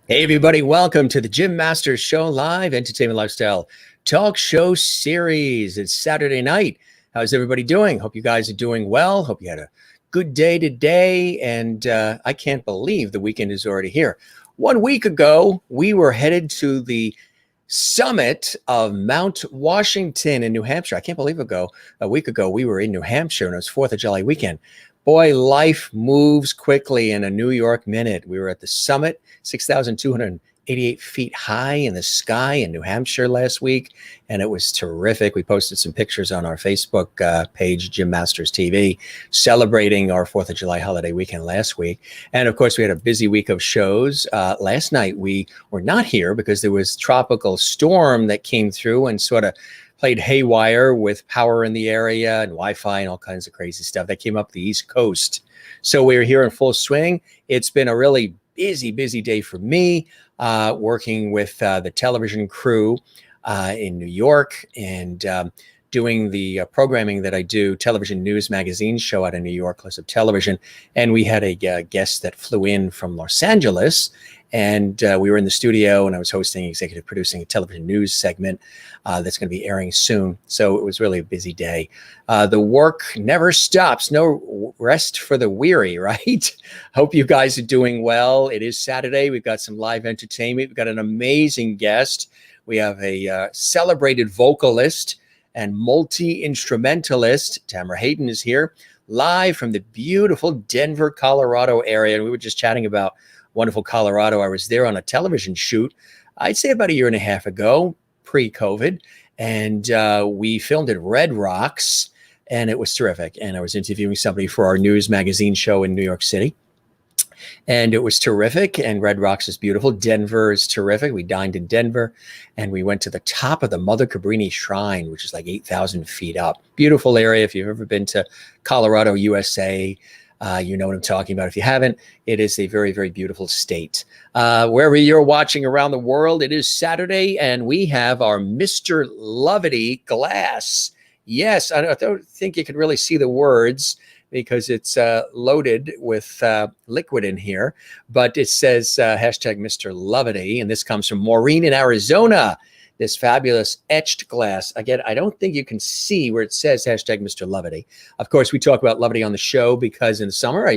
Hey, everybody, welcome to the Jim Masters Show Live Entertainment Lifestyle Talk Show Series. It's Saturday night. How's everybody doing? Hope you guys are doing well. Hope you had a good day today. And I can't believe the weekend is already here. 1 week ago, we were headed to the summit of Mount Washington in New Hampshire. I can't believe a week ago, we were in New Hampshire and it was 4th of July weekend. Boy, life moves quickly in a New York minute. We were at the summit, 6,288 feet high in the sky in New Hampshire last week, and it was terrific. We posted some pictures on our Facebook page, Jim Masters TV, celebrating our 4th of July holiday weekend last week. And of course, we had a busy week of shows. Last night, we were not here because there was tropical storm that came through and sort of played haywire with power in the area and Wi-Fi and all kinds of crazy stuff that came up the East Coast. So we're here in full swing. It's been a really busy day for me, working with the television crew in New York and doing the programming that I do, television news magazine show out of New York, Close Up Television. And we had a guest that flew in from Los Angeles, and we were in the studio, and I was hosting, executive producing a television news segment that's going to be airing soon. So it was really a busy day. The work never stops. No rest for the weary, right? Hope you guys are doing well. It is Saturday. We've got some live entertainment. We've got an amazing guest. We have a celebrated vocalist and multi-instrumentalist. Tamra Hayden is here live from the beautiful Denver, Colorado area. And we were just chatting about wonderful Colorado. I was there on a television shoot, I'd say about a year and a half ago, pre-COVID. And we filmed at Red Rocks, and it was terrific. And I was interviewing somebody for our news magazine show in New York City. And it was terrific. And Red Rocks is beautiful. Denver is terrific. We dined in Denver, and we went to the top of the Mother Cabrini Shrine, which is like 8,000 feet up. Beautiful area. If you've ever been to Colorado, USA, you know what I'm talking about. If you haven't, it is a very, very beautiful state. Wherever you're watching around the world, it is Saturday, and we have our Mr. Lovity glass. Yes, I don't think you can really see the words because it's loaded with liquid in here, but it says hashtag Mr. Lovity, and this comes from Maureen in Arizona. This fabulous etched glass. Again, I don't think you can see where it says hashtag Mr. Lovity. Of course, we talk about levity on the show because in the summer,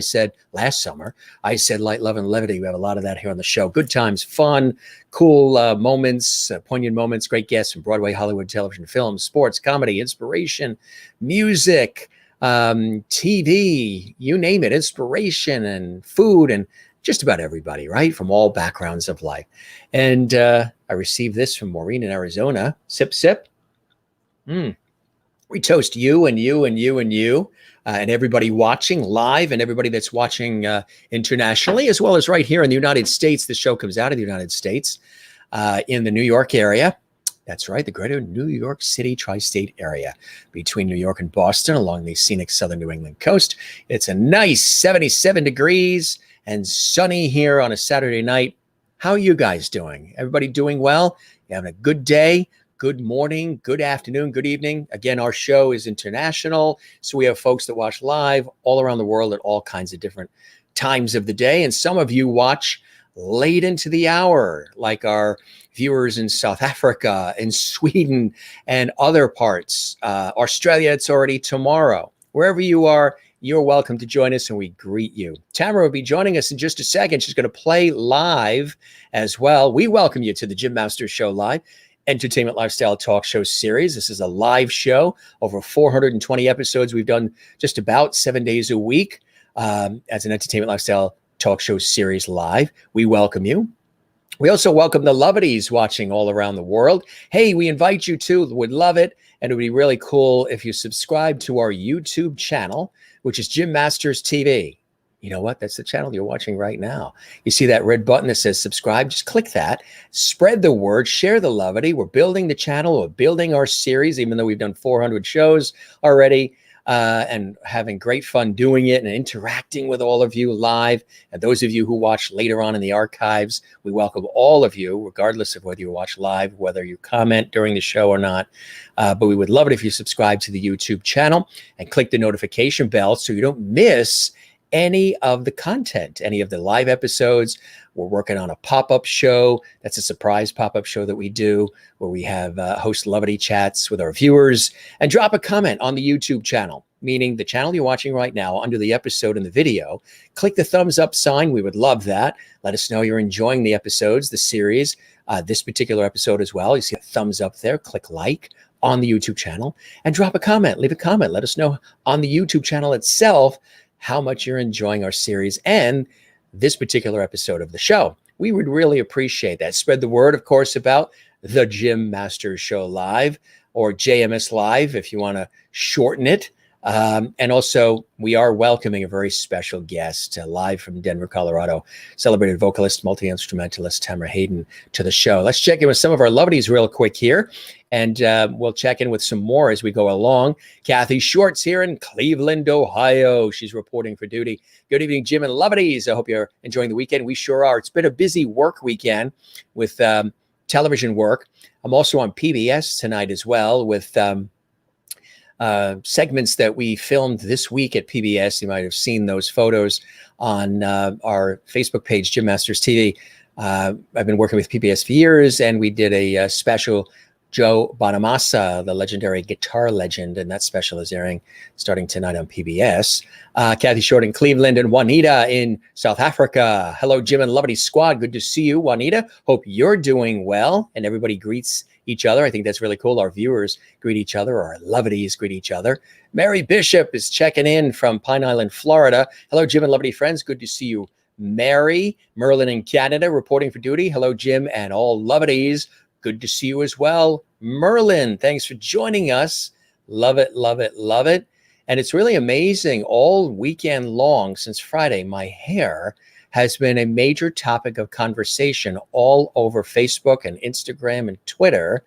last summer, I said light, love, and levity. We have a lot of that here on the show. Good times, fun, cool moments, poignant moments, great guests from Broadway, Hollywood, television, film, sports, comedy, inspiration, music, TV, you name it, inspiration and food and just about everybody, right? From all backgrounds of life. And I received this from Maureen in Arizona. Sip, sip. We toast you and you and you and you and everybody watching live and everybody that's watching internationally, as well as right here in the United States. The show comes out of the United States in the New York area. That's right, the greater New York City tri-state area between New York and Boston along the scenic southern New England coast. It's a nice 77 degrees and sunny here on a Saturday night. How are you guys doing? Everybody doing well? You having a good day? Good morning, good afternoon, good evening. Again, our show is international, so we have folks that watch live all around the world at all kinds of different times of the day. And some of you watch late into the hour, like our viewers in South Africa and Sweden and other parts. Australia, it's already tomorrow. Wherever you are, you're welcome to join us, and we greet you. Tamara will be joining us in just a second. She's going to play live as well. We welcome you to the Jim Masters Show Live Entertainment Lifestyle Talk Show Series. This is a live show, over 420 episodes. We've done just about 7 days a week as an Entertainment Lifestyle Talk Show Series live. We welcome you. We also welcome the Lovities watching all around the world. Hey, we invite you to, would love it. And it would be really cool if you subscribe to our YouTube channel, which is Jim Masters TV. You know what? That's the channel you're watching right now. You see that red button that says subscribe? Just click that. Spread the word. Share the levity. We're building the channel. We're building our series, even though we've done 400 shows already. And having great fun doing it and interacting with all of you live. And those of you who watch later on in the archives, we welcome all of you, regardless of whether you watch live, whether you comment during the show or not. But we would love it if you subscribe to the YouTube channel and click the notification bell so you don't miss any of the content, any of the live episodes. We're working on a pop-up show. That's a surprise pop-up show that we do where we have host levity chats with our viewers, and drop a comment on the YouTube channel, meaning the channel you're watching right now under the episode in the video. Click the thumbs up sign. We would love that. Let us know you're enjoying the episodes, the series, this particular episode as well. You see a thumbs up there. Click like on the YouTube channel and drop a comment. Leave a comment. Let us know on the YouTube channel itself how much you're enjoying our series and this particular episode of the show. We would really appreciate that. Spread the word, of course, about the Jim Masters Show Live, or JMS Live if you want to shorten it. And also, we are welcoming a very special guest live from Denver, Colorado, celebrated vocalist, multi-instrumentalist Tamra Hayden to the show. Let's check in with some of our lovelies real quick here, and we'll check in with some more as we go along. Kathy Short's here in Cleveland, Ohio. She's reporting for duty. Good evening, Jim and lovelies. I hope you're enjoying the weekend. We sure are. It's been a busy work weekend with television work. I'm also on PBS tonight as well with segments that we filmed this week at PBS. You might have seen those photos on our Facebook page, Jim Masters TV. I've been working with PBS for years, and we did a special Joe Bonamassa, the legendary guitar legend, and that special is airing starting tonight on PBS. Kathy Short in Cleveland, and Juanita in South Africa. Hello, Jim and Lovely Squad. Good to see you, Juanita. Hope you're doing well, and everybody greets each other. I think that's really cool. Our viewers greet each other, or our lovelies greet each other. Mary Bishop is checking in from Pine Island, Florida. Hello, Jim and lovely friends. Good to see you, Mary. Merlin in Canada reporting for duty. Hello, Jim and all lovelies. Good to see you as well, Merlin. Thanks for joining us. Love it, love it, love it. And it's really amazing. All weekend long since Friday, my hair has been a major topic of conversation all over Facebook and Instagram and Twitter.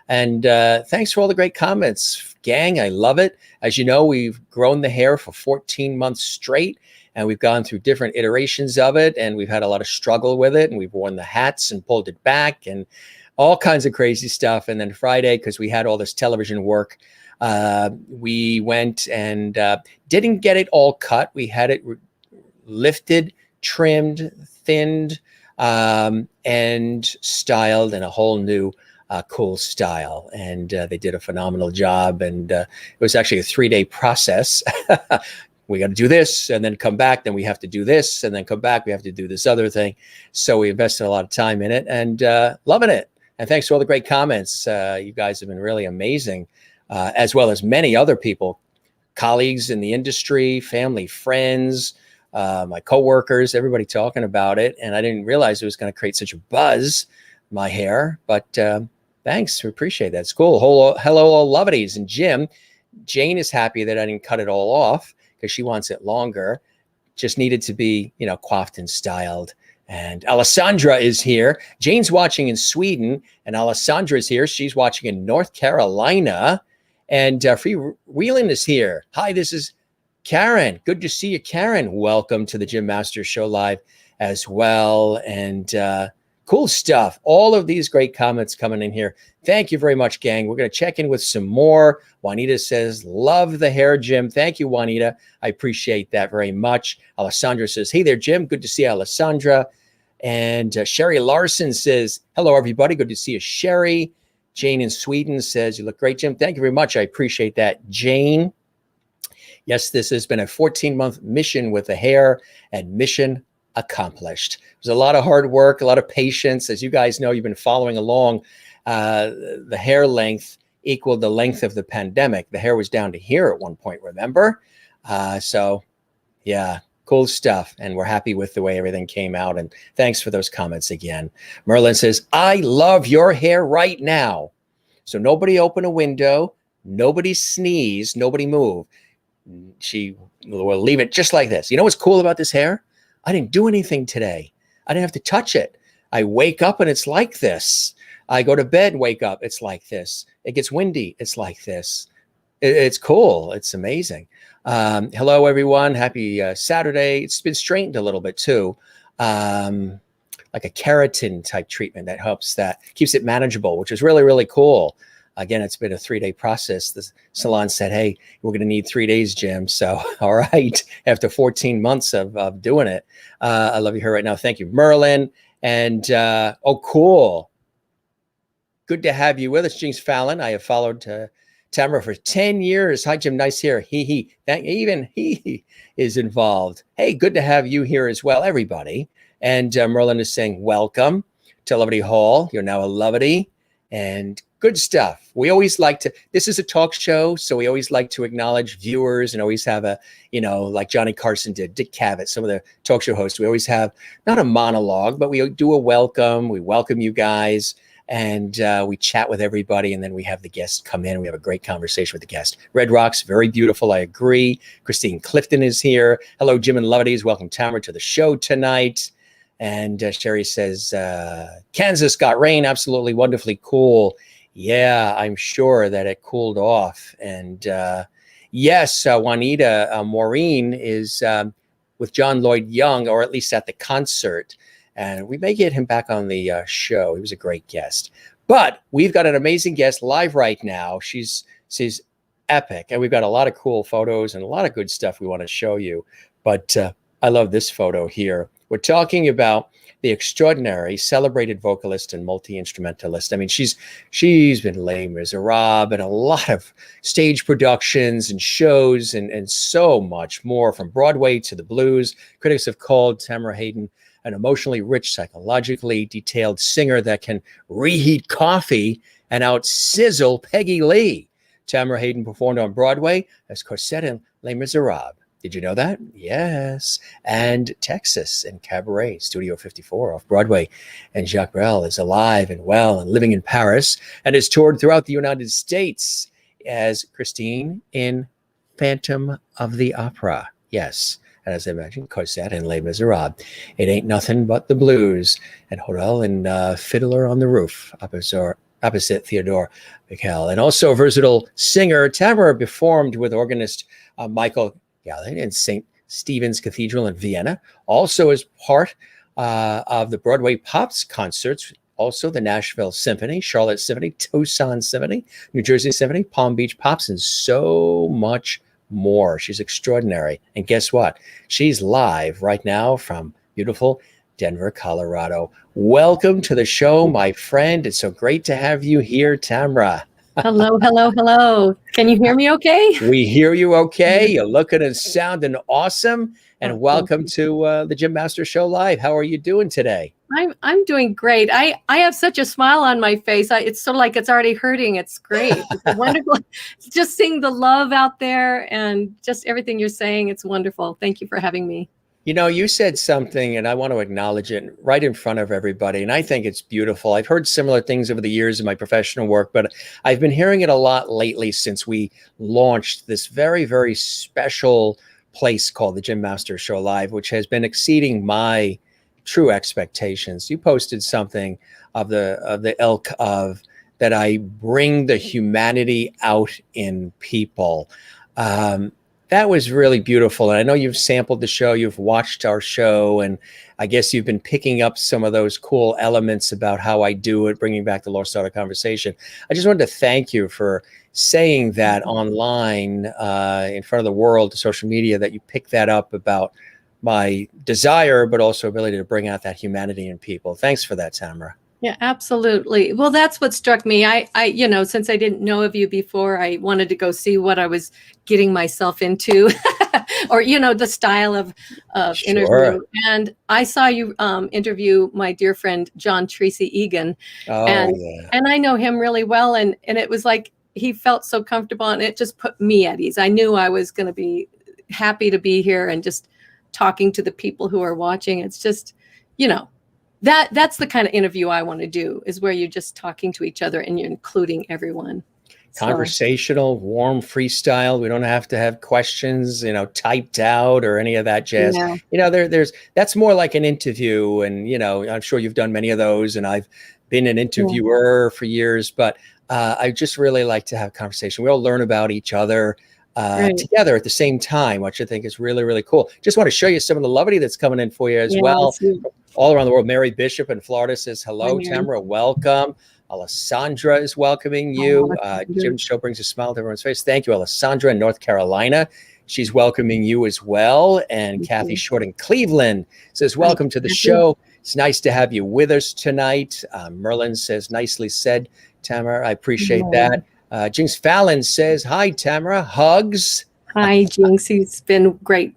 And thanks for all the great comments, gang. I love it. As you know, we've grown the hair for 14 months straight, and we've gone through different iterations of it, and we've had a lot of struggle with it, and we've worn the hats and pulled it back and all kinds of crazy stuff. And then Friday, because we had all this television work, we went and didn't get it all cut. We had it lifted, trimmed, thinned, and styled in a whole new cool style. And they did a phenomenal job. And it was actually a 3-day process. We got to do this and then come back. Then we have to do this and then come back. We have to do this other thing. So we invested a lot of time in it, and loving it. And thanks for all the great comments. You guys have been really amazing, as well as many other people, colleagues in the industry, family, friends, my coworkers, everybody talking about it. And I didn't realize it was going to create such a buzz, my hair. But thanks. We appreciate that. It's cool. Hello, all lovelies. And Jim, Jane is happy that I didn't cut it all off because she wants it longer. Just needed to be, coiffed and styled. And Alessandra is here. Jane's watching in Sweden, and Alessandra is here. She's watching in North Carolina. And Free Wheeling is here. Hi, this is Karen. Good to see you, Karen. Welcome to the Jim Masters Show Live as well. And cool stuff. All of these great comments coming in here. Thank you very much, gang. We're going to check in with some more. Juanita says, love the hair, Jim. Thank you, Juanita. I appreciate that very much. Alessandra says, hey there, Jim. Good to see you, Alessandra. And Sherry Larson says, hello, everybody. Good to see you, Sherry. Jane in Sweden says, you look great, Jim. Thank you very much. I appreciate that, Jane. Yes, this has been a 14-month mission with the hair, and mission accomplished. It was a lot of hard work, a lot of patience. As you guys know, you've been following along. The hair length equaled the length of the pandemic. The hair was down to here at one point, remember? So, yeah, cool stuff. And we're happy with the way everything came out. And thanks for those comments again. Merlin says, I love your hair right now. So nobody open a window, nobody sneeze, nobody move. She will leave it just like this. You know what's cool about this hair? I didn't do anything today. I didn't have to touch it. I wake up and it's like this. I go to bed, wake up, it's like this. It gets windy, it's like this. It's cool. It's amazing. Hello, everyone. Happy Saturday. It's been straightened a little bit too. Like a keratin type treatment that helps, that keeps it manageable, which is really, really cool. again, it's been a 3-day process. The salon said, hey, we're going to need 3 days, Jim. So, all right, after 14 months of doing it. I love you here right now. Thank you, Merlin. And, oh, cool. Good to have you with us, Jinx Fallon. I have followed Tamara for 10 years. Hi, Jim. Nice here. Even he is involved. Hey, good to have you here as well, everybody. And Merlin is saying, welcome to Levity Hall. You're now a Levity. And good stuff. We always like to, this is a talk show, so we always like to acknowledge viewers and always have a, like Johnny Carson did, Dick Cavett, some of the talk show hosts. We always have not a monologue, but we do a welcome. We welcome you guys. And we chat with everybody, and then we have the guests come in. We have a great conversation with the guest. Red Rocks, very beautiful. I agree. Christine Clifton is here. Hello, Jim and Levities. Welcome, Tamara, to the show tonight. And Sherry says, Kansas got rain. Absolutely wonderfully cool. Yeah, I'm sure that it cooled off. And yes, Juanita Maureen is with John Lloyd Young, or at least at the concert. And we may get him back on the show. He was a great guest. But we've got an amazing guest live right now. She's epic. And we've got a lot of cool photos and a lot of good stuff we want to show you. But I love this photo here. We're talking about the extraordinary, celebrated vocalist and multi-instrumentalist. I mean, she's been Les Miserables and a lot of stage productions and shows and so much more, from Broadway to the blues. Critics have called Tamra Hayden an emotionally rich, psychologically detailed singer that can reheat coffee and out-sizzle Peggy Lee. Tamra Hayden performed on Broadway as Cosette in Les Miserables. Did you know that? Yes. And Texas in Cabaret, Studio 54 off Broadway. And Jacques Brel is alive and well and living in Paris and has toured throughout the United States as Christine in Phantom of the Opera. Yes. And as I mentioned, Cosette in Les Miserables. It Ain't Nothing But the Blues. And Hodel and Fiddler on the Roof, opposite Theodore Michel. And also a versatile singer, Tamara performed with organist Michael in St. Stephen's Cathedral in Vienna, also as part of the Broadway Pops concerts, also the Nashville Symphony, Charlotte Symphony, Tucson Symphony, New Jersey Symphony, Palm Beach Pops, and so much more. She's extraordinary. And guess what? She's live right now from beautiful Denver, Colorado. Welcome to the show, my friend. It's so great to have you here, Tamra. Hello, hello, hello. Can you hear me okay? We hear you okay. You're looking and sounding awesome. And welcome to the Jim Master Show Live. How are you doing today? I'm doing great. I have such a smile on my face. It's sort of like it's already hurting. It's great. It's wonderful. Just seeing the love out there and just everything you're saying. It's wonderful. Thank you for having me. You know, you said something, and I want to acknowledge it right in front of everybody, and I think it's beautiful. I've heard similar things over the years in my professional work, but I've been hearing it a lot lately since we launched this very, very special place called the Jim Master Show Live, which has been exceeding my true expectations. You posted something of the ilk of that I bring the humanity out in people. That was really beautiful. And I know you've sampled the show, you've watched our show, and I guess you've been picking up some of those cool elements about how I do it, bringing back the Lost Art of Conversation. I just wanted to thank you for saying that online in front of the world, social media, that you picked that up about my desire, but also ability to bring out that humanity in people. Thanks for that, Tamara. Yeah, absolutely. Well, that's what struck me. I, since I didn't know of you before, I wanted to go see what I was getting myself into, or, the style of Sure. interview. And I saw you interview my dear friend, John Tracy Egan. And I know him really well. And it was like, he felt so comfortable, and it just put me at ease. I knew I was going to be happy to be here and just talking to the people who are watching. It's just, that's the kind of interview I want to do, is where you're just talking to each other and you're including everyone. Conversational, warm freestyle. We don't have to have questions, typed out or any of that jazz. Yeah. There's that's more like an interview, and I'm sure you've done many of those, and I've been an interviewer for years, but I just really like to have conversation. We all learn about each other together at the same time, which I think is really, really cool. Just want to show you some of the lovely that's coming in for you as well. All around the world. Mary Bishop in Florida says, hello, Tamara, welcome. Alessandra is welcoming you. Jim's show brings a smile to everyone's face. Thank you, Alessandra in North Carolina. She's welcoming you as well. And Kathy Short in Cleveland says, welcome to the show. It's nice to have you with us tonight. Merlin says, nicely said, Tamara. I appreciate that. Jinx Fallon says, hi, Tamara. Hugs. Hi, Jinx. He's been great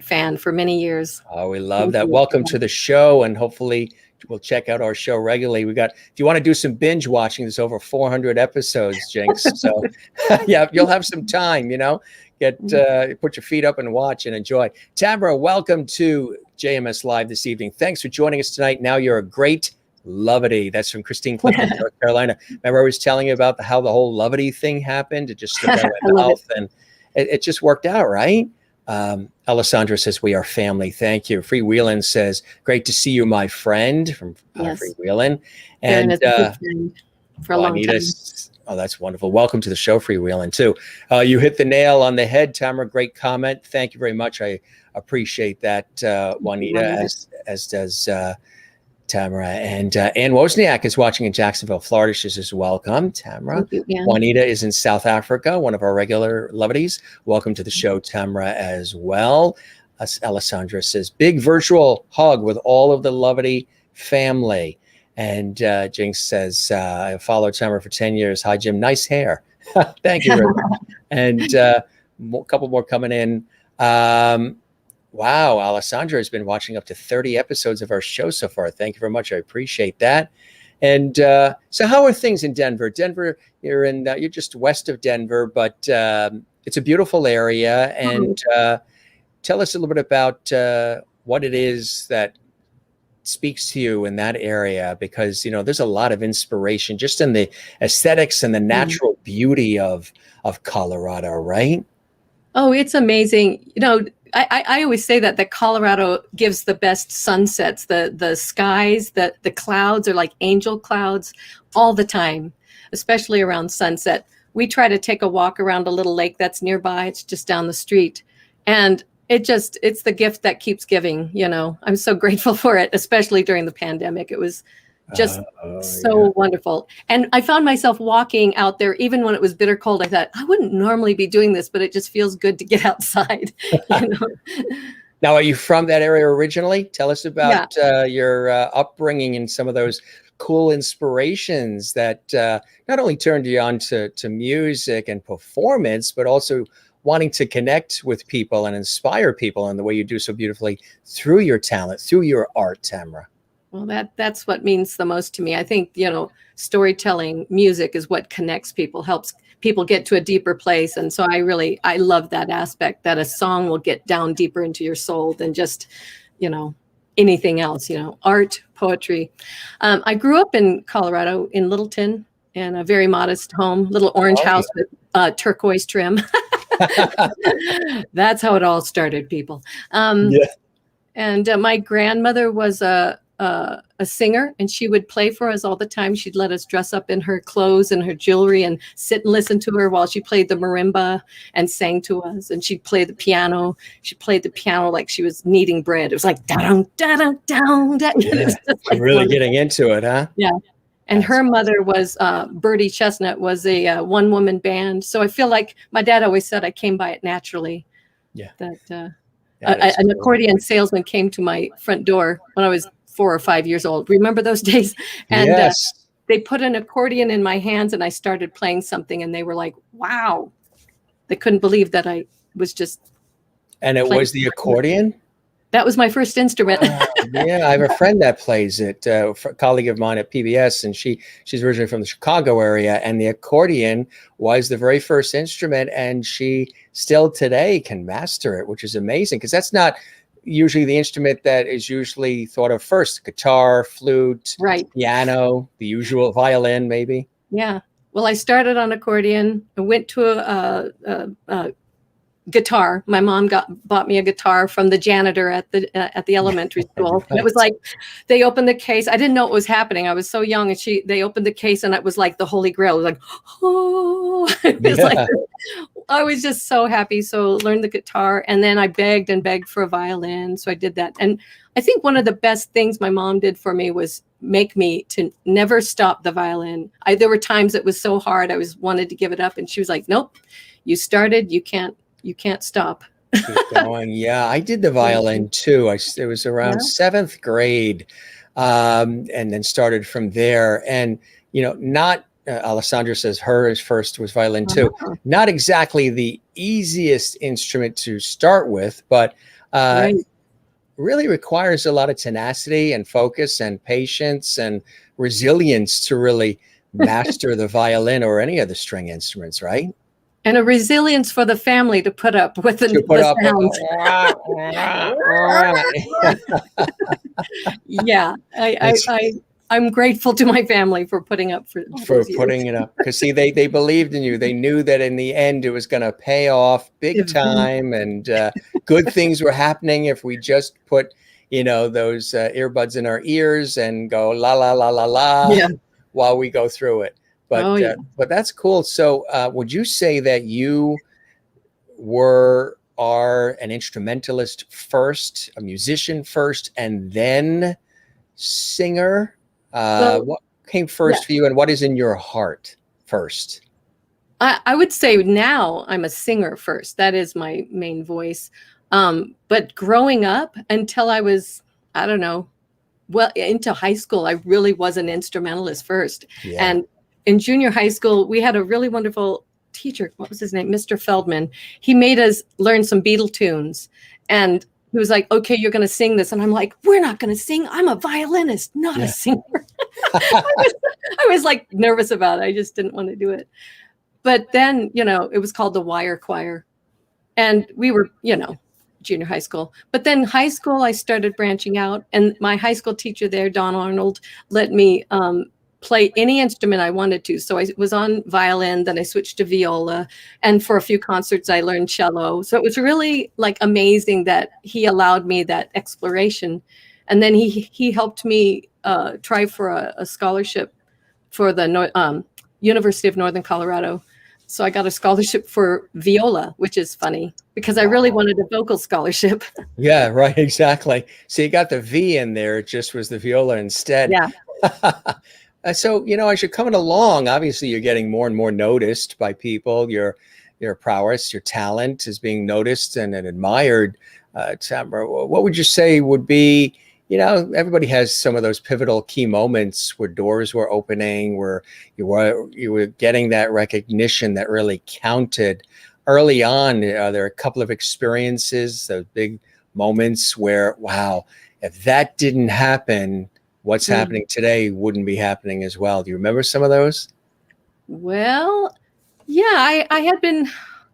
fan for many years. Oh, we love that. Welcome to the show. And hopefully we'll check out our show regularly. If you want to do some binge watching, there's over 400 episodes, Jinx. So yeah, you'll have some time, put your feet up and watch and enjoy. Tamara, welcome to JMS Live this evening. Thanks for joining us tonight. Now you're a great lovity. That's from Christine Clifton, North Carolina. Remember I was telling you about how the whole lovity thing happened? It just slipped out of my mouth and it just worked out, right? Alessandra says, we are family. Thank you. Freewheelin says, great to see you, my friend, from Freewheelin. And for a long time. Oh, that's wonderful. Welcome to the show, Freewheelin, too. You hit the nail on the head, Tamara. Great comment. Thank you very much. I appreciate that, Juanita, as does Tamara. And Ann Wozniak is watching in Jacksonville, Florida. She says, welcome, Tamara. Juanita is in South Africa, one of our regular lovities. Welcome to the show, Tamara, as well. Alessandra says, big virtual hug with all of the lovity family. And Jinx says, I followed Tamara for 10 years. Hi, Jim. Nice hair. Thank you very much. And a couple more coming in. Wow, Alessandra has been watching up to 30 episodes of our show so far. Thank you very much. I appreciate that. And so how are things in Denver? Denver, you're just west of Denver, but it's a beautiful area. And tell us a little bit about what it is that speaks to you in that area, because there's a lot of inspiration just in the aesthetics and the natural beauty of Colorado, right? Oh, it's amazing. I always say that Colorado gives the best sunsets. The skies, the clouds are like angel clouds all the time, especially around sunset. We try to take a walk around a little lake that's nearby. It's just down the street, and it's the gift that keeps giving. I'm so grateful for it, especially during the pandemic. It was just wonderful. And I found myself walking out there, even when it was bitter cold. I thought I wouldn't normally be doing this, but it just feels good to get outside. Now, are you from that area originally? Tell us about your upbringing and some of those cool inspirations that not only turned you on to music and performance, but also wanting to connect with people and inspire people in the way you do so beautifully through your talent, through your art, Tamara. Well, that's what means the most to me. I think, storytelling, music is what connects people, helps people get to a deeper place. And so I love that aspect, that a song will get down deeper into your soul than just, anything else, art, poetry. I grew up in Colorado, in Littleton, in a very modest home, little orange house with turquoise trim. That's how it all started, people. And my grandmother was a singer, and she would play for us all the time. She'd let us dress up in her clothes and her jewelry and sit and listen to her while she played the marimba and sang to us. And she'd play the piano. She played the piano like she was kneading bread. It was like da-dum, da-dum, da-dum, da-dum. Yeah. Really getting into it, huh? Yeah. And her mother was Bertie Chestnut, was a one-woman band. So I feel like my dad always said I came by it naturally. Yeah. That an accordion salesman came to my front door when I was 4 or 5 years old. Remember those days? And they put an accordion in my hands, and I started playing something, and they were like, "Wow!" They couldn't believe that I was just. And it was the accordion? That was my first instrument. Yeah, I have a friend that plays it, a colleague of mine at PBS, and she's originally from the Chicago area, and the accordion was the very first instrument, and she still today can master it, which is amazing, because that's not usually the instrument that is usually thought of first. Guitar, flute, piano, the usual violin, maybe. Yeah. Well, I started on accordion. I went to a guitar. My mom bought me a guitar from the janitor at the elementary school. And it was like, they opened the case. I didn't know what was happening. I was so young, and they opened the case, and it was like the Holy Grail. It was like, oh, it was like, I was just so happy. So learned the guitar, and then I begged and begged for a violin. So I did that. And I think one of the best things my mom did for me was make me to never stop the violin. There were times it was so hard. I wanted to give it up. And she was like, nope, you started, you can't stop. Keep going. Yeah, I did the violin too. It was around 7th grade, and then started from there. And, not Alessandra says hers first was violin too. Not exactly the easiest instrument to start with, but really requires a lot of tenacity and focus and patience and resilience to really master the violin or any of the string instruments, right? And a resilience for the family to put up with the sound. Yeah, I'm grateful to my family for putting up for putting it up, because see, they believed in you. They knew that in the end it was going to pay off big time, and good things were happening if we just put those earbuds in our ears and go la la la la la while we go through it. But that's cool. So would you say that you are an instrumentalist first, a musician first, and then singer? What came first for you, and what is in your heart first? I would say now I'm a singer first. That is my main voice. But growing up until I was, I don't know, into high school, I really was an instrumentalist first. Yeah. And in junior high school, we had a really wonderful teacher. What was his name? Mr. Feldman. He made us learn some Beatle tunes. And he was like, okay, you're going to sing this. And I'm like, we're not going to sing. I'm a violinist, not a singer. I was like nervous about it. I just didn't want to do it. But then, it was called the Wire Choir. And we were, junior high school. But then high school, I started branching out. And my high school teacher there, Don Arnold, let me play any instrument I wanted to. So I was on violin, then I switched to viola, and for a few concerts I learned cello. So it was really like amazing that he allowed me that exploration. And then he helped me try for a scholarship for the University of Northern Colorado. So I got a scholarship for viola, which is funny because I really wanted a vocal scholarship. Yeah, right, exactly. So you got the V in there, it just was the viola instead. Yeah. So, as you're coming along, obviously you're getting more and more noticed by people. Your prowess, your talent is being noticed and admired. Tamara, what would you say would be, everybody has some of those pivotal key moments where doors were opening, where you were getting that recognition that really counted early on. Are there a couple of experiences, those big moments where, wow, if that didn't happen, what's happening today wouldn't be happening as well? Do you remember some of those? Well, yeah, I had been,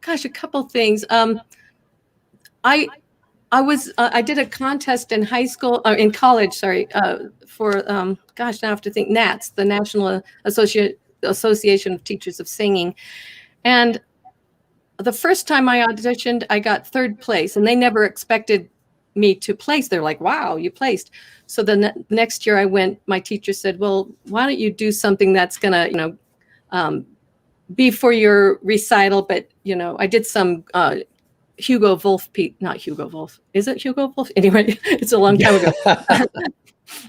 a couple things. I did a contest in college, for, now I have to think, NATS, the National Association of Teachers of Singing. And the first time I auditioned, I got 3rd place, and they never expected me to place. They're like, wow, you placed. So the next year I went, my teacher said, well, why don't you do something that's going to, be for your recital. But, I did some Hugo Wolf, not Hugo Wolf. Is it Hugo Wolf? Anyway, it's a long time ago.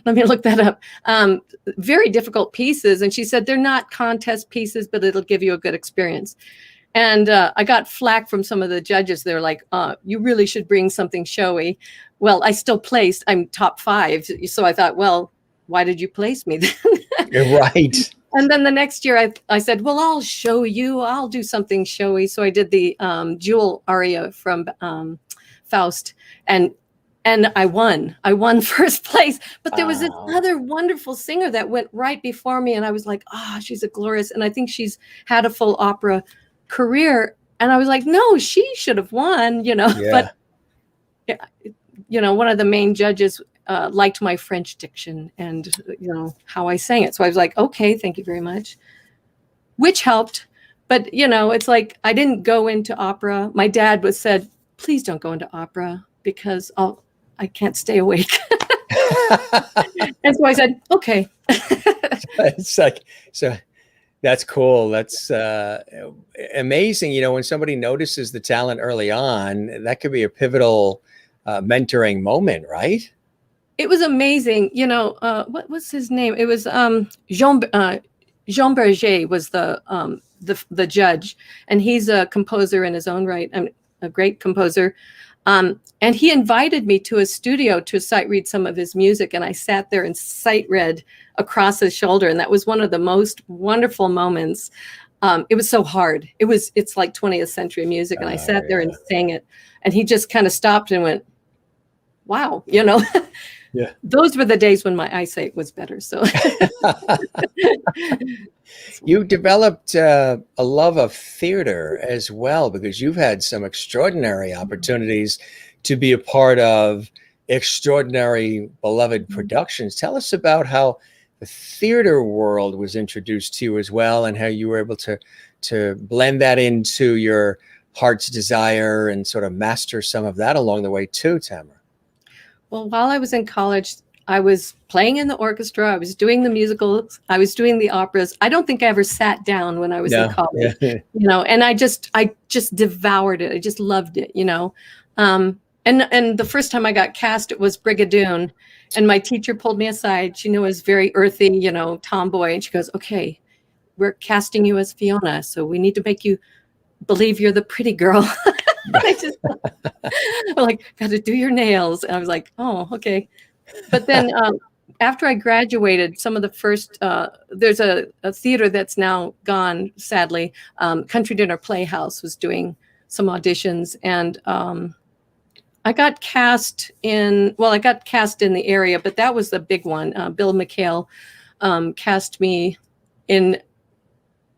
Let me look that up. Very difficult pieces. And she said, they're not contest pieces, but it'll give you a good experience. And I got flack from some of the judges. They're like, you really should bring something showy. Well, I still placed. I'm top 5. So I thought, well, why did you place me then? You're right. And then the next year I said, well, I'll show you. I'll do something showy. So I did the Jewel aria from Faust. And I won. I won 1st place. But there was this other wonderful singer that went right before me. And I was like, she's a glorious. And I think she's had a full opera career. And I was like, no, she should have won, But, one of the main judges liked my French diction and, how I sang it. So I was like, okay, thank you very much, which helped. But, it's like I didn't go into opera. My dad said, please don't go into opera because I can't stay awake. And so I said, okay. It's like, so That's cool. That's amazing. You know, when somebody notices the talent early on, that could be a pivotal mentoring moment, right? It was amazing. You know, what was his name? It was Jean Berger was the judge, and he's a composer in his own right. I mean, a great composer. And he invited me to his studio to sight read some of his music, and I sat there and sight read across his shoulder, and that was one of the most wonderful moments. It was so hard. It's like 20th century music, and I sat there and sang it, and he just kind of stopped and went, "Wow," you know. Yeah. Those were the days when my eyesight was better. So you developed a love of theater as well, because you've had some extraordinary opportunities to be a part of extraordinary beloved productions. Tell us about how the theater world was introduced to you as well, and how you were able to blend that into your heart's desire and sort of master some of that along the way too, Tamara. Well, while I was in college, I was playing in the orchestra. I was doing the musicals. I was doing the operas. I don't think I ever sat down when I was in college, you know, and I just devoured it. I just loved it, you know. And the first time I got cast, it was Brigadoon. And my teacher pulled me aside. She knew I was very earthy, you know, tomboy. And she goes, "Okay, we're casting you as Fiona. So we need to make you believe you're the pretty girl." I just like, got to do your nails. And I was like, "Oh, okay." But then after I graduated, some of the first, there's a theater that's now gone, sadly. Country Dinner Playhouse was doing some auditions, and I got cast in the area, but that was the big one. Bill McHale cast me in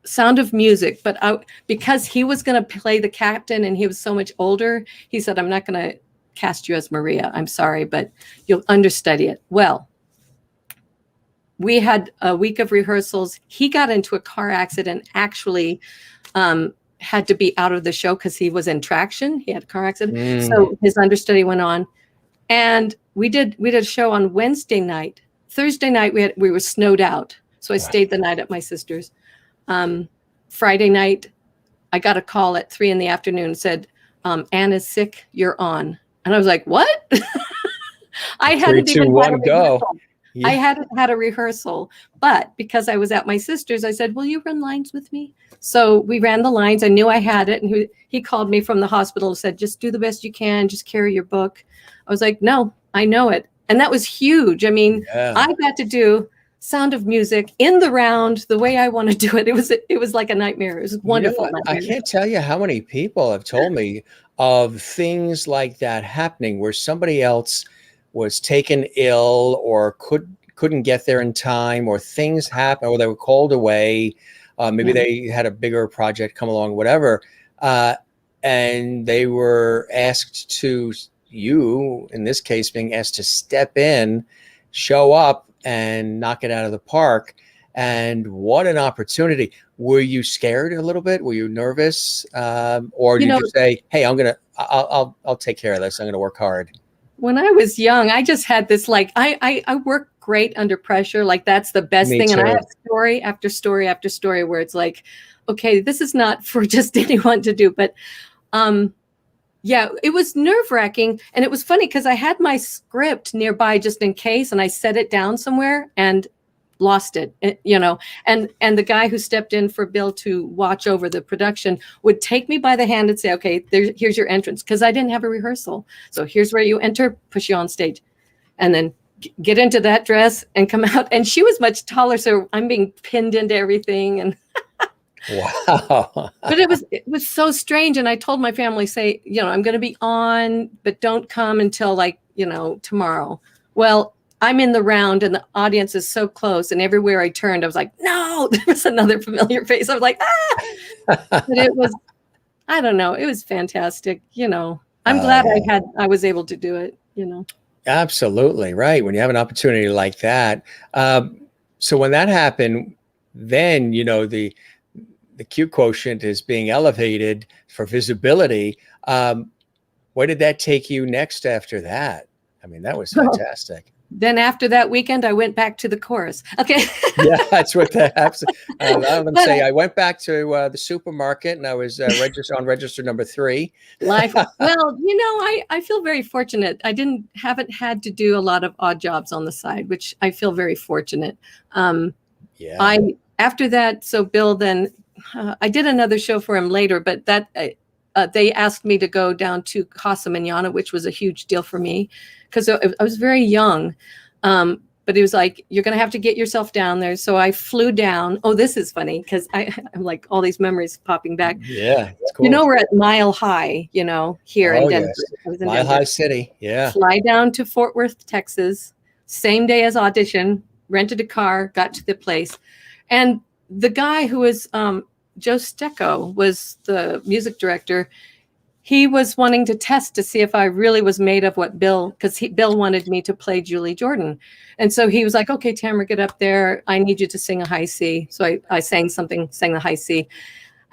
Sound of Music, but because he was going to play the captain and he was so much older, he said, "I'm not going to cast you as Maria. I'm sorry, but you'll understudy it." Well, we had a week of rehearsals. He got into a car accident, actually had to be out of the show because he was in traction. He had a car accident. So his understudy went on. And we did a show on Wednesday night. Thursday night, we were snowed out. So I stayed the night at my sister's. Friday night, I got a call at 3 p.m, said, "Anna's sick, you're on." And I was like, "What?" I hadn't even had a rehearsal. Yeah. I hadn't had a rehearsal, but because I was at my sister's, I said, "Will you run lines with me?" So we ran the lines. I knew I had it. And he called me from the hospital and said, "Just do the best you can. Just carry your book." I was like, "No, I know it." And that was huge. I mean, I got to do Sound of Music in the round the way I want to do it. It was like a nightmare. It was wonderful. You know, I can't tell you how many people have told me of things like that happening, where somebody else was taken ill or couldn't get there in time, or things happen, or they were called away. Maybe they had a bigger project come along, whatever. And they were asked to, you, in this case, being asked to step in, show up, and knock it out of the park. And what an opportunity. Were you scared a little bit? Were you nervous? Or did you say, "Hey, I'll take care of this. I'm going to work hard"? When I was young, I just had this, like, I work great under pressure. Like, that's the best thing. And I have story after story after story where it's like, okay, this is not for just anyone to do. But yeah, it was nerve-wracking. And it was funny because I had my script nearby just in case, and I set it down somewhere and lost it, you know. And the guy who stepped in for Bill to watch over the production would take me by the hand and say, "Okay, here's your entrance," because I didn't have a rehearsal. "So here's where you enter, push you on stage, and then get into that dress and come out." And she was much taller, so I'm being pinned into everything. And wow. But it was so strange. And I told my family, say, you know, "I'm going to be on, but don't come until, like, you know, tomorrow." Well, I'm in the round and the audience is so close, and everywhere I turned, I was like, "No," there was another familiar face. I was like, "Ah!" But it was, I don't know. It was fantastic. You know, I'm glad I was able to do it, you know. Absolutely. Right. When you have an opportunity like that. So when that happened, then, you know, the Q quotient is being elevated for visibility. Where did that take you next after that? I mean, that was fantastic. then after that weekend, I went back to the chorus. Okay. Yeah, that's what that happens. I'm going to say I went back to the supermarket and I was on register number 3. Life. Well, you know, I feel very fortunate. I haven't had to do a lot of odd jobs on the side, which I feel very fortunate. Yeah. After that, so Bill then, I did another show for him later, but that they asked me to go down to Casa Manana, which was a huge deal for me because I was very young. But he was like, you're going to have to get yourself down there. So I flew down. Oh, this is funny because I'm like all these memories popping back. Yeah, it's cool. You know, we're at Mile High, you know, here in Denver. Yes. I was in Mile Denver. High City. Yeah. Fly down to Fort Worth, Texas, same day as audition, rented a car, got to the place. And the guy who was Joe Stecco was the music director. He was wanting to test to see if I really was made of what because Bill wanted me to play Julie Jordan. And so he was like, okay, Tamara, get up there. I need you to sing a high C. So I sang the high C.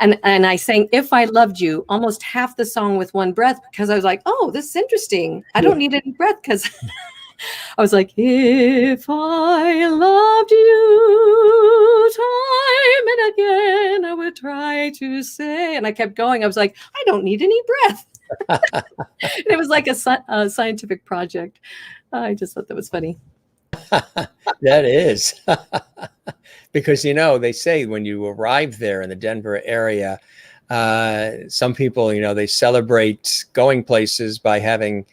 And I sang If I Loved You, almost half the song with one breath, because I was like, oh, this is interesting. I don't need any breath because I was like, if I loved you time and again, I would try to say, and I kept going. I was like, I don't need any breath. It was like a scientific project. I just thought that was funny. That is. Because, you know, they say when you arrive there in the Denver area, some people, you know, they celebrate going places by having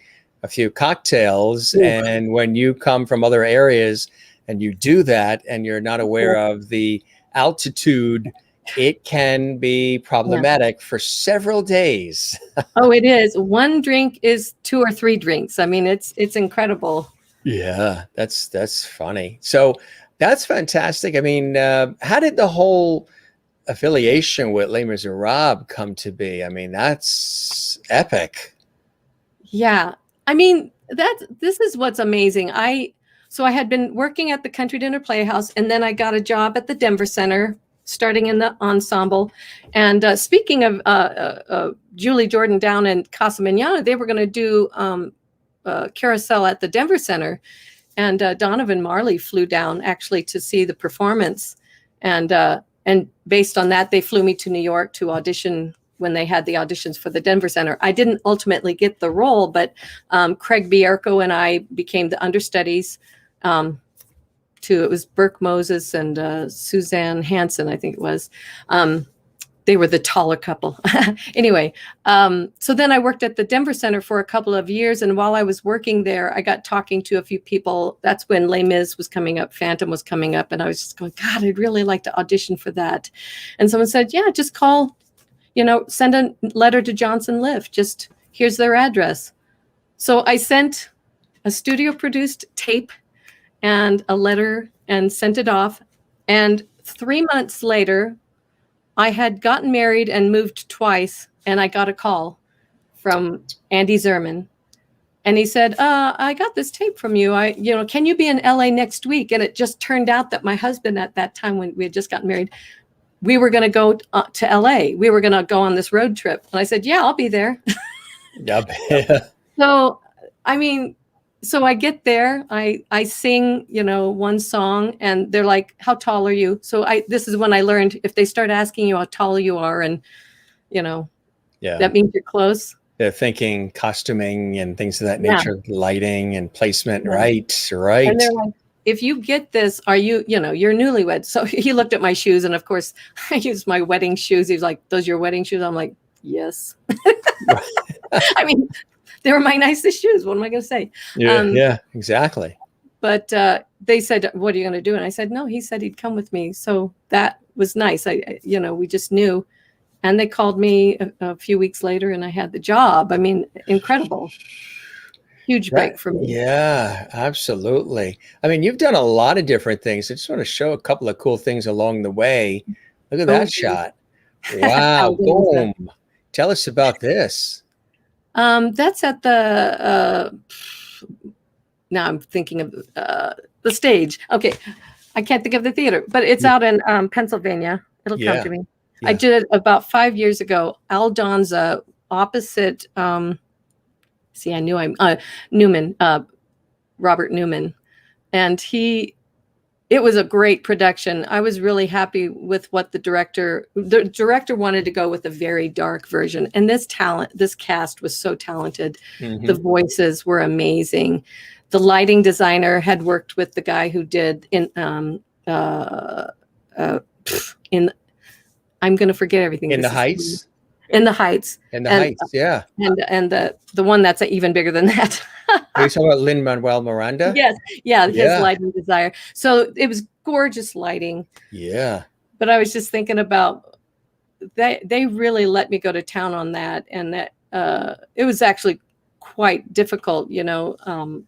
a few cocktails. Ooh. And when you come from other areas and you do that and you're not aware of the altitude, it can be problematic for several days. Oh, it is. One drink is 2 or 3 drinks. I mean, it's incredible. Yeah, that's funny. So that's fantastic. I mean, how did the whole affiliation with Les Miserables come to be? I mean, that's epic. Yeah. I mean, this is what's amazing. So I had been working at the Country Dinner Playhouse, and then I got a job at the Denver Center, starting in the ensemble. And speaking of Julie Jordan down in Casa Manana, they were going to do Carousel at the Denver Center. And Donovan Marley flew down actually to see the performance. And based on that, they flew me to New York to audition when they had the auditions for the Denver Center. I didn't ultimately get the role, but Craig Bierko and I became the understudies it was Burke Moses and Suzanne Hansen, I think it was. They were the taller couple. Anyway, so then I worked at the Denver Center for a couple of years. And while I was working there, I got talking to a few people. That's when Les Mis was coming up, Phantom was coming up. And I was just going, God, I'd really like to audition for that. And someone said, yeah, just call, send a letter to Johnson Lift. Just here's their address. So I sent a studio produced tape and a letter and sent it off. And 3 months later, I had gotten married and moved twice, and I got a call from Andy Zerman. And he said, I got this tape from you. Can you be in LA next week? And it just turned out that my husband at that time, when we had just gotten married, we were going to go to LA. We were going to go on this road trip. And I said, yeah, I'll be there. Yep. So, I mean, so I get there, I sing, one song, and they're like, how tall are you? So this is when I learned if they start asking you how tall you are, and, that means you're close. They're thinking costuming and things of that nature, lighting and placement. Right. And they're like, if you get this, are you, you're newlywed. So he looked at my shoes, and of course I used my wedding shoes. He was like, those your wedding shoes? I'm like, yes. I mean, they were my nicest shoes. What am I going to say? Yeah, exactly. But they said, what are you going to do? And I said, no, he said he'd come with me. So that was nice. We just knew. And they called me a few weeks later, and I had the job. I mean, incredible. Huge break for me. Yeah, absolutely. I mean, you've done a lot of different things. I just want to show a couple of cool things along the way. Look at that shot. Wow. Boom. Tell us about this. That's at the, now I'm thinking of the stage. Okay. I can't think of the theater, but it's out in Pennsylvania. It'll come to me. Yeah. I did it about 5 years ago. Aldonza opposite, Newman, Robert Newman. and it was a great production. I was really happy with what the director wanted to go with a very dark version. And this cast was so talented. Mm-hmm. The voices were amazing. The lighting designer had worked with the guy who did I'm going to forget everything. In the Heights? In the Heights. In the Heights, yeah. And the one that's even bigger than that. Are you talking about Lin-Manuel Miranda? Yes. Yeah, his lighting designer. So it was gorgeous lighting. Yeah. But I was just thinking about they really let me go to town on that. And that it was actually quite difficult,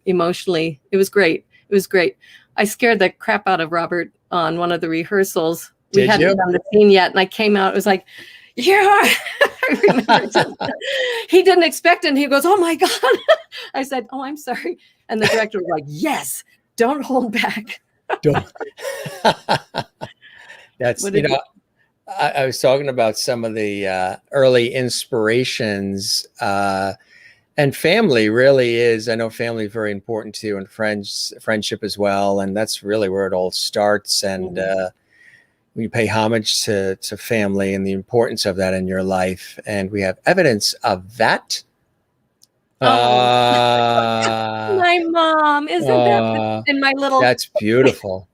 emotionally. It was great. It was great. I scared the crap out of Robert on one of the rehearsals. We hadn't done the scene yet. And I came out, it was like, yeah, I remember. He didn't expect it. And he goes, oh my God. I said, oh, I'm sorry. And the director was like, yes, don't hold back. Don't. That's, I was talking about some of the early inspirations, and family really is, I know family is very important to you, and friendship as well. And that's really where it all starts. And we pay homage to family and the importance of that in your life. And we have evidence of that. My mom, isn't that in my little... That's beautiful.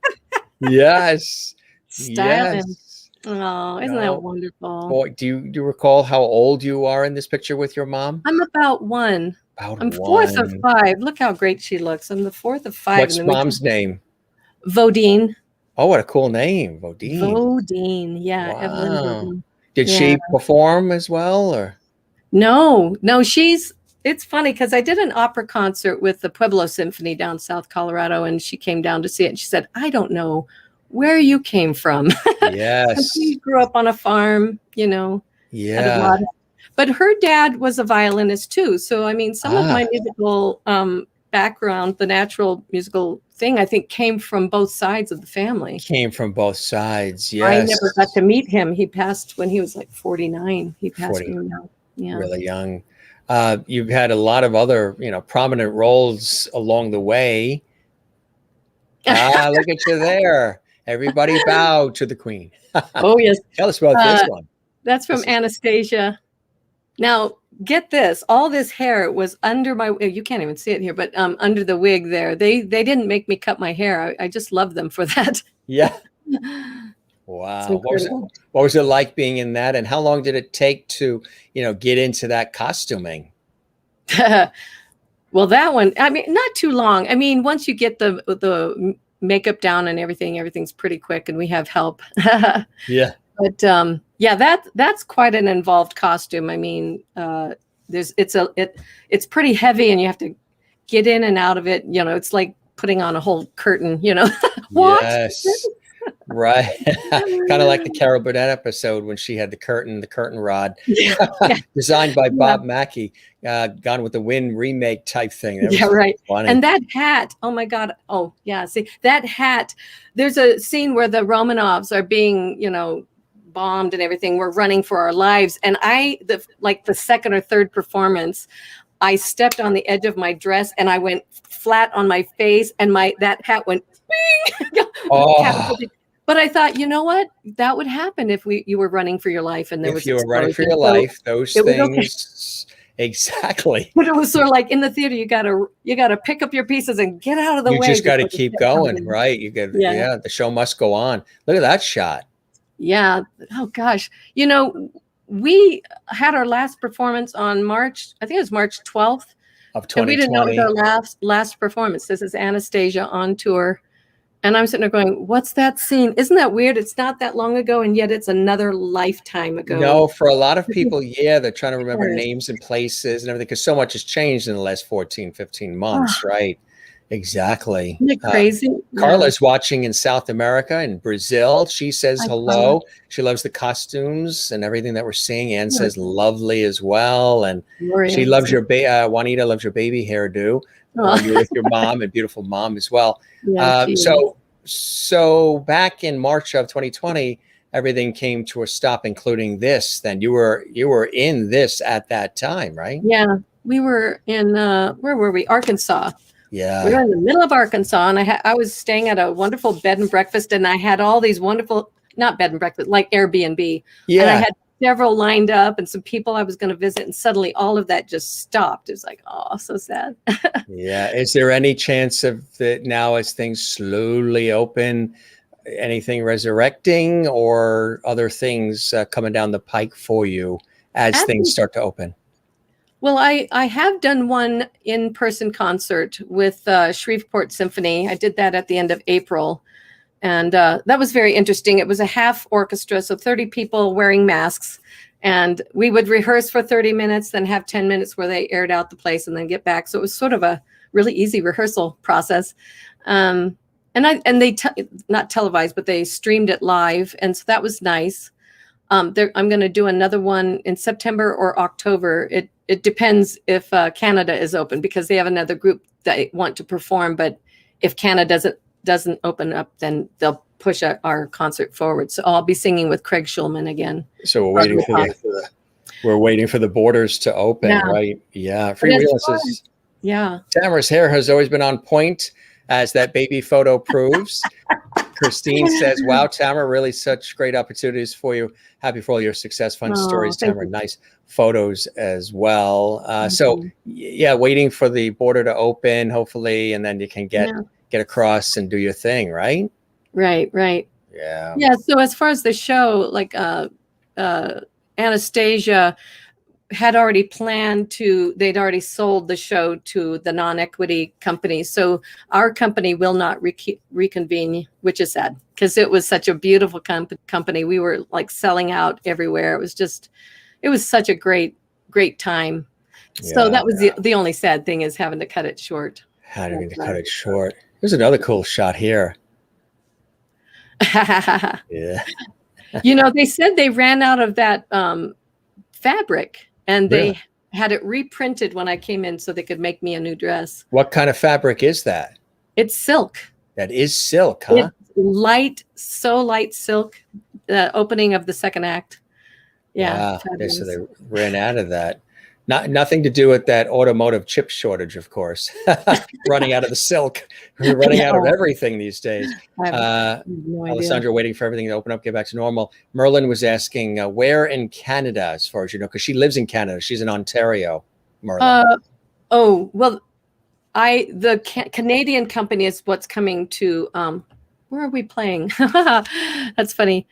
Yes. Styling. Yes. Oh, isn't that wonderful? Boy, do you recall how old you are in this picture with your mom? I'm about one. I'm fourth of five. Look how great she looks. I'm the fourth of five. What's mom's name? Vodine. Oh, what a cool name, Vodine. Vodine, yeah. Wow. Evelyn Vodine. Did she perform as well, or? No. It's funny because I did an opera concert with the Pueblo Symphony down South Colorado, and she came down to see it. And she said, I don't know where you came from. Yes. She grew up on a farm, Yeah. But her dad was a violinist too. So, I mean, some of my musical background, the natural musical thing, I think came from both sides of the family. Came from both sides, yes. I never got to meet him. He passed when he was like 49. He passed really young. Yeah. Really young. You've had a lot of other, prominent roles along the way. Look at you there. Everybody bow to the queen. Oh, yes. Tell us about this one. That's from Anastasia. Now, get this. All this hair was under you can't even see it here, but under the wig there. They didn't make me cut my hair. I just love them for that. Yeah. Wow. What was it like being in that? And how long did it take to, get into that costuming? Well, that one, I mean, not too long. I mean, once you get the makeup down and everything's pretty quick, and we have help. Yeah. But that's quite an involved costume. I mean, it's pretty heavy, and you have to get in and out of it. It's like putting on a whole curtain. What? Yes. Right. Kind of like the Carol Burnett episode when she had the curtain rod. Designed by Bob Mackie, Gone with the Wind remake type thing. Right. Funny. And that hat, oh my God. Oh yeah. See that hat, there's a scene where the Romanovs are being, bombed and everything. We're running for our lives. And the second or third performance, I stepped on the edge of my dress and I went flat on my face, and that hat went bing. But I thought, you know what? That would happen if you were running for your life, and if you were running for your life, those things. Exactly. But it was sort of like in the theater, you gotta pick up your pieces and get out of the way. You just got to keep going, right? The show must go on. Look at that shot. Yeah. Oh gosh. We had our last performance on March 12th of 2020. And we didn't know it was our last performance. This is Anastasia on tour. And I'm sitting there going, what's that scene? Isn't that weird? It's not that long ago, and yet it's another lifetime ago. No, for a lot of people, they're trying to remember names and places and everything, because so much has changed in the last 14, 15 months, right? Exactly. Isn't it crazy? Carla's watching in South America, in Brazil. She says hello. She loves the costumes and everything that we're seeing. Anne says lovely as well. And she loves your Juanita loves your baby hairdo. You're with your mom, and beautiful mom as well. Yeah, so back in March of 2020, everything came to a stop, including this. Then you were in this at that time, right? Yeah, we were in where were we? Arkansas. Yeah. We were in the middle of Arkansas, and I was staying at a wonderful bed and breakfast, and I had all these wonderful, not bed and breakfast, like Airbnb. Yeah. And I had several lined up and some people I was going to visit, and suddenly all of that just stopped. It was like, oh, so sad. Yeah. Is there any chance of that now as things slowly open, anything resurrecting or other things coming down the pike for you as things start to open? Well, I have done one in-person concert with Shreveport Symphony. I did that at the end of April. And that was very interesting. It was a half orchestra, so 30 people wearing masks. And we would rehearse for 30 minutes, then have 10 minutes where they aired out the place and then get back. So it was sort of a really easy rehearsal process. And they not televised, but they streamed it live. And so that was nice. I'm going to do another one in September or October. It depends if Canada is open, because they have another group that want to perform. But if Canada doesn't open up, then they'll push our concert forward. So I'll be singing with Craig Schulman again. So we're waiting for the borders to open, right? Yeah. Freewheeler says, yeah. Tamara's hair has always been on point, as that baby photo proves. Christine says, wow, Tamara, really such great opportunities for you. Happy for all your success, fun stories, Tamara. Nice photos as well. So yeah, waiting for the border to open, hopefully, and then you can get across and do your thing, right? Right. Yeah. Yeah. So as far as the show, like Anastasia had already planned they'd already sold the show to the non-equity company. So our company will not reconvene, which is sad, because it was such a beautiful company. We were like selling out everywhere. It was such a great time. So that was the only sad thing, is having to cut it short. Having to cut it short. There's another cool shot here. Yeah. They said they ran out of that fabric, and they had it reprinted when I came in so they could make me a new dress. What kind of fabric is that? It's silk. That is silk, huh? It's light, so light silk. The opening of the second act. Yeah. Okay, so they ran out of that. Nothing to do with that automotive chip shortage, of course. Running out of the silk. We're running out of everything these days. No Alessandra, waiting for everything to open up, get back to normal. Merlin was asking, where in Canada, as far as you know, because she lives in Canada. She's in Ontario, Merlin. The Canadian company is what's coming to, where are we playing? That's funny.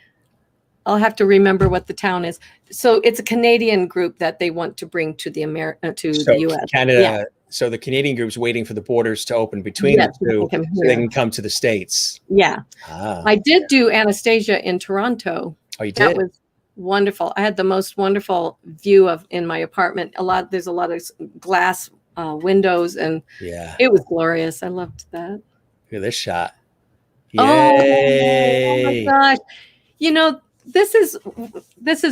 I'll have to remember what the town is. So it's a Canadian group that they want to bring to the U.S. Canada. So the Canadian group's waiting for the borders to open between the two, so they can come to the States. Yeah. I did do Anastasia in Toronto. Oh, you did? That was wonderful. I had the most wonderful view in my apartment. There's a lot of glass windows, and it was glorious. I loved that. Look at this shot. Yay. Oh my gosh. This is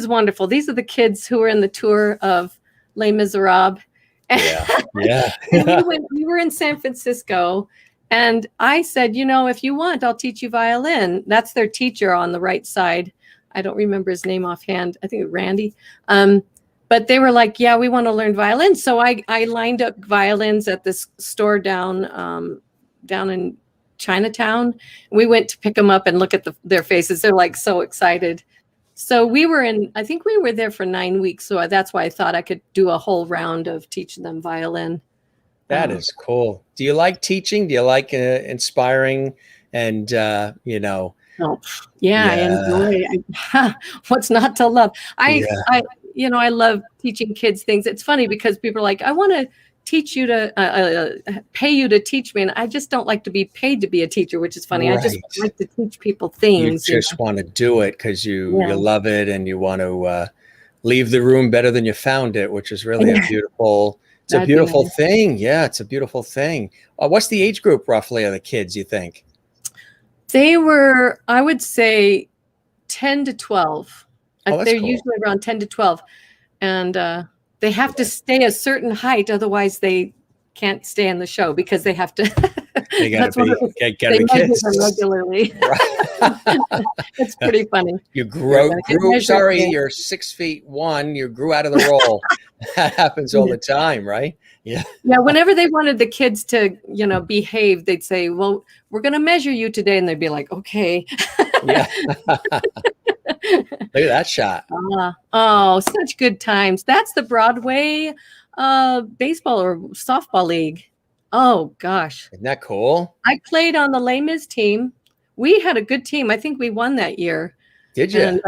wonderful. These are the kids who were in the tour of Les Miserables. Yeah. And we were in San Francisco, and I said, if you want, I'll teach you violin. That's their teacher on the right side. I don't remember his name offhand. I think Randy. But they were like, yeah, we want to learn violin. So I lined up violins at this store down in Chinatown. We went to pick them up and look at their faces. They're like so excited. So I think we were there for 9 weeks. So that's why I thought I could do a whole round of teaching them violin. That is cool. Do you like teaching? Do you like inspiring and, I enjoy it. What's not to love? I love teaching kids things. It's funny because people are like, I want to teach you to pay you to teach me, and I just don't like to be paid to be a teacher, which is funny. I just like to teach people things. You just want to do it because you love it, and you want to leave the room better than you found it, which is really a beautiful thing. Yeah, it's a beautiful thing. What's the age group roughly of the kids, you think? They were, I would say, 10 to 12. They're cool. Usually around 10 to 12, and they have to stay a certain height, otherwise they can't stay in the show because they have to They gotta they be measure kids. them regularly. Right. It's pretty funny. You You're you're 6'1", you grew out of the role. That happens all the time, right? Yeah. Yeah, whenever they wanted the kids to, behave, they'd say, well, we're going to measure you today. And they'd be like, okay. Yeah. Look at that shot. Oh, such good times. That's the Broadway baseball or softball league. Oh, gosh. Isn't that cool? I played on the Les Mis team. We had a good team. I think we won that year. Did you? And,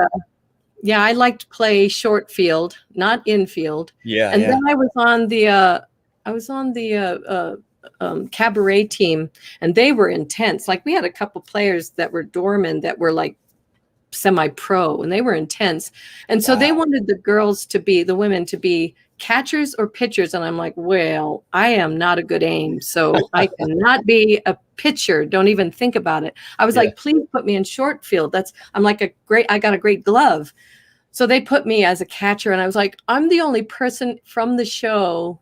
yeah, I liked to play short field, not infield. Yeah. And then I was on the Cabaret team, and they were intense. Like, we had a couple players that were doormen that were like semi-pro, and they were intense. And so they wanted the women to be catchers or pitchers. And I'm like, well, I am not a good aim, so I cannot be a pitcher. Don't even think about it. I was like, please put me in short field. I got a great glove. So they put me as a catcher, and I was like, I'm the only person from the show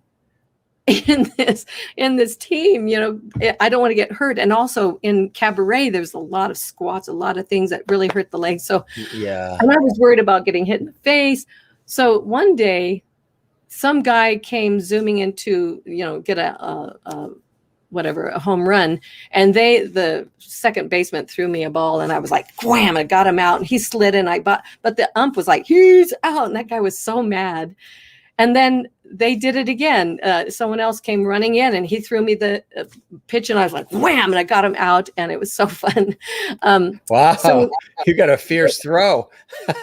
in this team. I don't want to get hurt. And also in Cabaret, there's a lot of squats, a lot of things that really hurt the legs. So and I was worried about getting hit in the face. So one day, some guy came zooming into, get a home run. And the second baseman threw me a ball, and I was like, wham, I got him out, and he slid in. But the ump was like, he's out. And that guy was so mad. And then they did it again. Someone else came running in, and he threw me the pitch, and I was like, wham, and I got him out, and it was so fun. Wow, so, you got a fierce throw.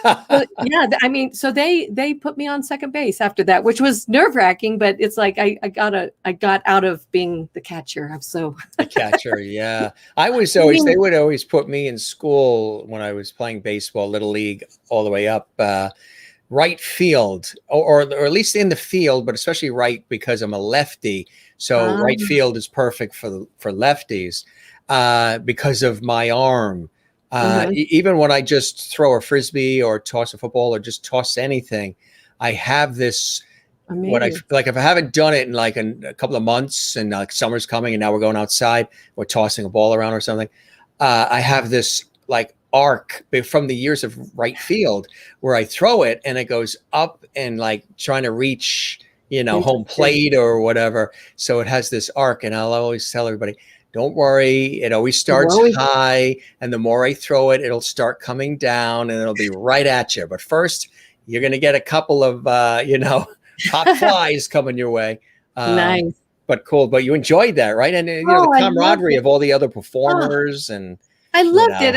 So they put me on second base after that, which was nerve-wracking, but it's like I got out of being the catcher. The catcher, yeah. They would always put me in school when I was playing baseball, Little League, all the way up. Right field, or at least in the field, but especially right, because I'm a lefty. So right field is perfect for lefties because of my arm. Even when I just throw a frisbee or toss a football or just toss anything, I have this. Amazing. If I haven't done it in like a couple of months, and like summer's coming, and now we're going outside, we're tossing a ball around or something. I have this like arc from the years of right field where I throw it and it goes up and like trying to reach, home plate or whatever. So it has this arc, and I'll always tell everybody, don't worry. It always starts high, and the more I throw it, it'll start coming down, and it'll be right at you. But first, you're going to get a couple of, pop flies coming your way. Nice. But cool. But you enjoyed that, right? And the camaraderie of all the other performers and. I loved it.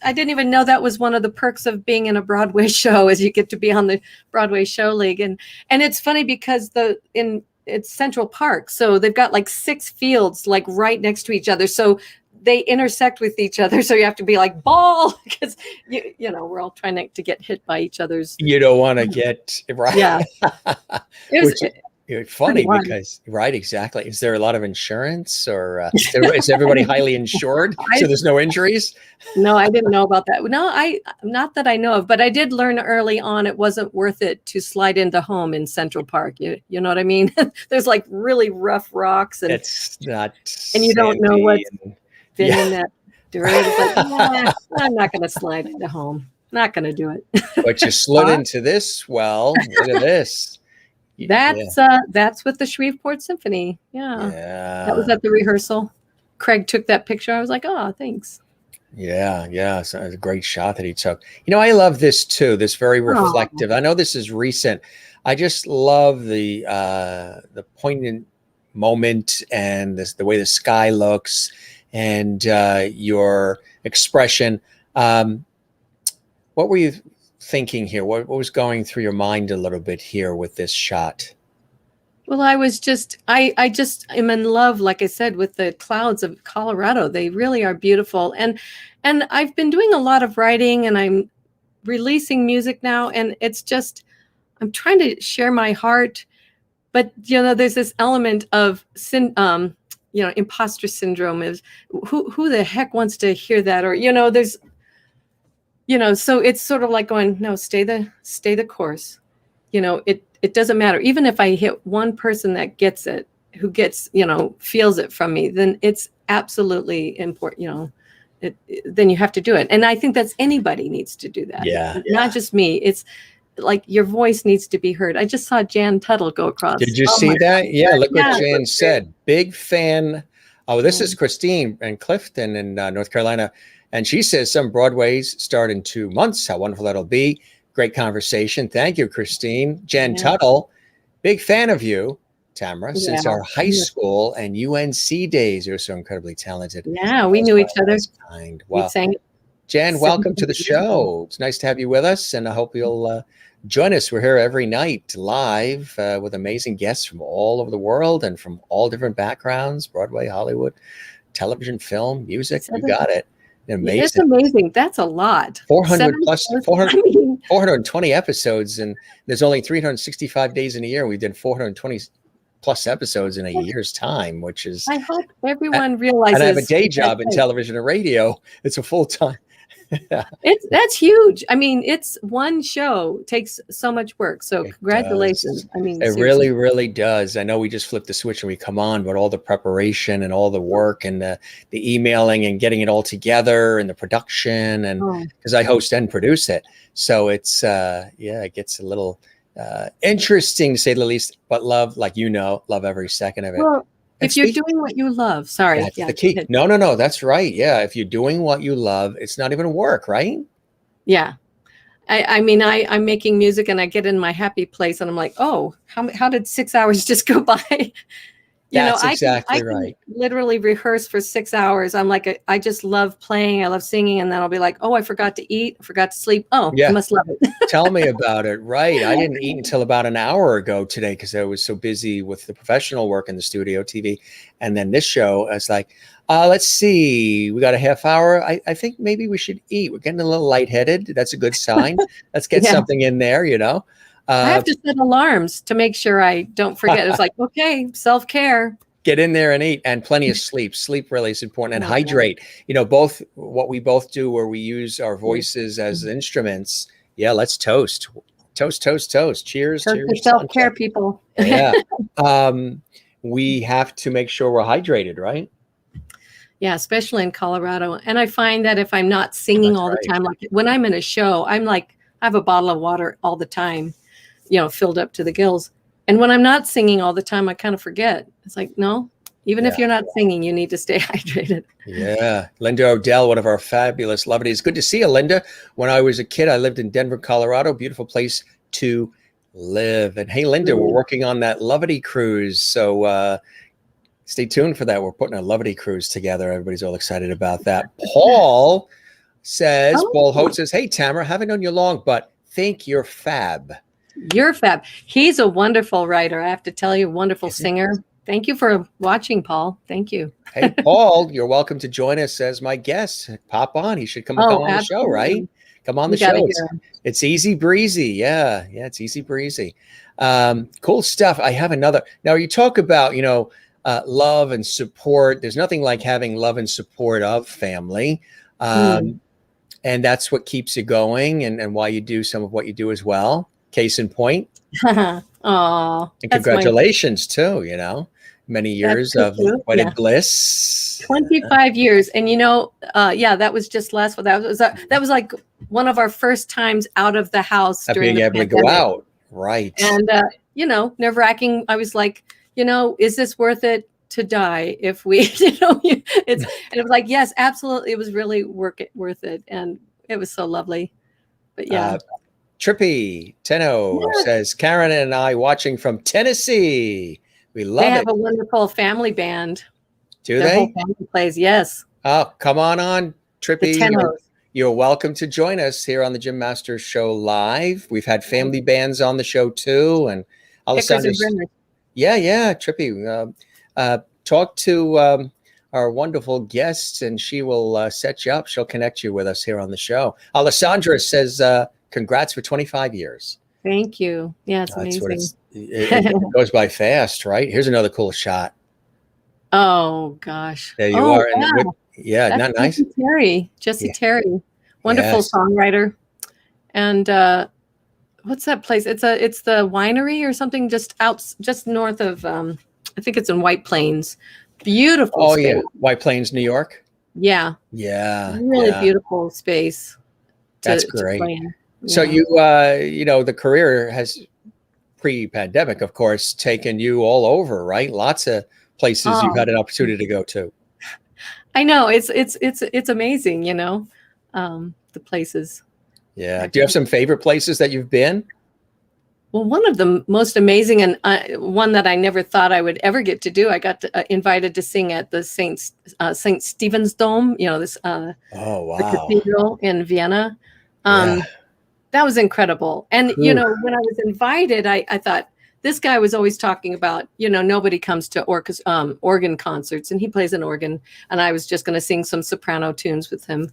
I didn't even know that was one of the perks of being in a Broadway show, is you get to be on the Broadway show league. And it's funny because it's Central Park. So they've got like 6 fields like right next to each other. So they intersect with each other. So you have to be like ball, because we're all trying to get hit by each other's. You don't want to get right. Yeah. It's funny because, right, exactly. Is there a lot of insurance, or is everybody highly insured so there's no injuries? No, I didn't know about that. No, not that I know of, but I did learn early on it wasn't worth it to slide into home in Central Park. You know what I mean? There's like really rough rocks, and it's not, and you don't know what's been in that dirt. It's like, I'm not going to slide into home. Not going to do it. But you slid into this. Well, look at this. That's with the Shreveport Symphony. Yeah. That was at the rehearsal. Craig took that picture. I was like, oh, thanks. Yeah. So it was a great shot that he took. I love this too. This very reflective. I know this is recent. I just love the poignant moment, and the way the sky looks, and your expression. What were you thinking here? What was going through your mind a little bit here with this shot? Well, I just am in love, like I said, with the clouds of Colorado. They really are beautiful. And I've been doing a lot of writing, and I'm releasing music now. And it's just, I'm trying to share my heart. But, there's this element of, imposter syndrome. Is who the heck wants to hear that? Or, there's, so it's sort of like going, no, stay the course. It doesn't matter. Even if I hit one person that gets it, who gets, you know, feels it from me, then it's absolutely important, you know, then you have to do it. And I think that's anybody needs to do that. Yeah. Not just me. It's like your voice needs to be heard. I just saw Jan Tuttle go across. Did you see that? God. Yeah, look what Yeah. Jan said. Big fan. Oh, this is Christine in Clifton in North Carolina. And she says some Broadways start in 2 months. How wonderful that'll be. Great conversation. Thank you, Christine. Jan Tuttle, big fan of you, Tamara, since our high school and UNC days. You're so incredibly talented. Yeah, we knew each other. Kind. Wow. Sang Jan, welcome to the show. It's nice to have you with us, and I hope you'll join us. We're here every night live with amazing guests from all over the world and from all different backgrounds, Broadway, Hollywood, television, film, music. You got it. Amazing. It's amazing. That's a lot. 420 episodes, and there's only 365 days in a year. We did 420 plus episodes in a year's time, which is. I hope everyone realizes. And I have a day job in television and radio. It's a full time. That's huge. I mean, it's one show takes so much work. So congratulations. I mean, it really, really does. I know we just flip the switch and we come on, but all the preparation and all the work and the emailing and getting it all together and the production, and because I host and produce it, so it's it gets a little interesting to say the least. But love, like love every second of it. Well, if you're doing what you love, sorry. That's the key. No, that's right. Yeah. If you're doing what you love, it's not even work, right? Yeah. I mean, I'm making music and I get in my happy place and I'm like, oh, how did 6 hours just go by? That's I exactly can right. literally rehearse for 6 hours. I'm like, I just love playing. I love singing. And then I'll be like, oh, I forgot to eat. I forgot to sleep. Oh, I must love it. Tell me about it. Right. I didn't eat until about an hour ago today because I was so busy with the professional work in the studio, TV. And then this show, I was like, let's see. We got a half hour. I think maybe we should eat. We're getting a little lightheaded. That's a good sign. Let's get something in there, I have to set alarms to make sure I don't forget. It's like, okay, self-care. Get in there and eat, and plenty of sleep. Sleep really is important, and hydrate. Both what we both do where we use our voices as instruments. Yeah, let's toast. Toast, toast, toast. Cheers. Cheers. Self-care, people. Yeah. We have to make sure we're hydrated, right? Yeah, especially in Colorado. And I find that if I'm not singing all the time, like when I'm in a show, I'm like, I have a bottle of water all the time, filled up to the gills. And when I'm not singing all the time, I kind of forget. It's like, no, even if you're not singing, you need to stay hydrated. Yeah. Linda Odell, one of our fabulous lovelies. Good to see you, Linda. When I was a kid, I lived in Denver, Colorado. Beautiful place to live. And hey, Linda, we're working on that Lovity cruise. So stay tuned for that. We're putting a Lovity cruise together. Everybody's all excited about that. Paul Holt says, hey, Tamara, haven't known you long, but think you're fab. You're fab. He's a wonderful writer. I have to tell you, wonderful singer. Thank you for watching, Paul. Thank you. Hey, Paul, you're welcome to join us as my guest. Pop on. He should come on the show, right? Come on the show. It's easy breezy. Yeah, it's easy breezy. Cool stuff. I have another. Now, you talk about, love and support. There's nothing like having love and support of family. And that's what keeps you going and why you do some of what you do as well. Case in point. Oh, and congratulations too, many years of wedded bliss. 25 years. And that was just last. That was like one of our first times out of the house during being able to go out. Right. And nerve-wracking. I was like, is this worth it to die if we, and it was like, yes, absolutely. It was really worth it. And it was so lovely. But yeah. Trippy Tenno says, Karen and I watching from Tennessee. We love it. They have a wonderful family band. Do Their they? whole family plays, yes. Oh, come on, Trippy. The Tennos. You're welcome to join us here on the Jim Masters Show live. We've had family bands on the show too, and Alessandra. Yeah, Trippy. Talk to our wonderful guests, and she will set you up. She'll connect you with us here on the show. Alessandra says, congrats for 25 years. Thank you. Yeah, it's amazing. It goes by fast, right? Here's another cool shot. Oh, gosh. There you are. Yeah. Not nice. Jesse Terry. Wonderful songwriter. And what's that place? It's the winery or something just north of I think it's in White Plains. Beautiful Oh, space. yeah. White Plains, New York. Yeah. Yeah. Really yeah. beautiful space. That's great. Play in. So Yeah. the career has pre-pandemic, of course, taken you all over, right? Lots of places you've had an opportunity to go to. I know it's amazing, the places. Yeah. Do you have some favorite places that you've been? Well, one of the most amazing and one that I never thought I would ever get to do. I got invited to sing at the Saint Stephen's Dome. This Oh, wow. the cathedral in Vienna. That was incredible. And when I was invited, I thought this guy was always talking about nobody comes to organ concerts, and he plays an organ, and I was just going to sing some soprano tunes with him,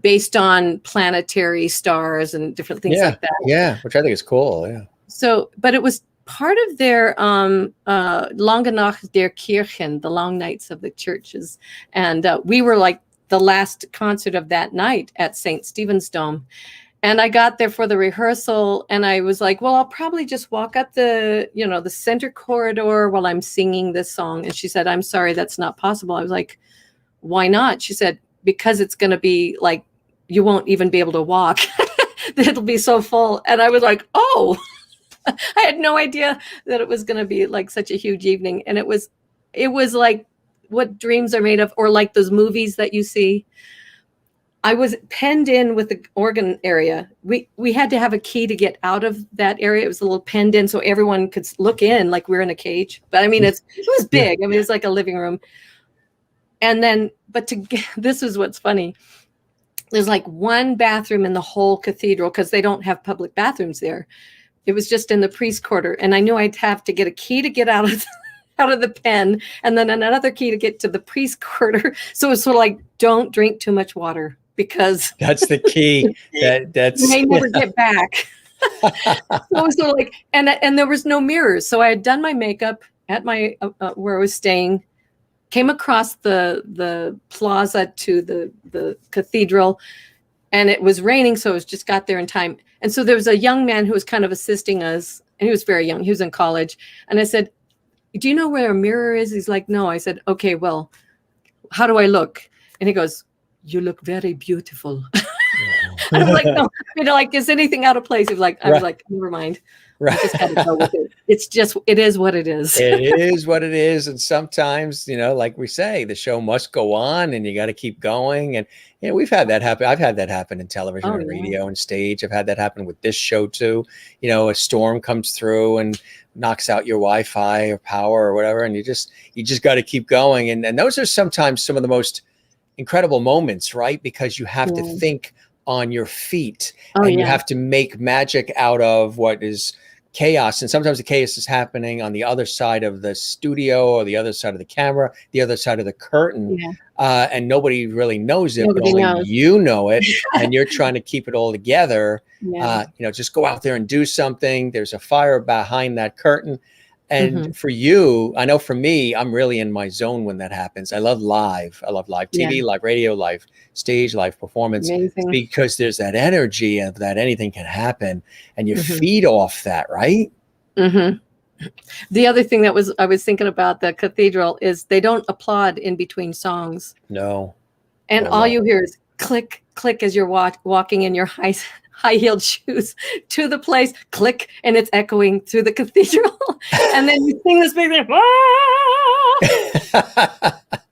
based on planetary stars and different things like that. Yeah, which I think is cool. Yeah. So, but it was part of their Lange Nacht der Kirchen, the long nights of the churches, and we were like the last concert of that night at St. Stephen's Dome. And I got there for the rehearsal, and I was like, well, I'll probably just walk up the center corridor while I'm singing this song. And she said, I'm sorry, that's not possible. I was like, why not? She said, because it's going to be like, you won't even be able to walk. It'll be so full. And I was like, oh, I had no idea that it was going to be like such a huge evening. And it was like what dreams are made of, or like those movies that you see. I was penned in with the organ area. We had to have a key to get out of that area. It was a little penned in so everyone could look in like we're in a cage. But I mean, it was big. I mean, it's like a living room. And then, this is what's funny. There's like one bathroom in the whole cathedral because they don't have public bathrooms there. It was just in the priest quarter. And I knew I'd have to get a key to get out of the pen, and then another key to get to the priest quarter. So it was sort of like, don't drink too much water, because that's the key. That's you may never get back. So it was sort of like, and there was no mirrors. So I had done my makeup at my where I was staying, came across the plaza to the cathedral, and it was raining, so it just got there in time. And so there was a young man who was kind of assisting us, and he was very young. He was in college, and I said, do you know where a mirror is? He's like, no. I said, okay, well, how do I look? And he goes, you look very beautiful. I was like, no, like, is anything out of place? He was like, I was like, never mind. Right. I just had to go with it. It is what it is. It is what it is. And sometimes, like we say, the show must go on, and you got to keep going. And we've had that happen. I've had that happen in television and radio and stage. I've had that happen with this show too. A storm comes through and knocks out your Wi-Fi or power or whatever, and you just got to keep going. And those are sometimes some of the most incredible moments, right? Because you have to think on your feet, and you have to make magic out of what is chaos. And sometimes the chaos is happening on the other side of the studio, or the other side of the camera, the other side of the curtain. And nobody really knows it, but only you know it. And you're trying to keep it all together. Just go out there and do something. There's a fire behind that curtain. And for you, I know for me, I'm really in my zone when that happens. I love live. I love live TV, live radio, live stage, live performance. Amazing. Because there's that energy of that anything can happen, and you feed off that, right? The other thing that I was thinking about the cathedral is they don't applaud in between songs. No. And all you hear is click, click as you're walking in your high-heeled shoes to the place, click, and it's echoing through the cathedral. And then you sing this big thing,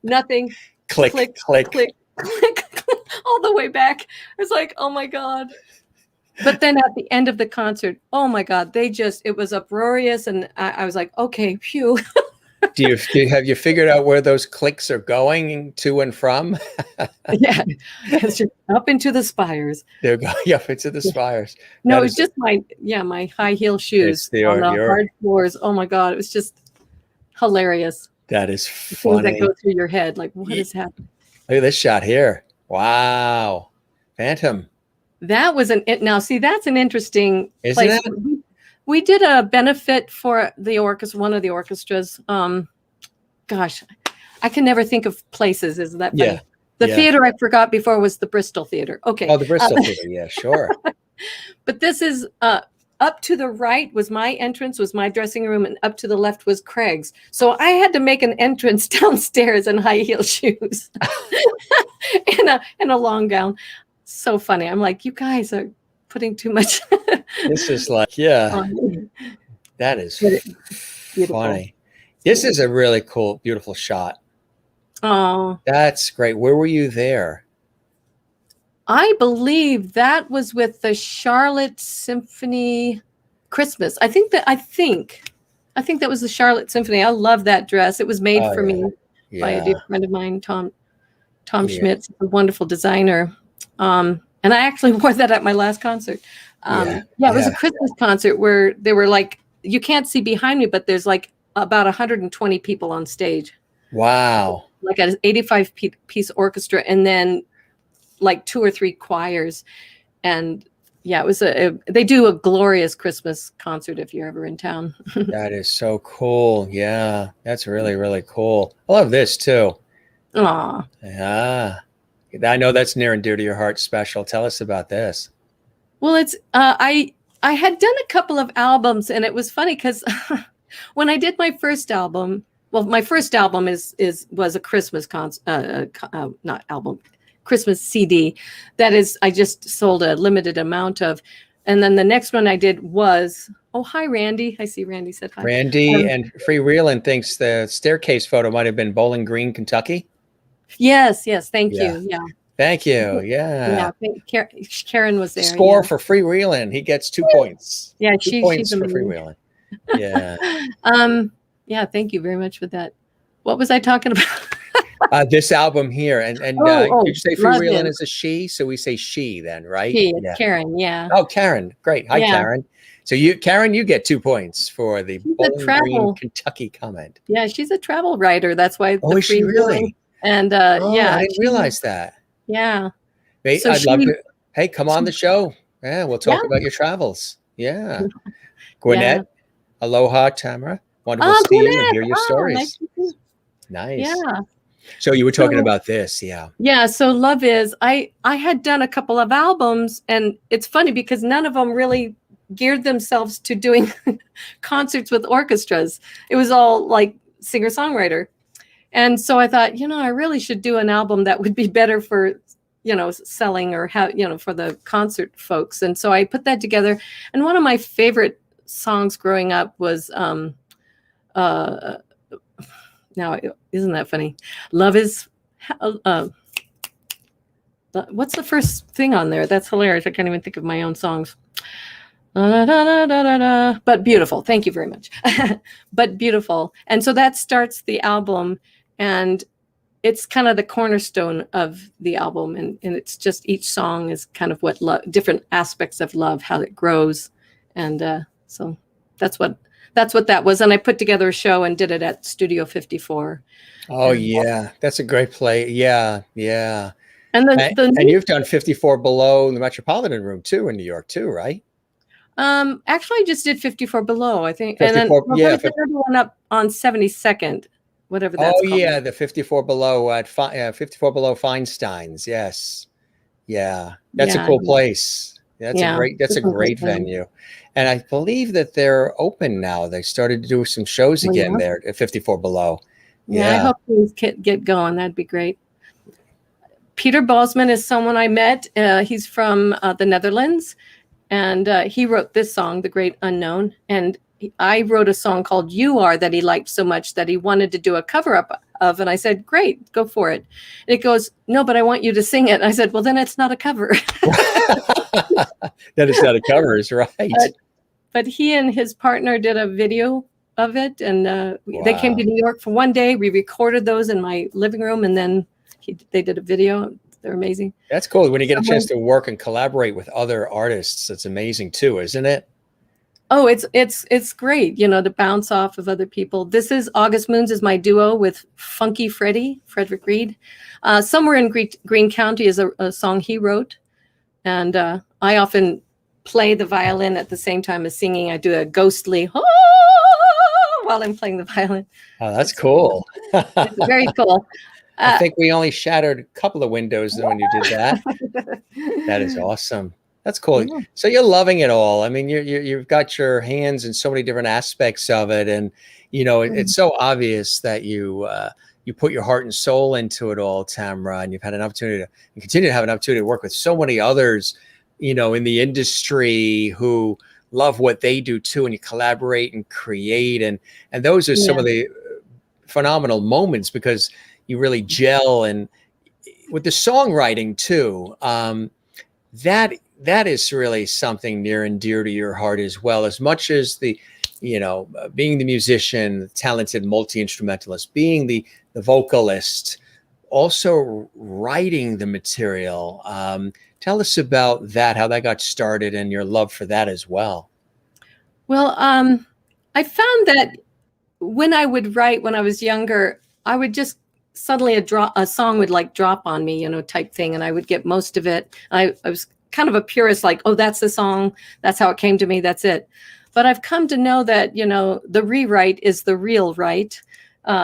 nothing. Click, click, click, click, click, click, all the way back. It's like, oh my God. But then at the end of the concert, oh my God, it was uproarious. And I was like, okay, phew. Have you figured out where those clicks are going to and from? Yeah, it's just up into the spires. They're going up into the spires. No, it's just my high heel shoes on the hard floors. Oh my God, it was just hilarious. That is funny. Things that go through your head, like what is happening? Look at this shot here. Wow, Phantom. That was now see, that's an interesting Isn't place. it? We did a benefit for the orchestra, one of the orchestras. Gosh, I can never think of places. Isn't that funny? The theater I forgot before was the Bristol Theater. Okay. Oh, the Bristol Theater. Yeah, sure. But this is up to the right was my entrance, was my dressing room, and up to the left was Craig's. So I had to make an entrance downstairs in high heel shoes and a long gown. So funny. I'm like, you guys are putting too much. This is like, yeah, that is funny. This is a really cool, beautiful shot. Oh, that's great. Where were you there? I believe that was with the Charlotte Symphony Christmas. I think that was the Charlotte Symphony. I love that dress. It was made for me by a dear friend of mine, Tom Schmitz, a wonderful designer. And I actually wore that at my last concert. It was a Christmas concert where they were like, you can't see behind me, but there's like about 120 people on stage. Wow. Like an 85-piece orchestra, and then like 2 or 3 choirs. And it was they do a glorious Christmas concert if you're ever in town. That is so cool. Yeah, that's really, really cool. I love this too. Aw. Yeah. I know that's near and dear to your heart. Special. Tell us about this. Well, it's I had done a couple of albums, and it was funny because when I did my first album, my first album was a Christmas not album, Christmas CD. That is, I just sold a limited amount of. And then the next one I did was, oh, hi, Randy. I see Randy said hi. Randy and Freewheelin' thinks the staircase photo might have been Bowling Green, Kentucky. Yes. Thank you. Yeah. Thank you. Yeah. Karen was there. Score for Freewheelin'. He gets 2 points. Yeah, 2 points she's for amazing. Freewheelin'. Yeah. Yeah, thank you very much for that. What was I talking about? This album here, and did you say Freewheelin' is a she? So we say she then, right? She, it's Karen, yeah. Oh, Karen, great. Hi, Karen. So Karen, you get 2 points for the Bowling Green, Kentucky comment. Yeah, she's a travel writer. That's why. Oh, is she really? And I didn't realize that. Yeah. Hey, I'd love to. Hey, come on the show. Yeah, we'll talk about your travels. Yeah. Gwinnett, aloha, Tamara. Wonderful to see you and hear your stories. Nice. Yeah. So you were talking about this, yeah. Yeah. So Love Is, I had done a couple of albums, and it's funny because none of them really geared themselves to doing concerts with orchestras. It was all like singer-songwriter. And so I thought, I really should do an album that would be better for, selling or for the concert folks. And so I put that together. And one of my favorite songs growing up was, now, isn't that funny? Love Is, what's the first thing on there? That's hilarious. I can't even think of my own songs. But Beautiful. Thank you very much. But Beautiful. And so that starts the album, and it's kind of the cornerstone of the album. And it's just each song is kind of what different aspects of love, how it grows. And so that's what that was. And I put together a show and did it at Studio 54. Oh, yeah. That's a great play. Yeah. And and you've done 54 Below in the Metropolitan Room too in New York too, right? Actually, I just did 54 Below, I think. 54, and then the one up on 72nd, whatever that's called. Oh, yeah, the 54 Below at 54 Below Feinstein's. Yes. Yeah. That's a cool place. That's a great venue. And I believe that they're open now. They started to do some shows again there at 54 Below. Yeah, I hope things get going. That'd be great. Peter Bosman is someone I met. He's from the Netherlands, and he wrote this song, The Great Unknown. And I wrote a song called You Are that he liked so much that he wanted to do a cover up of. And I said, great, go for it. And it goes, no, but I want you to sing it. And I said, well, then it's not a cover. That is not a cover, is right. But he and his partner did a video of it. And they came to New York for one day. We recorded those in my living room. And then they did a video. They're amazing. That's cool. When you get a chance to work and collaborate with other artists, it's amazing too, isn't it? Oh, it's great, to bounce off of other people. This is August Moons is my duo with Funky Frederick Reed. Somewhere in Greene County is a song he wrote. And I often play the violin at the same time as singing. I do a ghostly while I'm playing the violin. Oh, that's cool. It's very cool. I think we only shattered a couple of windows when you did that. That is awesome. That's cool. Yeah. So you're loving it all. I mean, you've got your hands in so many different aspects of it, and it's so obvious that you put your heart and soul into it all, Tamra, and you've had an opportunity and continue to have an opportunity to work with so many others, in the industry who love what they do too, and you collaborate and create, and those are some of the phenomenal moments because you really gel, and with the songwriting too. That is really something near and dear to your heart as well, as much as the, being the musician, the talented multi-instrumentalist, being the vocalist, also writing the material. Tell us about that, how that got started and your love for that as well. Well, I found that when I would write when I was younger, I would just suddenly a song would like drop on me, type thing. And I would get most of it. I was kind of a purist, like, oh, that's the song. That's how it came to me. That's it. But I've come to know that, the rewrite is the real write.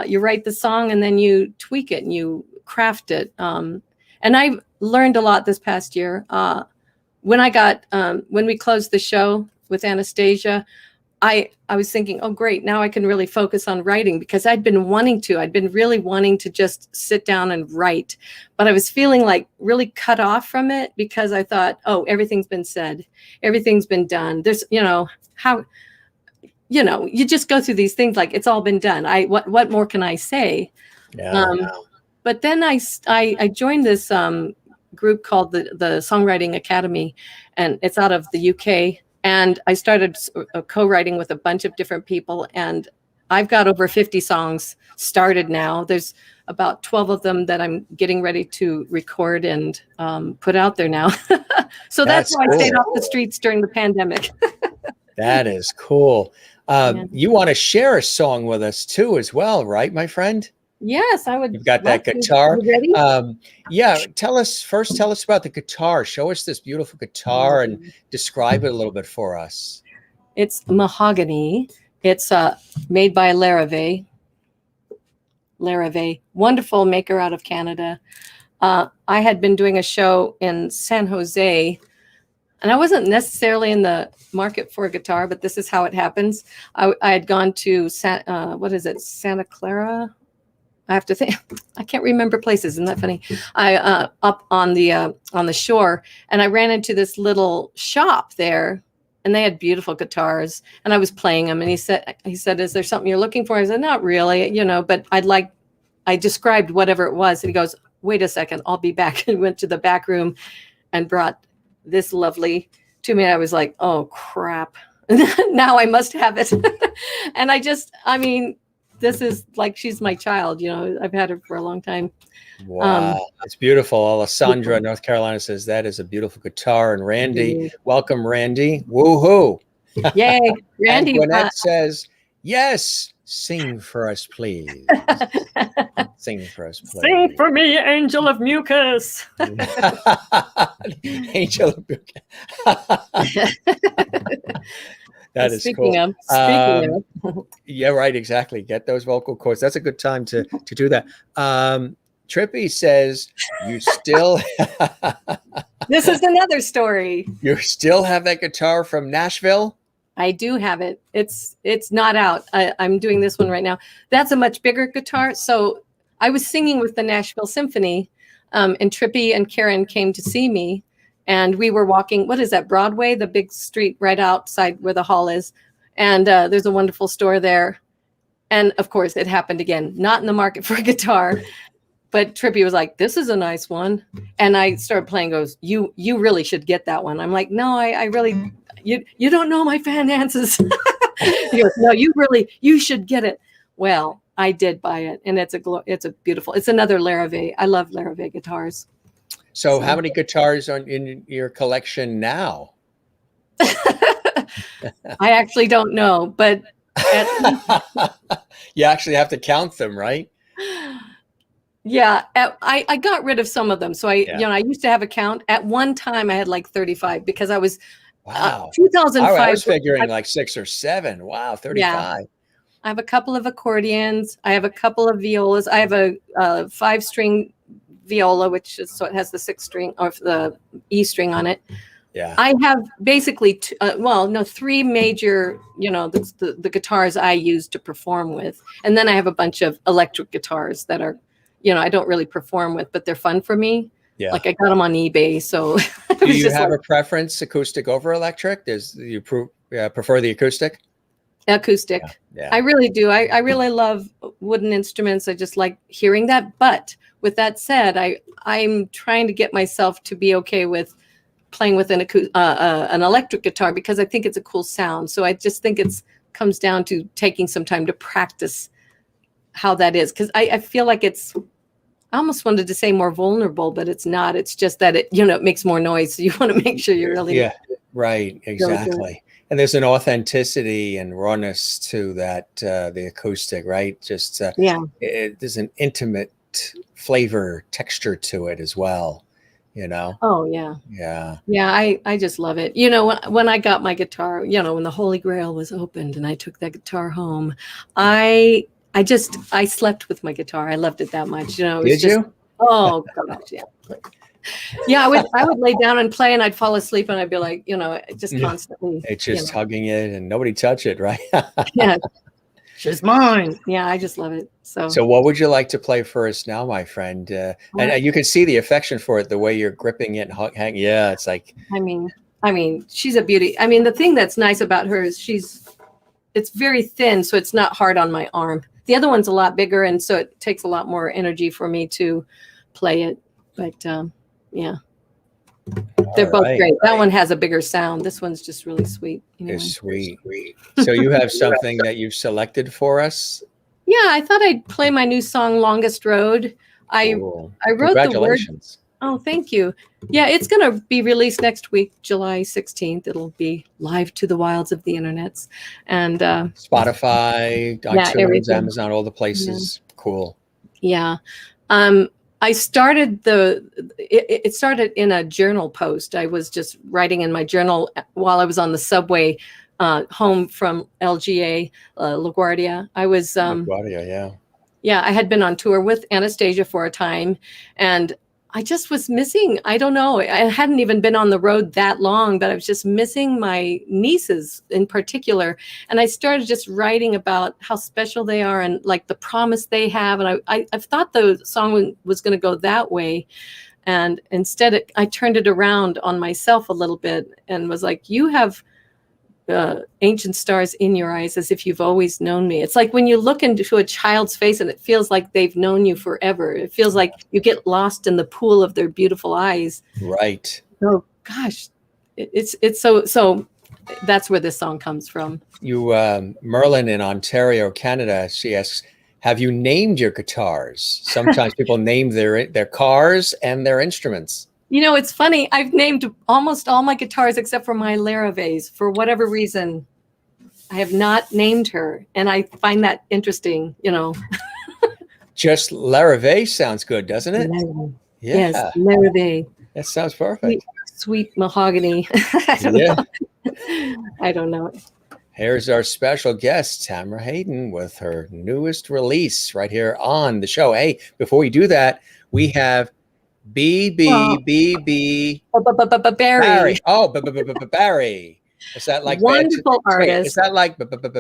You write the song and then you tweak it and you craft it. And I've learned a lot this past year. When we closed the show with Anastasia, I was thinking, oh, great. Now I can really focus on writing because I'd been really wanting to just sit down and write. But I was feeling like really cut off from it because I thought, oh, everything's been said. Everything's been done. There's, you just go through these things like it's all been done. What more can I say? Yeah. But then I joined this group called the Songwriting Academy, and it's out of the UK. And I started co-writing with a bunch of different people, and I've got over 50 songs started now. There's about 12 of them that I'm getting ready to record and put out there now. So that's why I stayed off the streets during the pandemic. That is cool. You want to share a song with us too as well, right, my friend? Yes, I would. You've got that guitar. You ready? Yeah. Tell us about the guitar. Show us this beautiful guitar and describe it a little bit for us. It's mahogany. It's made by Larrivee, wonderful maker out of Canada. I had been doing a show in San Jose, and I wasn't necessarily in the market for a guitar, but this is how it happens. I had gone to Santa Clara. I have to think. I can't remember places. Isn't that funny? I up on the shore, and I ran into this little shop there, and they had beautiful guitars, and I was playing them. And he said, "Is there something you're looking for?" I said, "Not really, but I described whatever it was, and he goes, "Wait a second, I'll be back." And went to the back room, and brought this lovely to me. I was like, "Oh crap! Now I must have it." And this is like she's my child, I've had her for a long time. Wow, it's beautiful. Alessandra, North Carolina says that is a beautiful guitar. And Randy, welcome, Randy. Woohoo! Yay, Randy. And Gwinnett says, yes, sing for us, please. Sing for us, please. Sing for me, angel of mucus. Angel of mucus. That is speaking cool. Of. Yeah, right. Exactly. Get those vocal cords. That's a good time to do that. Trippy says you still. This is another story. You still have that guitar from Nashville? I do have it. It's not out. I'm doing this one right now. That's a much bigger guitar. So I was singing with the Nashville Symphony, and Trippy and Karen came to see me. And we were walking, what is that, Broadway, the big street right outside where the hall is. And there's a wonderful store there. And of course, it happened again, not in the market for a guitar. But Trippy was like, this is a nice one. And I started playing, goes, you really should get that one. I'm like, no, I really, you don't know my finances. He goes, no, you should get it. Well, I did buy it. And it's another Larrivee. I love Larrivee guitars. So how many guitars are in your collection now? I actually don't know, but you actually have to count them, right? Yeah, I got rid of some of them. So I used to have a count. At one time I had like 35 because I was 2005. I was figuring like 6 or 7. Wow, 35. Yeah. I have a couple of accordions. I have a couple of violas. I have a 5-string viola, so it has the 6th string or the E string on it. Yeah. I have basically, three major, the guitars I use to perform with. And then I have a bunch of electric guitars that are, I don't really perform with, but they're fun for me. Yeah. Like I got them on eBay. So do you have a preference, acoustic over electric? Do you prefer the acoustic? Acoustic. Yeah. I really do. I really love wooden instruments. I just like hearing that. But with that said, I'm trying to get myself to be okay with playing with an electric guitar because I think it's a cool sound. So I just think it comes down to taking some time to practice how that is. Because I feel like I almost wanted to say more vulnerable, but it's not. It's just that it makes more noise. So you want to make sure you're really. Yeah, right. Exactly. And there's an authenticity and rawness to that, the acoustic, right? Just, there's an intimate flavor, texture to it as well, Oh, yeah. Yeah. Yeah, I just love it. When I got my guitar, when the Holy Grail was opened and I took that guitar home, I slept with my guitar. I loved it that much. Did you? Oh gosh, yeah. Yeah, I would lay down and play and I'd fall asleep and I'd be like, just constantly. It's just hugging it and nobody touch it, right? Yeah. She's mine. Yeah, I just love it. So what would you like to play for us now, my friend? And you can see the affection for it, the way you're gripping it and yeah, it's like. I mean, she's a beauty. I mean, the thing that's nice about her is it's very thin, so it's not hard on my arm. The other one's a lot bigger, and so it takes a lot more energy for me to play it. But yeah, they're both great. That one has a bigger sound. This one's just really sweet. It's sweet. So you have something that you've selected for us? Yeah, I thought I'd play my new song, Longest Road. I wrote the words. Oh, thank you. Yeah, it's going to be released next week, July 16th. It'll be live to the wilds of the internets. And Spotify, iTunes, Amazon, all the places. Yeah. Cool. Yeah. I started it started in a journal post. I was just writing in my journal while I was on the subway home from LGA, LaGuardia. I was LaGuardia, yeah. Yeah, I had been on tour with Anastasia for a time, and I just was missing, I don't know, I hadn't even been on the road that long, but I was just missing my nieces in particular. And I started just writing about how special they are and like the promise they have. And I thought the song was going to go that way. And instead I turned it around on myself a little bit and was like, you have ancient stars in your eyes as if you've always known me. It's like when you look into a child's face and it feels like they've known you forever. It feels like you get lost in the pool of their beautiful eyes. Right. Oh gosh, it's so that's where this song comes from. You, Merlin in Ontario, Canada, she asks, have you named your guitars? Sometimes people name their cars and their instruments. It's funny. I've named almost all my guitars except for my Laravays. For whatever reason, I have not named her. And I find that interesting, Just Laravay sounds good, doesn't it? Yeah. Yes, Laravay. That sounds perfect. Sweet mahogany. I don't know. Here's our special guest, Tamra Hayden, with her newest release right here on the show. Hey, before we do that, we have Barry. Oh, Barry. Is that like wonderful artist? Is that like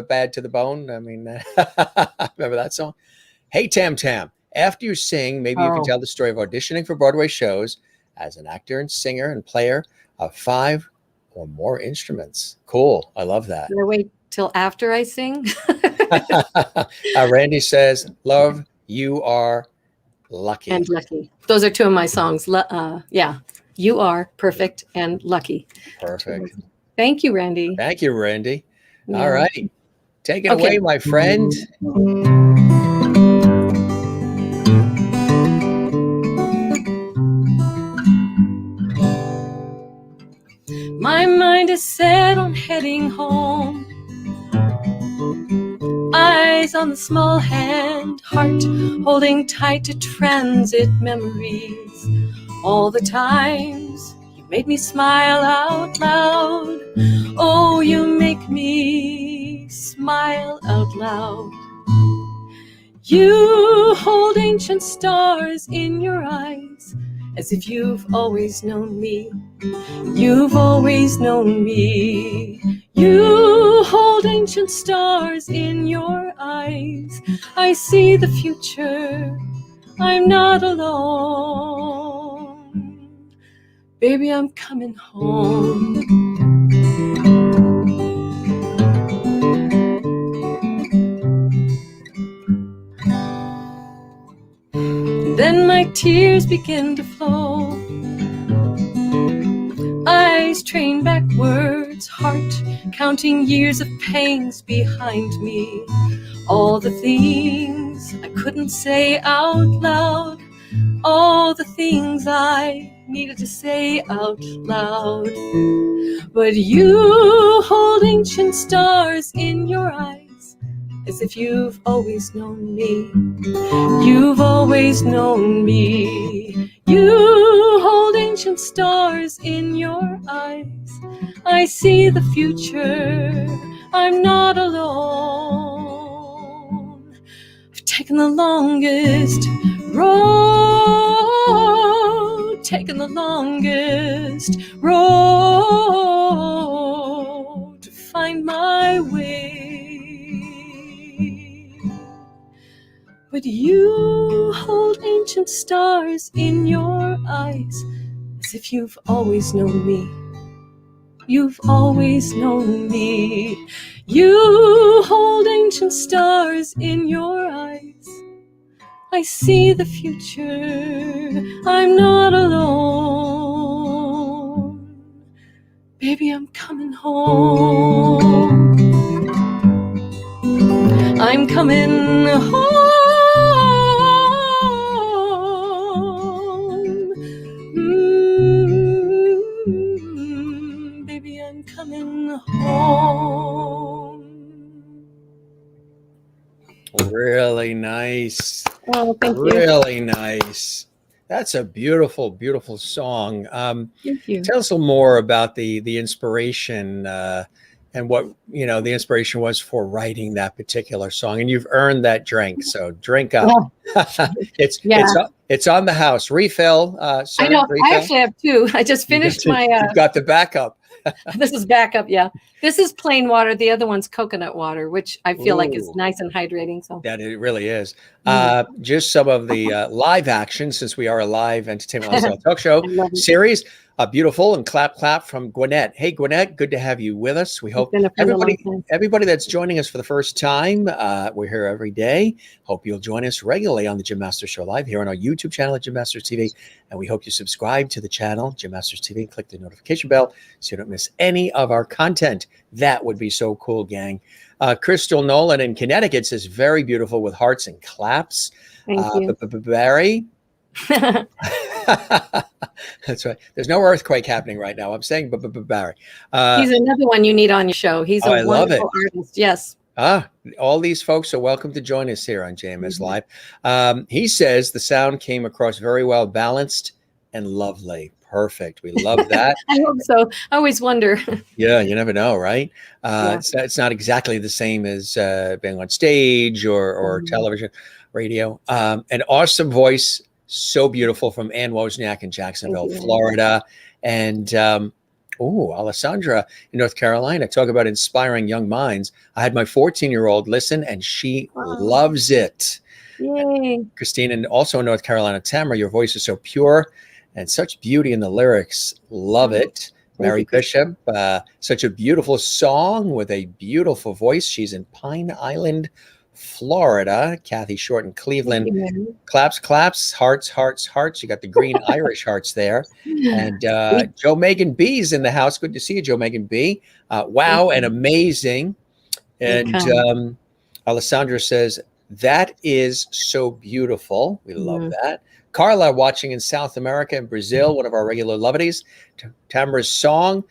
Bad to the Bone? I mean, remember that song? Hey, Tam. After you sing, maybe you can tell the story of auditioning for Broadway shows as an actor and singer and player of 5 or more instruments. Cool. I love that. Can I wait till after I sing? Randy says, "Love, you are lucky." And lucky. Those are 2 of my songs. Yeah. You are perfect and lucky. Perfect. Thank you, Randy. Thank you, Randy. Yeah. All right. Take it away, my friend. My mind is set on heading home. Eyes on the small hand, heart holding tight to transit memories. All the times you made me smile out loud. Oh, you make me smile out loud. You hold ancient stars in your eyes as if you've always known me. You've always known me. You hold ancient stars in your eyes. I see the future. I'm not alone. Baby, I'm coming home. Then my tears begin to flow. Eyes train backwards, heart counting years of pains behind me. All the things I couldn't say out loud, all the things I needed to say out loud. But you hold ancient stars in your eyes, as if you've always known me. You've always known me. You hold ancient stars in your eyes. I see the future. I'm not alone. I've taken the longest road, taken the longest road to find my way. But you hold ancient stars in your eyes, as if you've always known me. You've always known me. You hold ancient stars in your eyes. I see the future. I'm not alone. Baby, I'm coming home. I'm coming home. Baby, I'm coming home. Really nice. Oh, thank you. Really nice. That's a beautiful, beautiful song. Thank you. Tell us a little more about the inspiration and what the inspiration was for writing that particular song. And you've earned that drink, so drink up. Yeah. It's on the house. Refill. Sir, I know. refill. I actually have two. I just finished my. You've got the backup. This is backup. Yeah, this is plain water. The other one's coconut water, which I feel like is nice and hydrating. So that it really is. Just some of the live action, since we are a live entertainment lifestyle talk show series. Beautiful, and clap from Gwinnett. Hey, Gwinnett, good to have you with us. We hope everybody that's joining us for the first time, we're here every day. Hope you'll join us regularly on the Jim Masters Show Live here on our YouTube channel at Jim Masters TV. And we hope you subscribe to the channel, Jim Masters TV, and click the notification bell so you don't miss any of our content. That would be so cool, gang. Crystal Nolan in Connecticut says, very beautiful with hearts and claps. Thank you. Barry. That's right. There's no earthquake happening right now. I'm saying Barry. He's another one you need on your show. He's a wonderful artist. Yes. All these folks are welcome to join us here on JMS Live. He says the sound came across very well balanced and lovely. Perfect. We love that. I hope so. I always wonder. Yeah, you never know, right? It's not exactly the same as being on stage or television, radio. An awesome voice. So beautiful from Ann Wozniak in Jacksonville, Florida. And Alessandra in North Carolina. Talk about inspiring young minds. I had my 14-year-old listen, and she loves it. Yay. Christine, and also in North Carolina, Tamara, your voice is so pure and such beauty in the lyrics. Love it. Mary Bishop, such a beautiful song with a beautiful voice. She's in Pine Island, Florida. Kathy Short in Cleveland. Claps, hearts. You got the green Irish hearts there. And Joe Megan B's in the house. Good to see you, Joe Megan B. Wow, and amazing. And Alessandra says, that is so beautiful. We love that. Carla watching in South America and Brazil, one of our regular lovedies. Tamara's song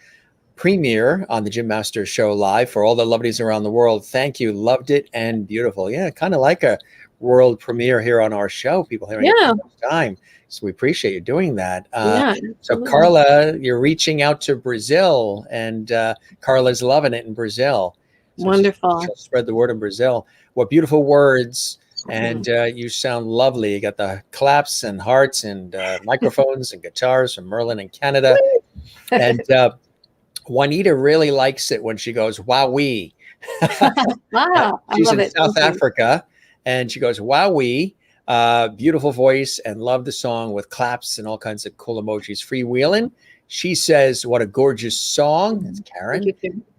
premiere on the Jim Masters Show Live for all the lovedies around the world. Thank you. Loved it and beautiful. Yeah, kind of like a world premiere here on our show. People hearing it for the first time. So we appreciate you doing that. So Carla, you're reaching out to Brazil, and Carla's loving it in Brazil. So wonderful. she'll spread the word in Brazil. What beautiful words and you sound lovely. You got the claps and hearts and microphones and guitars from Merlin in Canada. And Juanita really likes it when she goes, wowee. Wow, I She's love in it. South Africa, and she goes, wowee. Beautiful voice, and love the song with claps and all kinds of cool emojis. Freewheeling. She says, what a gorgeous song. That's Karen.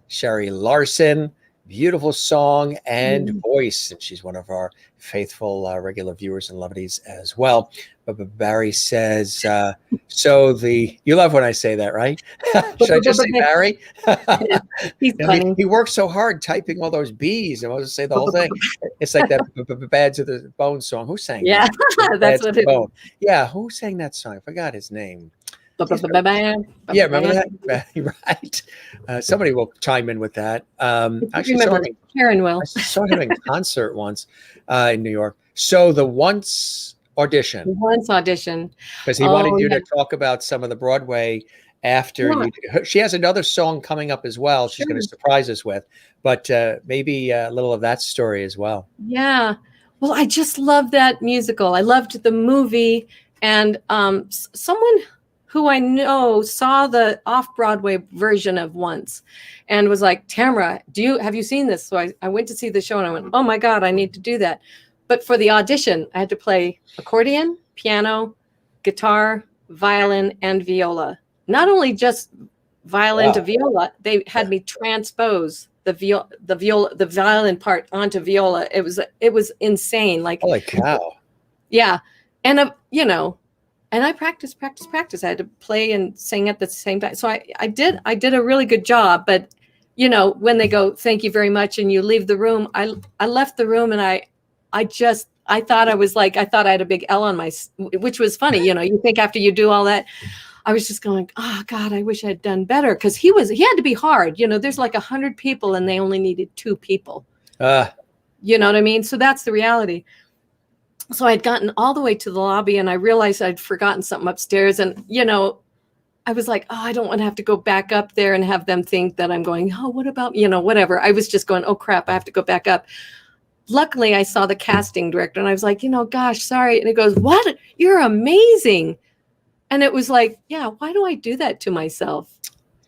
Sherry Larson. Beautiful song and voice, and she's one of our faithful regular viewers and lovedies as well. But Barry says, you love when I say that, right? Should I just say Barry? He works so hard typing all those B's, and I'll just say the whole thing. It's like that Bad to the Bone song. Who sang that? That's what it is. Yeah, who sang that song? I forgot his name. Yeah, remember that? Right. Somebody will chime in with that. Actually, Karen will. I saw him in concert once in New York. So the Once audition. Because he wanted you to talk about some of the Broadway after you. She has another song coming up as well. She's going to surprise us with, but maybe a little of that story as well. Yeah. Well, I just love that musical. I loved the movie, and someone who I know saw the off-Broadway version of Once and was like, Tamra, have you seen this? So I went to see the show, and I went, oh my God, I need to do that. But for the audition, I had to play accordion, piano, guitar, violin, and viola. Not only just violin to viola, they had me transpose the violin part onto viola. It was insane. Like, holy cow. Yeah. And and I practiced. I had to play and sing at the same time. So I did a really good job. But, when they go, thank you very much, and you leave the room, I left the room, and I thought I had a big L on my, which was funny. You think after you do all that, I was just going, oh God, I wish I had done better. Cause he had to be hard. There's like 100 people and they only needed 2 people. You know what I mean? So that's the reality. So I'd gotten all the way to the lobby, and I realized I'd forgotten something upstairs. And, I was like, oh, I don't want to have to go back up there and have them think that I'm going, oh, what about, whatever. I was just going, oh crap, I have to go back up. Luckily, I saw the casting director, and I was like, gosh, sorry. And he goes, what? You're amazing. And it was like, yeah, why do I do that to myself?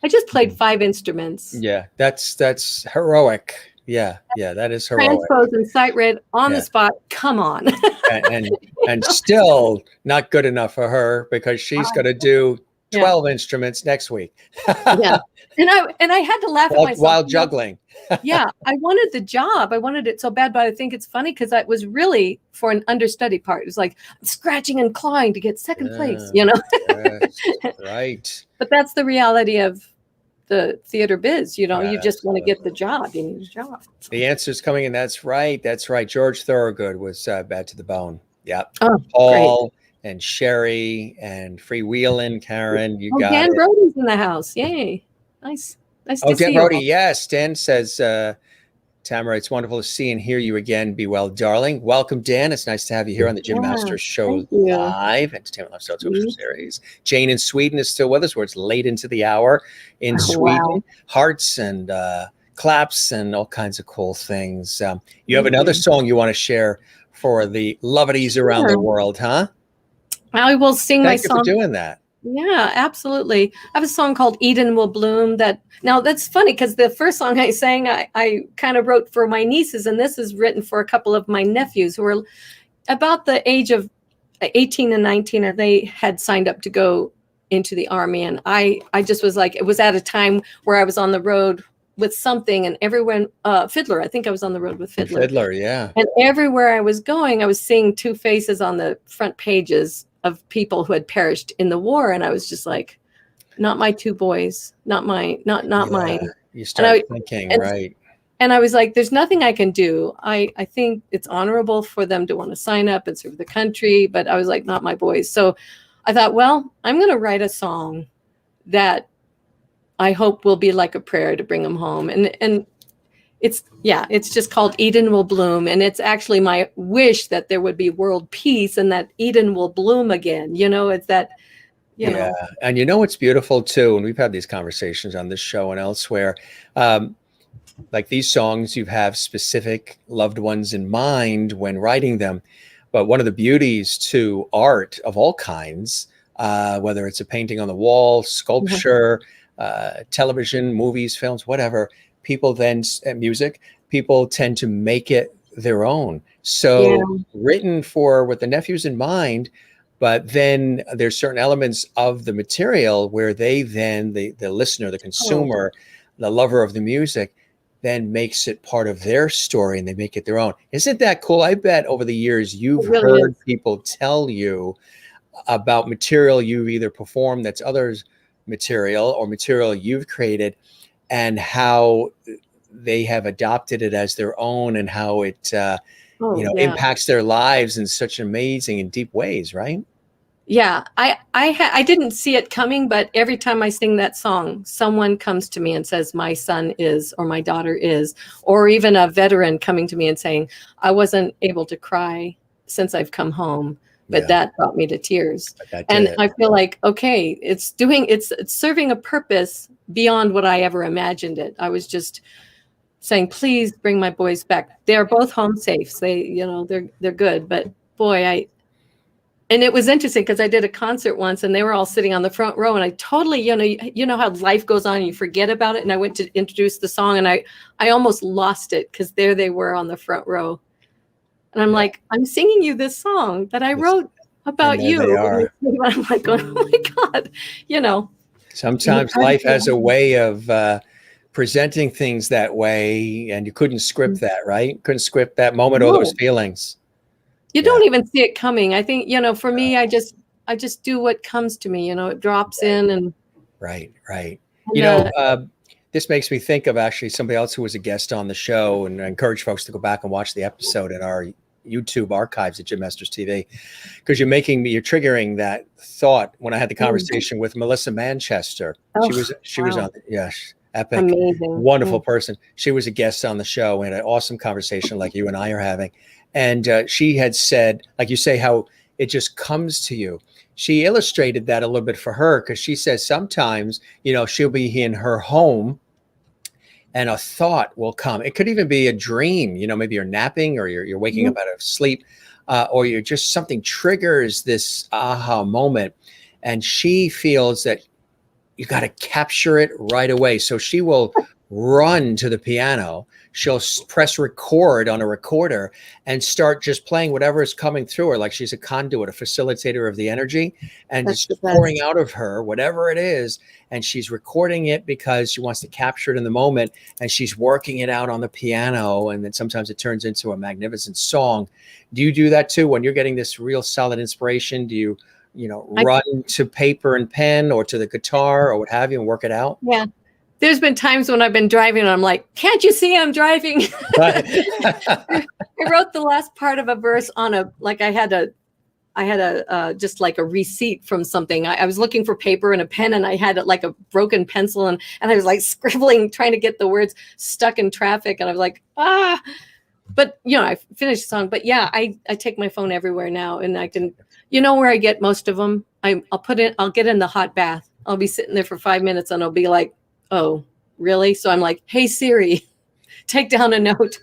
I just played 5 instruments. Yeah, that's heroic. Yeah, that is heroic. Transpose and sight read on the spot. Come on. and still not good enough for her, because she's going to do 12 instruments next week. Yeah. And I had to laugh at myself while juggling. Yeah, I wanted the job. I wanted it so bad, but I think it's funny because that was really for an understudy part. It was like I'm scratching and clawing to get second place, Yes, right. But that's the reality of the theater biz. You just want to get the job. You need a job. The answer's coming in. That's right. George Thorogood was Bad to the Bone. Yeah. Oh, Paul great. And Sherry and Freewheeling, Karen. You got Dan it. Brody's in the house. Yay. Nice to see Dan you. Brody. Yes. Dan says, Tamara, it's wonderful to see and hear you again. Be well, darling. Welcome, Dan. It's nice to have you here on the Jim Masters Show Live, Entertainment Lifestyle Social Series. Jane in Sweden is still with us, where it's late into the hour in Sweden. Wow. Hearts and claps and all kinds of cool things. You have another song you want to share for the lovedies around the world, huh? I will sing my song. Thank you for doing that. Yeah, absolutely. I have a song called Eden Will Bloom now that's funny because the first song I sang, I kind of wrote for my nieces, and this is written for a couple of my nephews who are about the age of 18 and 19, and they had signed up to go into the Army. And I just was like, it was at a time where I was on the road with something, and everyone, Fiddler, I think I was on the road with Fiddler. Fiddler, yeah. And everywhere I was going, I was seeing 2 faces on the front pages of people who had perished in the war. And I was just like, not my 2 boys, not mine. You start thinking, right. And I was like, there's nothing I can do. I think it's honorable for them to want to sign up and serve the country, but I was like, not my boys. So I thought, well, I'm going to write a song that I hope will be like a prayer to bring them home. And it's just called Eden Will Bloom. And it's actually my wish that there would be world peace and that Eden will bloom again. It's that, you know. And what's beautiful too, and we've had these conversations on this show and elsewhere, like these songs, you have specific loved ones in mind when writing them. But one of the beauties to art of all kinds, whether it's a painting on the wall, sculpture, television, movies, films, whatever, people then, music, people tend to make it their own. So written for with the nephews in mind, but then there's certain elements of the material where they then, the listener, the consumer, the lover of the music, then makes it part of their story and they make it their own. Isn't that cool? I bet over the years you've heard people tell you about material you've either performed that's others' material or material you've created, and how they have adopted it as their own, and how it impacts their lives in such amazing and deep ways, right? Yeah, I didn't see it coming, but every time I sing that song, someone comes to me and says, my son is, or my daughter is, or even a veteran coming to me and saying, I wasn't able to cry since I've come home, but that brought me to tears. And I feel like, okay, it's serving a purpose beyond what I ever imagined it. I was just saying, please bring my boys back. They're both home safe. They're good, but boy, and it was interesting because I did a concert once and they were all sitting on the front row, and I totally, you know how life goes on and you forget about it. And I went to introduce the song and I almost lost it because there they were on the front row. And I'm like, I'm singing you this song that I wrote about you. And I'm like, oh my God, Sometimes life has a way of presenting things that way, and you couldn't script that, right? Couldn't script that moment or those feelings. You don't even see it coming. I think, for me, I just do what comes to me, it drops in and. Right. And, this makes me think of actually somebody else who was a guest on the show, and I encourage folks to go back and watch the episode in our YouTube archives at Jim Masters TV, because you're triggering that thought when I had the conversation with Melissa Manchester. She was on, epic, amazing, wonderful person. She was a guest on the show. We had an awesome conversation like you and I are having. And she had said, like you say, how it just comes to you. She illustrated that a little bit for her, because she says sometimes, she'll be in her home and a thought will come. It could even be a dream, maybe you're napping or you're waking up out of sleep, or you're just, something triggers this aha moment. And she feels that you got to capture it right away. So she will run to the piano. She'll press record on a recorder and start just playing whatever is coming through her, like she's a conduit, a facilitator of the energy, and it's pouring out of her, whatever it is. And she's recording it because she wants to capture it in the moment, and she's working it out on the piano. And then sometimes it turns into a magnificent song. Do you do that too? When you're getting this real solid inspiration, do you, run to paper and pen or to the guitar or what have you and work it out? Yeah. There's been times when I've been driving and I'm like, can't you see I'm driving? I wrote the last part of a verse on I had just like a receipt from something. I was looking for paper and a pen, and I had like a broken pencil, and I was like scribbling, trying to get the words, stuck in traffic. And I was like, but I finished the song. But yeah, I take my phone everywhere now, and I can, where I get most of them. I'll get in the hot bath. I'll be sitting there for 5 minutes and I'll be like, oh, really? So I'm like, hey, Siri, take down a note.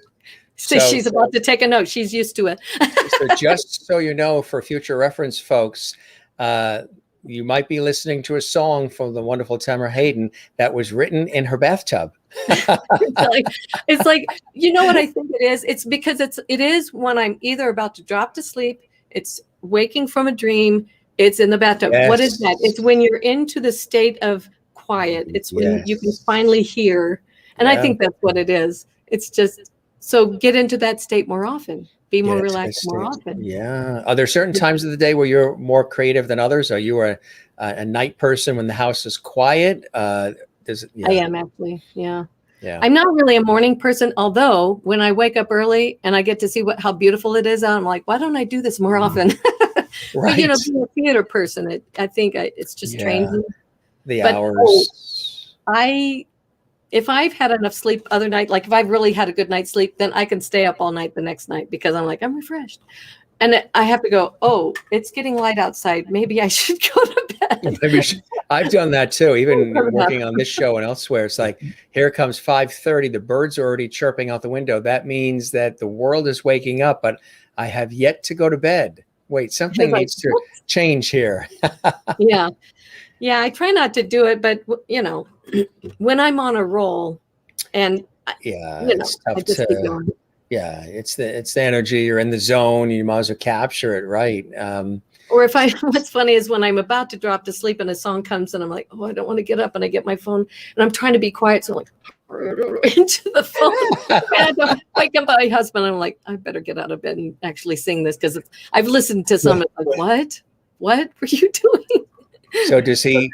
So she's about to take a note. She's used to it. So just so you know, for future reference, folks, you might be listening to a song from the wonderful Tamra Hayden that was written in her bathtub. It's like, you know what I think it is? It's because it is when I'm either about to drop to sleep, it's waking from a dream, it's in the bathtub. Yes. What is that? It's when you're into the state of quiet. It's when you can finally hear. And I think that's what it is. It's just, so get into that state more often. Be more relaxed more often. Yeah. Are there certain times of the day where you're more creative than others? Are you a night person when the house is quiet? I am actually. Yeah. Yeah. I'm not really a morning person, although when I wake up early and I get to see how beautiful it is, I'm like, why don't I do this more often? Right. But, being a theater person, I think it's just trained me. The hours. If I've had enough sleep other night, like if I've really had a good night's sleep, then I can stay up all night the next night because I'm like, I'm refreshed. And I have to go, oh, it's getting light outside. Maybe I should go to I've done that too, even working on this show and elsewhere. It's like, here comes 5:30. The birds are already chirping out the window. That means that the world is waking up, but I have yet to go to bed. Wait, something needs to change here. Yeah. Yeah. I try not to do it, but you know, when I'm on a roll and it's tough to, it's the energy. You're in the zone. You might as well capture it. Right. Or what's funny is when I'm about to drop to sleep and a song comes and I'm like, oh, I don't want to get up, and I get my phone and I'm trying to be quiet. So I'm like into the phone. And I wake up my husband and I'm like, I better get out of bed and actually sing this, because I've listened to some and like, what were you doing? So does he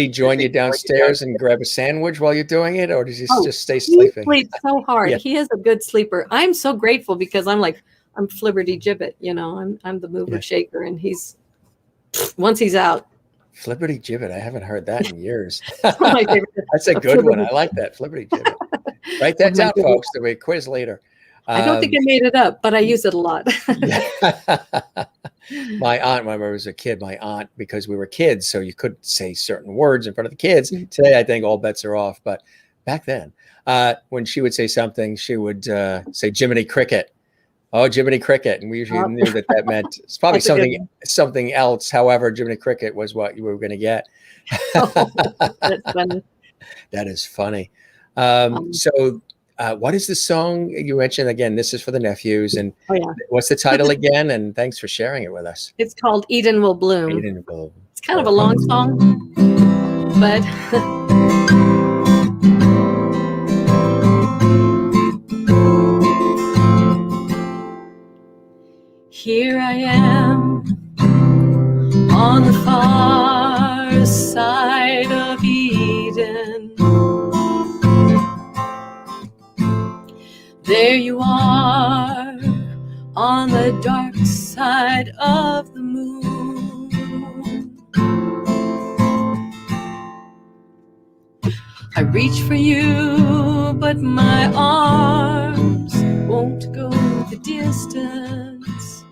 join you downstairs and grab a sandwich while you're doing it, or does he just stay sleeping? He sleeps so hard. Yeah. He is a good sleeper. I'm so grateful, because I'm flibberty gibbet, you know. I'm the mover shaker, and once he's out. Flibberty gibbet. I haven't heard that in years. My favorite. That's a good one. I like that, flibberty gibbet. Write that down, folks. There'll be a quiz later. I don't think I made it up, but I use it a lot. My aunt, when I was a kid, because we were kids, so you couldn't say certain words in front of the kids. Today, I think all bets are off. But back then, when she would say something, she would say Jiminy Cricket. Oh, Jiminy Cricket. And we usually knew that meant it's probably something else. However, Jiminy Cricket was what you were going to get. That's funny. That is funny. So what is the song you mentioned again? This is for the nephews. And what's the title again? And thanks for sharing it with us. It's called Eden Will Bloom. Eden Will Bloom. It's kind of a long song, but here I am on the far side of Eden. There you are on the dark side of the moon. I reach for you, but my arms won't go the distance.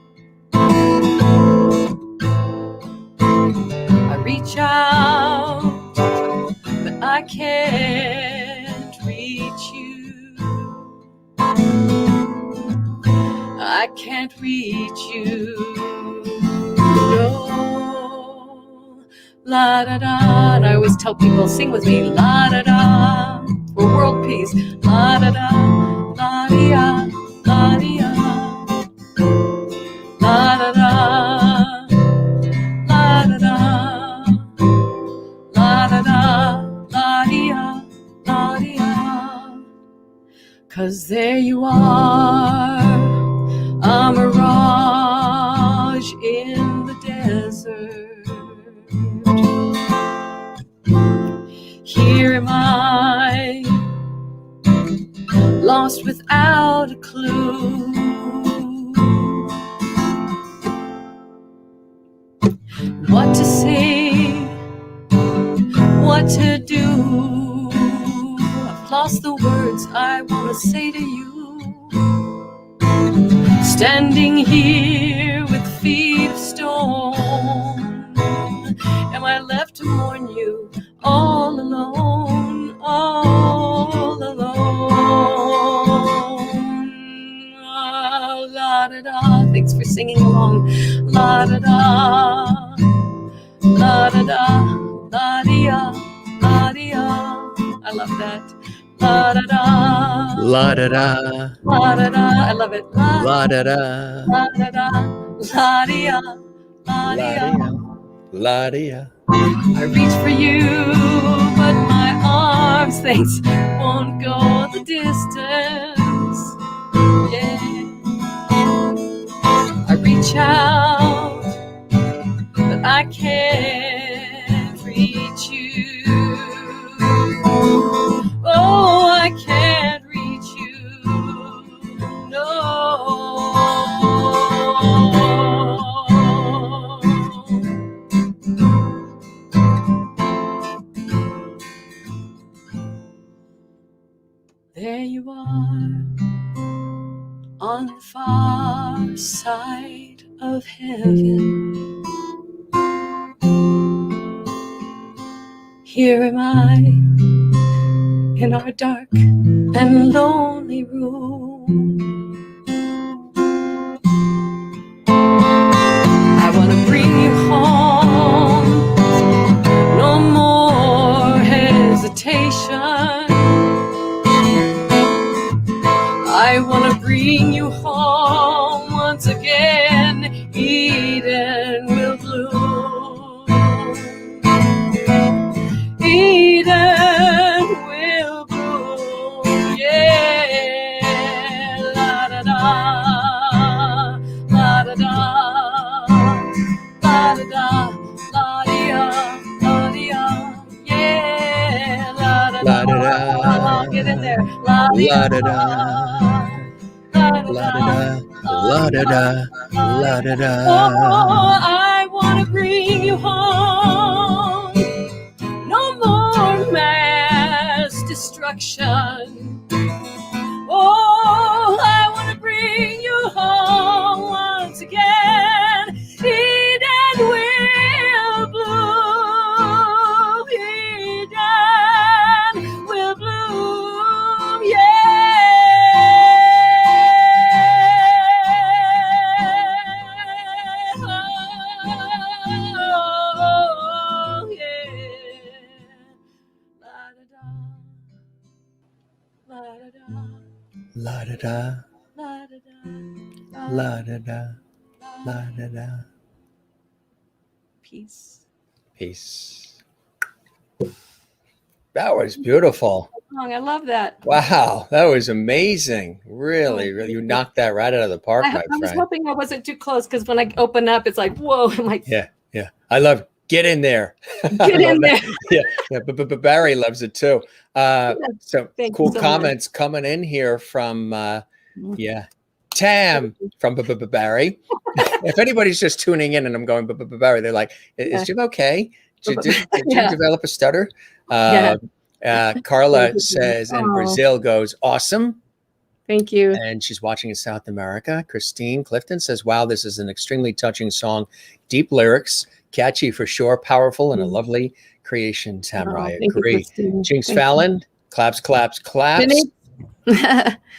I reach out, but I can't reach you. I can't reach you. No. La da da. And I always tell people, sing with me. La da da. For world peace. La da da. La dia. La dia. La da da. La da da. La da da. La dia. La dia. 'Cause there you are, a mirage in the desert. Here am I, lost without a clue. What to say, what to do. I've lost the words I want to say to you. Standing here with feet of stone, am I left to mourn you all alone, all alone? Oh, la da da. Thanks for singing along. La da da, la da da, la dia, la dia. I love that. La da da, la da da, la da da. I love it. La da da, la da da, la dia, la dia, la dia. I reach for you, but my arms, thanks, won't go the distance. Yeah, I reach out, but I can't reach you. Oh, I can't reach you, no. There you are, on the far side of heaven. here am I in our dark and lonely room. I want to bring you home, no more hesitation. I want to bring you home once again. Eden will bloom. Eden will bloom. Yeah. La da da. La da da. La da da. La dia. La dia. Yeah. La da da. Get in there. La da da. La da da, la da da, la da da. Oh, I want to bring you home. No more mass destruction. Oh, I want to bring you home once again. Eden will bloom. Eden will bloom. Yeah. La da da, la da da, la da da. Peace. Peace. That was beautiful. I love that. Wow, that was amazing. Really, really, you knocked that right out of the park, my I was friend. hoping I wasn't too close because when I open up, it's like, whoa. I'm like, Yeah. I love get in there. Get in there. Yeah. But Barry loves it too. So Thank cool you so comments coming in here from Tam from Barry. If anybody's just tuning in and I'm going Barry, they're like, is Jim okay? Did Jim develop a stutter? Carla says, and Brazil goes, awesome. Thank you. And she's watching in South America. Christine Clifton says, wow, this is an extremely touching song. Deep lyrics, catchy for sure, powerful, and a lovely creation, Tamara. I agree. Jinx Fallon, claps.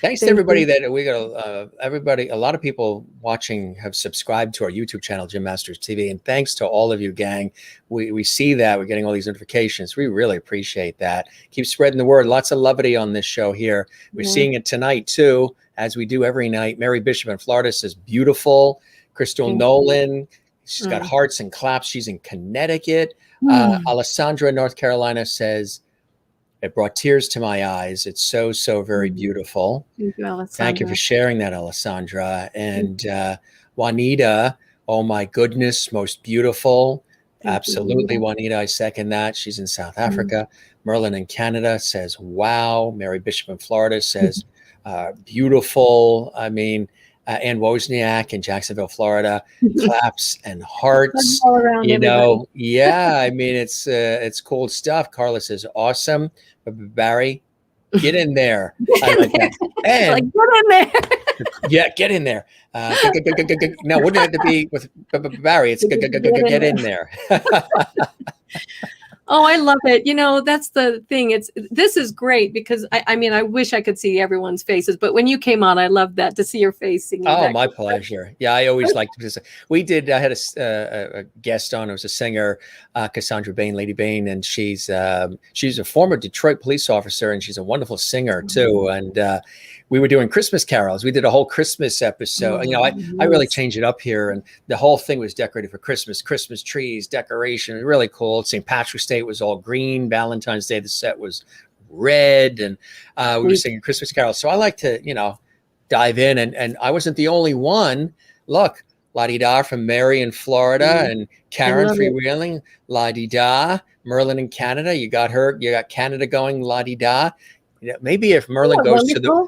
Thanks to everybody that we got. Everybody, a lot of people watching have subscribed to our YouTube channel, Jim Masters TV, and thanks to all of you, gang. We see that we're getting all these notifications. We really appreciate that. Keep spreading the word. Lots of levity on this show here. We're seeing it tonight too, as we do every night. Mary Bishop in Florida says beautiful. Crystal Nolan, she's got hearts and claps. She's in Connecticut. Alessandra in North Carolina says, it brought tears to my eyes. It's so very beautiful. Thank you, Alessandra. Thank you for sharing that, Alessandra. And Juanita, oh my goodness, most beautiful. Absolutely, Juanita, I second that. She's in South Africa. Merlin in Canada says, wow. Mary Bishop in Florida says, beautiful. I mean, Ann Wozniak in Jacksonville, Florida, claps and hearts. All around everybody. Yeah. I mean, it's cool stuff. Carla says, awesome. Barry, get in there. I like that. And like, get in there. Yeah, get in there. No, wouldn't it have to be with Barry? It's get in there. Oh, I love it. You know, that's the thing. This is great because I mean, I wish I could see everyone's faces, but when you came on, I loved that to see your face singing. Oh, my pleasure. Yeah, I always liked to. I had a guest on. It was a singer, Cassandra Bain, Lady Bain, and she's a former Detroit police officer, and she's a wonderful singer too. And we were doing Christmas carols. We did a whole Christmas episode. I really changed it up here, and the whole thing was decorated for Christmas trees, decoration, really cool. St. Patrick's Day was all green. Valentine's Day, the set was red, and we were singing Christmas carols. So I like to, dive in, and I wasn't the only one. Look, la-di-da from Mary in Florida and Karen freewheeling, la-di-da. Merlin in Canada, you got Canada going, la-di-da. Maybe if Merlin goes to the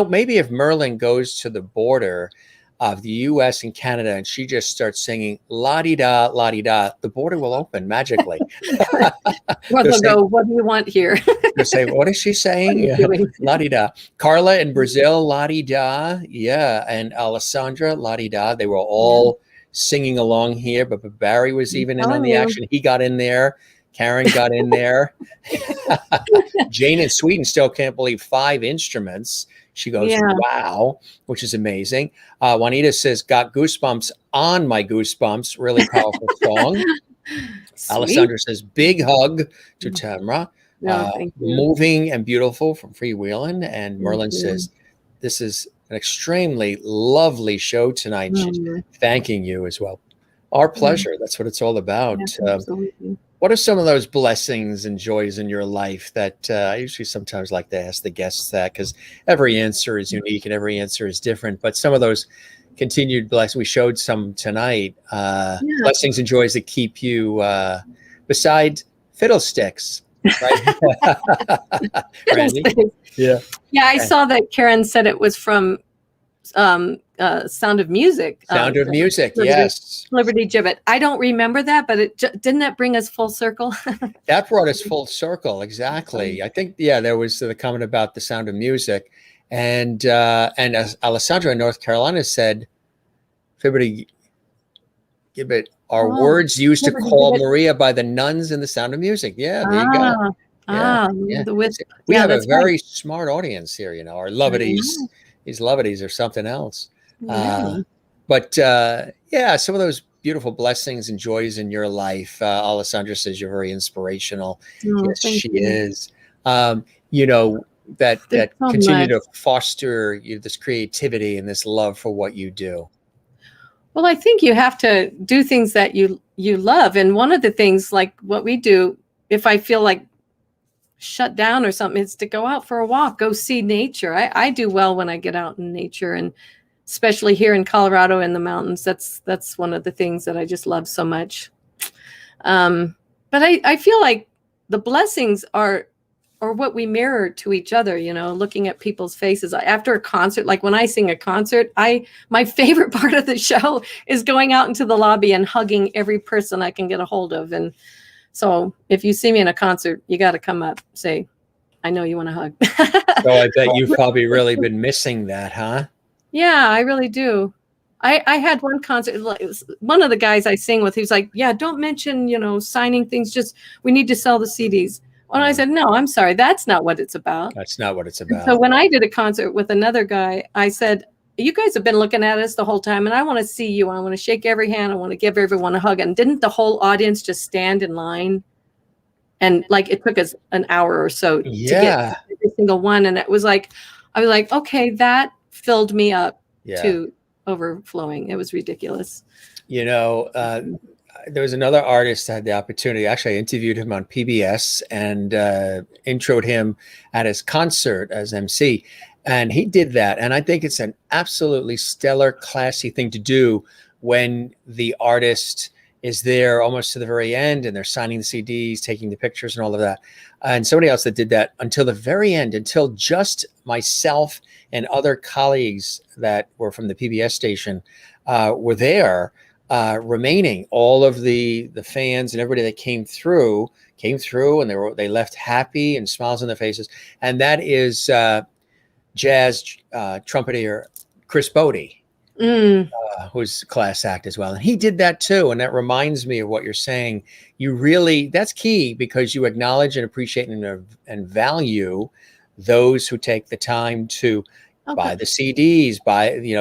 maybe if Merlin goes to the border of the U.S. and Canada and she just starts singing la-di-da, la-di-da, the border will open magically. They'll go, what do you want here? They'll say, what is she saying? La-di-da. Carla in Brazil, la-di-da. Yeah. And Alessandra, la-di-da. They were all singing along here, but Barry was even in on the action. He got in there. Karen got in there. Jane in Sweden still can't believe 5 instruments. She goes, wow, which is amazing. Juanita says, got goosebumps on my goosebumps. Really powerful song. Alessandra says, big hug to Tamra. No, thank you. Moving and beautiful from Freewheeling. And Merlin says, this is an extremely lovely show tonight. She's thanking you as well. Our pleasure. That's what it's all about. Absolutely. What are some of those blessings and joys in your life that I usually sometimes like to ask the guests that, because every answer is unique and every answer is different, but some of those continued blessings, we showed some tonight, blessings and joys that keep you beside fiddlesticks, right? Randy? Yeah. Yeah, I saw that Karen said it was from Sound of Music. Sound of Music, yes. Liberty Gibbet. I don't remember that, but didn't that bring us full circle? That brought us full circle, exactly. I think, there was the comment about the Sound of Music. And as Alessandra in North Carolina said, Liberty Gibbet are words used to call Maria by the nuns in the Sound of Music. Yeah, there you go. We have a very smart audience here, our lovities. These lovities are something else. But some of those beautiful blessings and joys in your life. Alessandra says you're very inspirational. Yes, she is. That continue to foster this creativity and this love for what you do. Well, I think you have to do things that you love. And one of the things, like what we do, if I feel like shut down or something, is to go out for a walk, go see nature. I do well when I get out in nature, and especially here in Colorado in the mountains. That's one of the things that I just love so much. But I feel like the blessings are what we mirror to each other, looking at people's faces after a concert. Like when I sing a concert, my favorite part of the show is going out into the lobby and hugging every person I can get a hold of. And so if you see me in a concert, you got to come up, say, I know you want to hug. So I bet you've probably really been missing that, huh? Yeah, I really do. I had one concert, it was one of the guys I sing with, he was like, yeah, don't mention, signing things, just, we need to sell the CDs. And I said, no, I'm sorry, that's not what it's about. That's not what it's about. So when I did a concert with another guy, I said, you guys have been looking at us the whole time, and I want to see you. I want to shake every hand. I want to give everyone a hug. And didn't the whole audience just stand in line? And like, it took us an hour or so to get every single one. And it was like, I was like, okay, that filled me up to overflowing. It was ridiculous. There was another artist that had the opportunity. Actually, I interviewed him on PBS and introed him at his concert as MC. And he did that. And I think it's an absolutely stellar, classy thing to do when the artist is there almost to the very end and they're signing the CDs, taking the pictures and all of that. And somebody else that did that until the very end, until just myself and other colleagues that were from the PBS station were there, remaining. All of the fans and everybody that came through and they left happy and smiles on their faces. And that is jazz trumpeter Chris Bodie, who's a class act as well. And he did that too. And that reminds me of what you're saying. That's key, because you acknowledge and appreciate and value those who take the time to buy the CDs,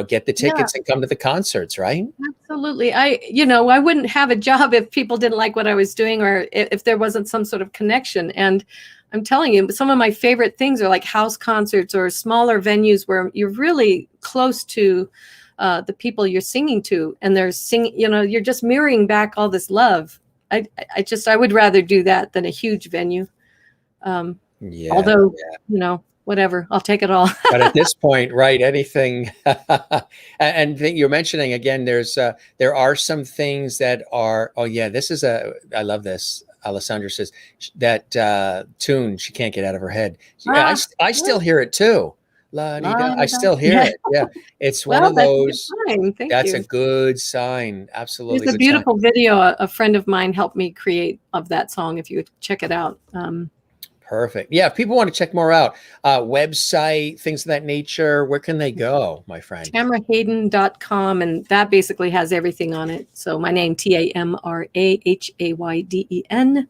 get the tickets and come to the concerts, right? Absolutely. I wouldn't have a job if people didn't like what I was doing, or if there wasn't some sort of connection. And I'm telling you, some of my favorite things are like house concerts or smaller venues where you're really close to the people you're singing to, and they're singing, you're just mirroring back all this love. I would rather do that than a huge venue. Although, whatever, I'll take it all. But at this point, right, anything. And you're mentioning again, there are some things that are, I love this. Alessandra says that tune she can't get out of her head. I still hear it too. I still hear it. Yeah, it's one of those. That's a good sign. Absolutely. There's a beautiful video a friend of mine helped me create of that song. If you would check it out. Perfect. Yeah, if people want to check more out, website, things of that nature, where can they go, my friend? TamraHayden.com, and that basically has everything on it. So my name, TamraHayden.com.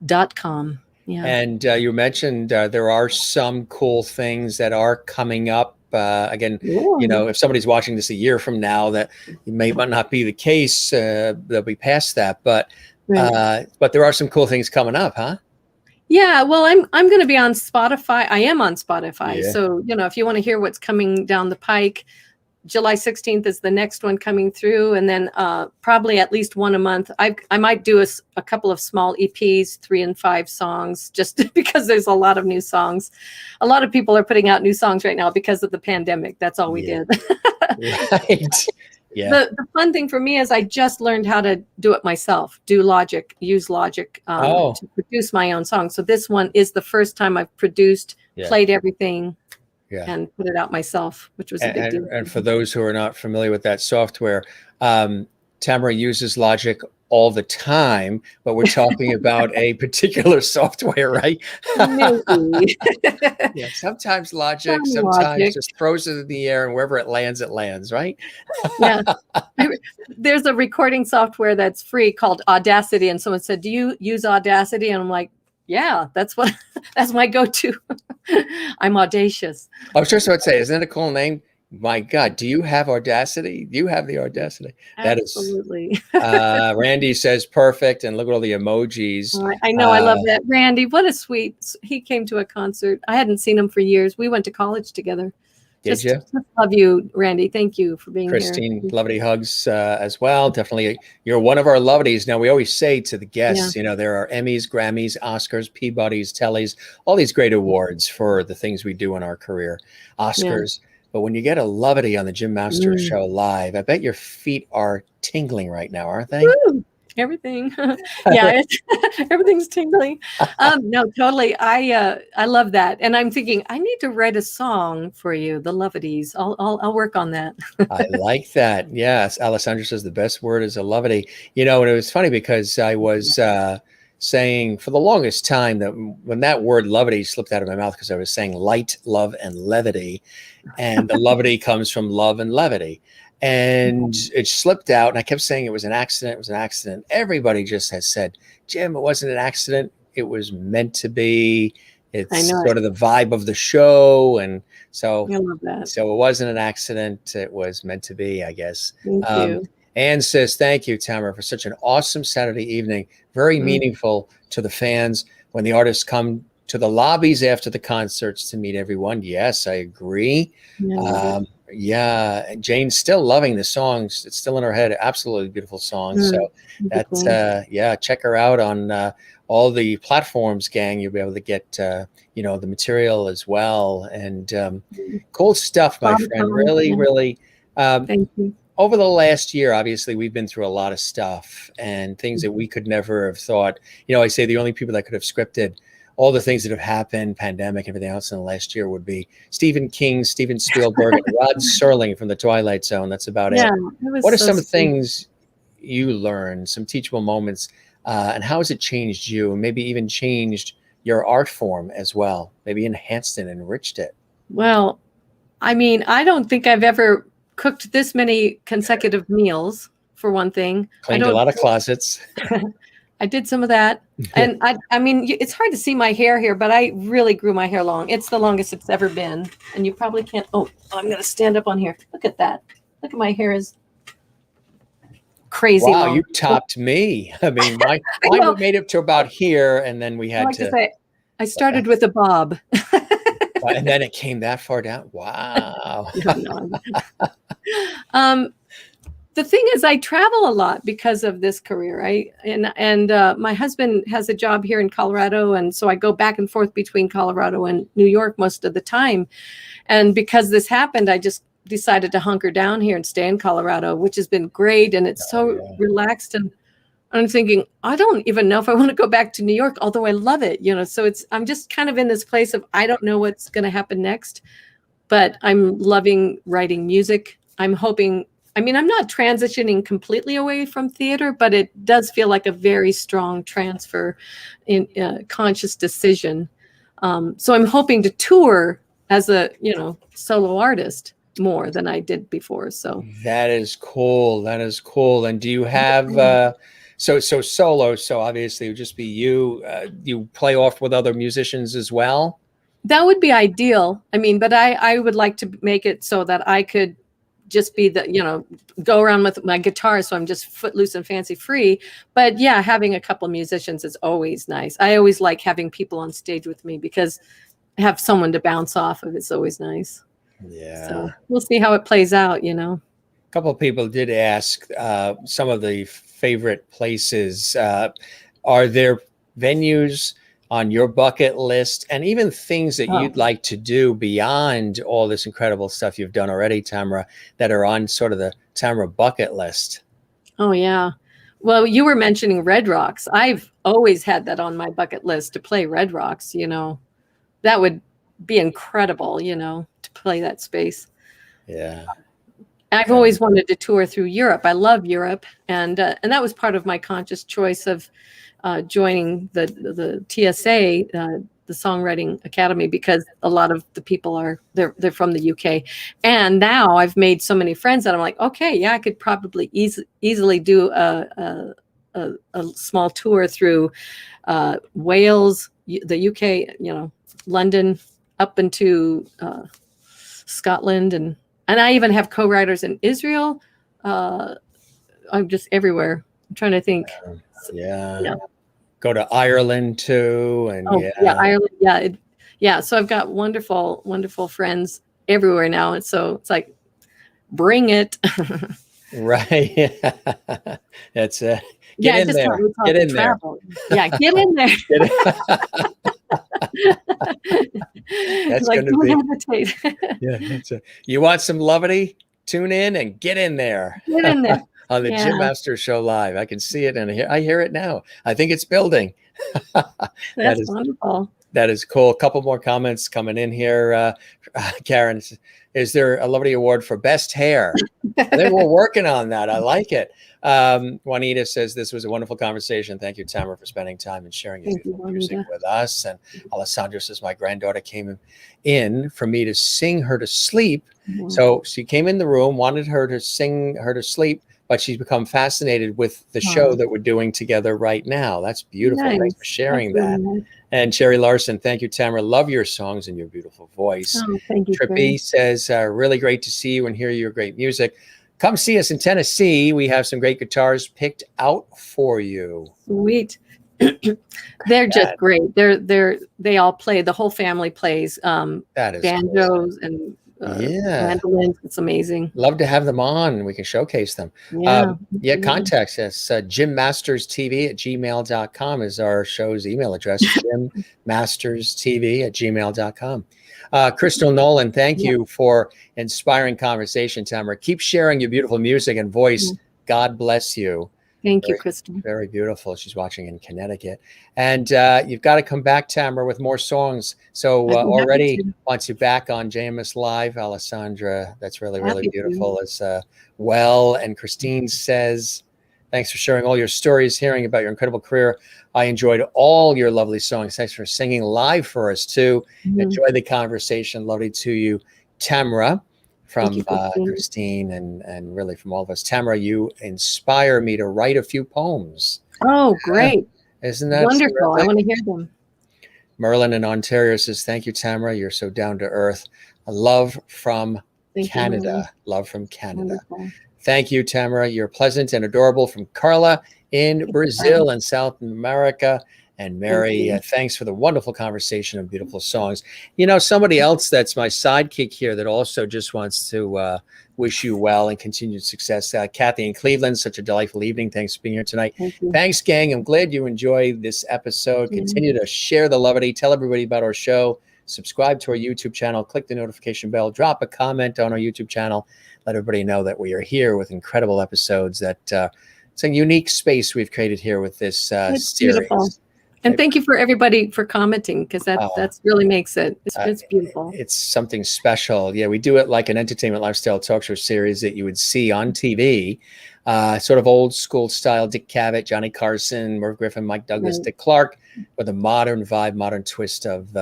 .com. Yeah. And you mentioned there are some cool things that are coming up. Again, you know, if somebody's watching this a year from now, that might not be the case. They'll be past that, but there are some cool things coming up, huh? Yeah, well, I'm going to be on Spotify. I am on Spotify. Yeah. So, you know, if you want to hear what's coming down the pike, July 16th is the next one coming through. And then probably at least one a month. I might do a couple of small EPs, 3 and 5 songs, just because there's a lot of new songs. A lot of people are putting out new songs right now because of the pandemic. That's all we did. Right. Yeah. The fun thing for me is I just learned how to do it myself, use Logic to produce my own songs. So this one is the first time I've produced, played everything, and put it out myself, which was a big deal. And for those who are not familiar with that software, Tamara uses Logic all the time, but we're talking about a particular software, right? Yeah, sometimes Logic, sometimes just throws it in the air, and wherever it lands, right? Yeah. There's a recording software that's free called Audacity, and someone said, "Do you use Audacity?" And I'm like, yeah, that's my go-to. I'm audacious. I was just about to say, isn't that a cool name? My God, do you have Audacity? Do you have the Audacity? Absolutely. That is, Randy says perfect, and look at all the emojis. I know, I love that. Randy, what a sweet, he came to a concert. I hadn't seen him for years. We went to college together. Did you? Love you, Randy. Thank you for being Christine, here. Lovely hugs as well. Definitely, you're one of our lovelies. Now, we always say to the guests, you know, there are Emmys, Grammys, Oscars, Peabodys, Tellys, all these great awards for the things we do in our career. Oscars. Yeah. But when you get a lovity on the Jim Masters show live, I bet your feet are tingling right now, aren't they? Woo! Everything. Yeah, everything's tingling. No, totally. I love that. And I'm thinking, I need to write a song for you, the Lovities. I'll work on that. I like that. Yes. Alessandra says the best word is a lovity. You know, and it was funny because I was saying for the longest time that when that word lovity slipped out of my mouth, because I was saying light, love, and levity. And the lovity comes from love and levity. And it slipped out, and I kept saying it was an accident. It was an accident. Everybody just has said, Jim, it wasn't an accident. It was meant to be. It's sort of the vibe of the show. And so, I love that. So it wasn't an accident. It was meant to be, I guess. Thank you. Anne says, thank you, Tamara, for such an awesome Saturday evening. Very meaningful to the fans when the artists come to the lobbies after the concerts to meet everyone. Yes, I agree. Yeah, Jane's still loving the songs. It's still in her head. Absolutely beautiful songs. So that's check her out on all the platforms, gang. You'll be able to get you know, the material as well. And cool stuff, my friend. Really. Thank you. Over the last year, obviously, we've been through a lot of stuff and things that we could never have thought. You know, I say the only people that could have scripted all the things that have happened, pandemic, everything else in the last year would be Stephen King, Steven Spielberg, and Rod Serling from The Twilight Zone. That's about it. What are some things you learned, some teachable moments, and how has it changed you, and maybe even changed your art form as well, maybe enhanced it, enriched it? Well, I mean, I don't think I've ever cooked this many consecutive meals, for one thing. Cleaned a lot of closets. I did some of that. And I mean, it's hard to see my hair here, but I really grew my hair long. It's the longest it's ever been. And you probably can't. Oh, I'm going to stand up on here. Look at that. Look at my hair is crazy. Wow, long. You topped me. I mean, mine made it to about here, and then we had to say, I started with a bob. And then it came that far down. Wow. The thing is, I travel a lot because of this career, right? And my husband has a job here in Colorado, and so I go back and forth between Colorado and New York most of the time. And because this happened, I just decided to hunker down here and stay in Colorado, which has been great, and it's relaxed. And I'm thinking, I don't even know if I want to go back to New York, although I love it, you know. So I'm just kind of in this place of I don't know what's going to happen next, but I'm loving writing music. I'm hoping. I mean, I'm not transitioning completely away from theater, but it does feel like a very strong transfer in conscious decision. So I'm hoping to tour as a, you know, solo artist more than I did before. So that is cool. That is cool. And do you have So solo. So obviously it would just be you. You play off with other musicians as well. That would be ideal. I mean, but I would like to make it so that I could just be the, go around with my guitar. So I'm just footloose and fancy free. But yeah, having a couple of musicians is always nice. I always like having people on stage with me because I have someone to bounce off of. It's always nice. Yeah. So we'll see how it plays out, A couple of people did ask some of the favorite places. Are there venues on your bucket list, and even things that you'd like to do beyond all this incredible stuff you've done already, Tamara, that are on sort of the Tamara bucket list? Oh, yeah. Well, you were mentioning Red Rocks. I've always had that on my bucket list to play Red Rocks, That would be incredible, to play that space. Yeah. I've always wanted to tour through Europe. I love Europe. And that was part of my conscious choice of joining the TSA, the Songwriting Academy, because a lot of the people they're from the UK. And now I've made so many friends that I'm like, okay, yeah, I could probably easily do a small tour through Wales, the UK, London, up into Scotland, and I even have co-writers in Israel. I'm just everywhere. I'm trying to think. Yeah. Go to Ireland too, and Ireland. Yeah. So I've got wonderful, wonderful friends everywhere now, and so it's like, bring it. Right. That's get in there. Get in there. Yeah, get in there. That's like, going to be. Yeah. You want some levity? Tune in and get in there. Get in there. On the Jim Master Show live. I can see it and I hear it now. I think it's building. That's wonderful. That is cool. A couple more comments coming in here. Karen, is there a Levity Award for best hair? I think we're working on that. I like it. Juanita says, this was a wonderful conversation. Thank you, Tamara, for spending time and sharing your beautiful music with us. And Alessandra says, my granddaughter came in for me to sing her to sleep. Mm-hmm. So she came in the room, wanted her to sing her to sleep, but she's become fascinated with the show that we're doing together right now. That's beautiful. Nice. Thanks for sharing that. Nice. And Sherry Larson, thank you, Tamara. Love your songs and your beautiful voice. Oh, thank you. Trippy says, really great to see you and hear your great music. Come see us in Tennessee. We have some great guitars picked out for you. Sweet. They're just great. They all play. The whole family plays that is banjos cool. And mandolins. It's amazing. Love to have them on. We can showcase them. Contact us. JimMastersTV@gmail.com is our show's email address. JimMastersTV@gmail.com. Crystal Nolan, thank you for inspiring conversation, Tamara. Keep sharing your beautiful music and voice. God bless you. Thank you, Crystal. Very beautiful. She's watching in Connecticut. And you've got to come back, Tamara, with more songs. So already wants you back on JMS Live, Alessandra. That's really, really beautiful as well. And Christine says, thanks for sharing all your stories, hearing about your incredible career. I enjoyed all your lovely songs. Thanks for singing live for us, too. Enjoy the conversation. Lovely to you, Tamara. From Christine and really from all of us. Tamara, you inspire me to write a few poems. Oh, great. Isn't that wonderful? terrific? I want to hear them. Merlin in Ontario says, thank you, Tamara. You're so down to earth. A love from Canada. Love from Canada. Wonderful. Thank you, Tamara. You're pleasant and adorable. From Carla in Brazil and South America. And Mary, thanks for the wonderful conversation and beautiful songs. You know, somebody else that's my sidekick here that also just wants to wish you well and continued success. Kathy in Cleveland, such a delightful evening. Thanks for being here tonight. Thanks, gang. I'm glad you enjoyed this episode. Continue to share the levity. Tell everybody about our show. Subscribe to our YouTube channel. Click the notification bell. Drop a comment on our YouTube channel. Let everybody know that we are here with incredible episodes. That it's a unique space we've created here with this series. Beautiful. And thank you for everybody for commenting, because that's really makes it. It's beautiful. It's something special. Yeah, we do it like an entertainment lifestyle talk show series that you would see on TV, sort of old school style. Dick Cavett, Johnny Carson, Merv Griffin, Mike Douglas, Dick Clark, with a modern vibe, modern twist of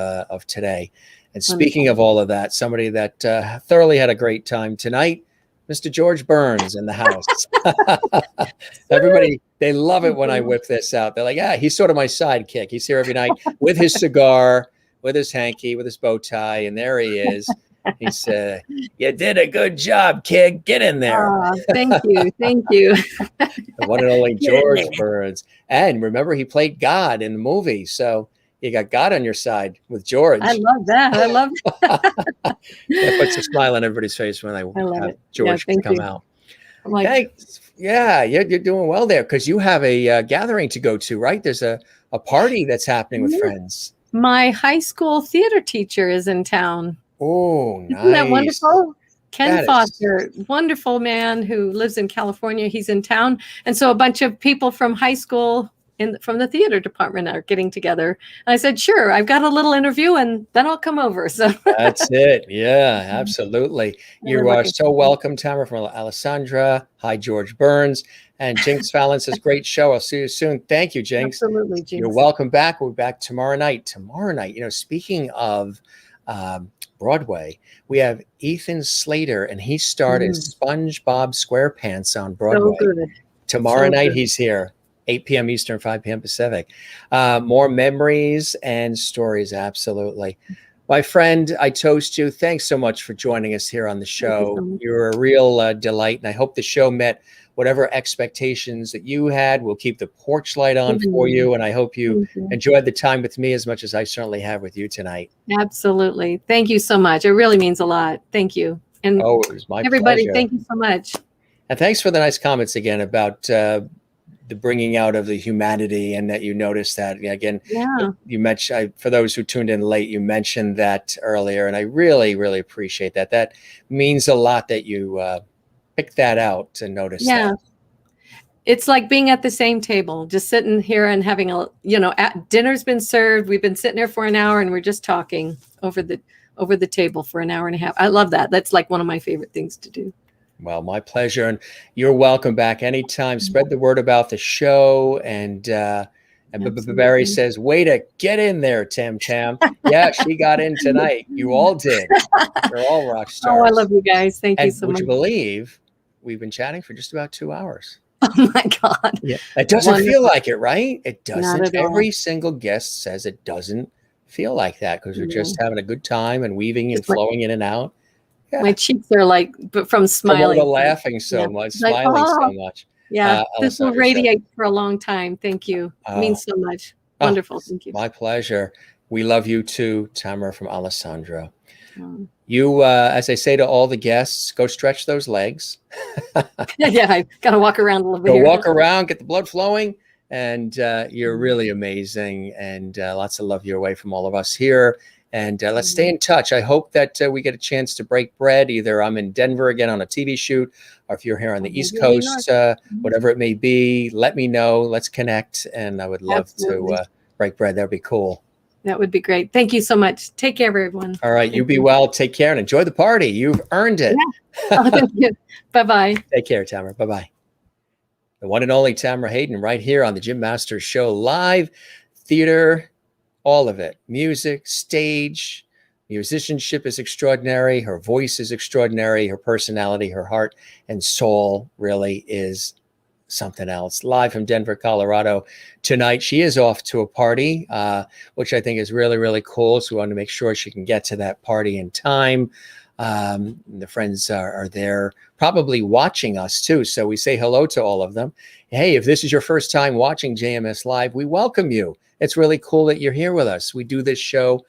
today. And speaking of all of that, somebody that thoroughly had a great time tonight, Mr. George Burns in the house. Everybody They love it when I whip this out. They're like, yeah, he's sort of my sidekick. He's here every night with his cigar, with his hanky, with his bow tie, and there he is. He said, you did a good job, kid. Get in there. Thank you. Thank you. The one and only George Burns. And remember, he played God in the movie. So you got God on your side with George. I love that. I love that. That puts a smile on everybody's face when I have George come out. Like, thanks. Yeah, you're doing well there because you have a gathering to go to, right? There's a party that's happening with friends. My high school theater teacher is in town. Oh, nice. Isn't that wonderful? Ken Foster, wonderful man who lives in California. He's in town. And so a bunch of people from high school from the theater department are getting together. And I said, sure, I've got a little interview and then I'll come over. So that's it. Yeah, absolutely. You are so welcome, Tamara from Alessandra. Hi, George Burns. And Jinx Fallon says, great show. I'll see you soon. Thank you, Jinx. Absolutely, Jinx. You're welcome back. We'll be back tomorrow night. Tomorrow night, speaking of Broadway, we have Ethan Slater, and he started SpongeBob SquarePants on Broadway. So good. Tomorrow night, he's here. 8 p.m. Eastern, 5 p.m. Pacific. More memories and stories, absolutely. My friend, I toast you. Thanks so much for joining us here on the show. You're a real delight, and I hope the show met whatever expectations that you had. We'll keep the porch light on for you, and I hope you enjoyed the time with me as much as I certainly have with you tonight. Absolutely. Thank you so much. It really means a lot. Thank you. And it was my everybody, pleasure. Thank you so much. And thanks for the nice comments again about the bringing out of the humanity, and that you noticed that again. Yeah. You mentioned, for those who tuned in late, you mentioned that earlier, and I really, really appreciate that. That means a lot that you picked that out and noticed that. It's like being at the same table, just sitting here and having dinner's been served. We've been sitting there for an hour and we're just talking over the table for an hour and a half. I love that. That's like one of my favorite things to do. Well, my pleasure. And you're welcome back anytime. Spread the word about the show. And Barry says, way to get in there, Tam. Yeah, she got in tonight. You all did. You're all rock stars. Oh, I love you guys. Thank you so much. Would you believe we've been chatting for just about 2 hours? Oh my God. Yeah. It doesn't feel like it, right? It doesn't. Every single guest says it doesn't feel like that because we're just having a good time and weaving and flowing in and out. Yeah. My cheeks are like, but from smiling. From laughing so much, smiling so much. Yeah, this will radiate for a long time. Thank you. It means so much. Wonderful. Thank you. My pleasure. We love you too, Tamara from Alessandra. You, as I say to all the guests, go stretch those legs. Yeah, I got to walk around a little bit. Go walk around, get the blood flowing. And you're really amazing. And lots of love your way from all of us here. And let's stay in touch. I hope that we get a chance to break bread. Either I'm in Denver again on a TV shoot, or if you're here on the East Coast, whatever it may be, let me know. Let's connect. And I would love to break bread. That would be cool. That would be great. Thank you so much. Take care, everyone. All right. You be well. Take care and enjoy the party. You've earned it. Yeah. Thank you. Bye-bye. Take care, Tamara. Bye-bye. The one and only Tamra Hayden right here on the Jim Masters Show live. Theater, all of it. Music, stage, musicianship is extraordinary. Her voice is extraordinary. Her personality, her heart and soul really is something else. Live from Denver, Colorado tonight. She is off to a party, which I think is really, really cool. So we want to make sure she can get to that party in time. The friends are there probably watching us too. So we say hello to all of them. Hey, if this is your first time watching JMS Live, we welcome you. It's really cool that you're here with us. We do this show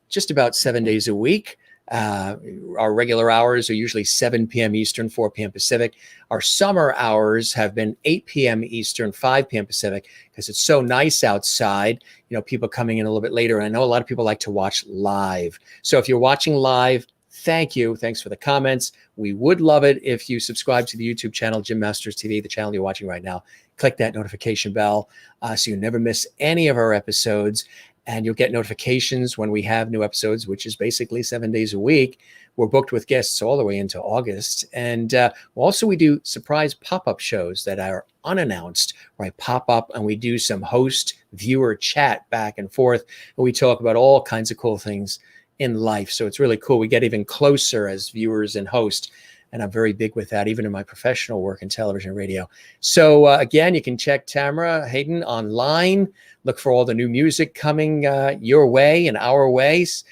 just about 7 days a week. Our regular hours are usually 7 p.m. Eastern, 4 p.m. Pacific. Our summer hours have been 8 p.m. Eastern, 5 p.m. Pacific, because it's so nice outside. People coming in a little bit later. And I know a lot of people like to watch live. So if you're watching live, thank you. Thanks for the comments. We would love it if you subscribe to the YouTube channel, Jim Masters TV, the channel you're watching right now. Click that notification bell so you never miss any of our episodes. And you'll get notifications when we have new episodes, which is basically 7 days a week. We're booked with guests all the way into August. And also we do surprise pop-up shows that are unannounced, where I pop up and we do some host-viewer chat back and forth. And we talk about all kinds of cool things in life. So it's really cool. We get even closer as viewers and hosts. And I'm very big with that, even in my professional work in television and radio. So again, you can check Tamra Hayden online. Look for all the new music coming your way and our ways.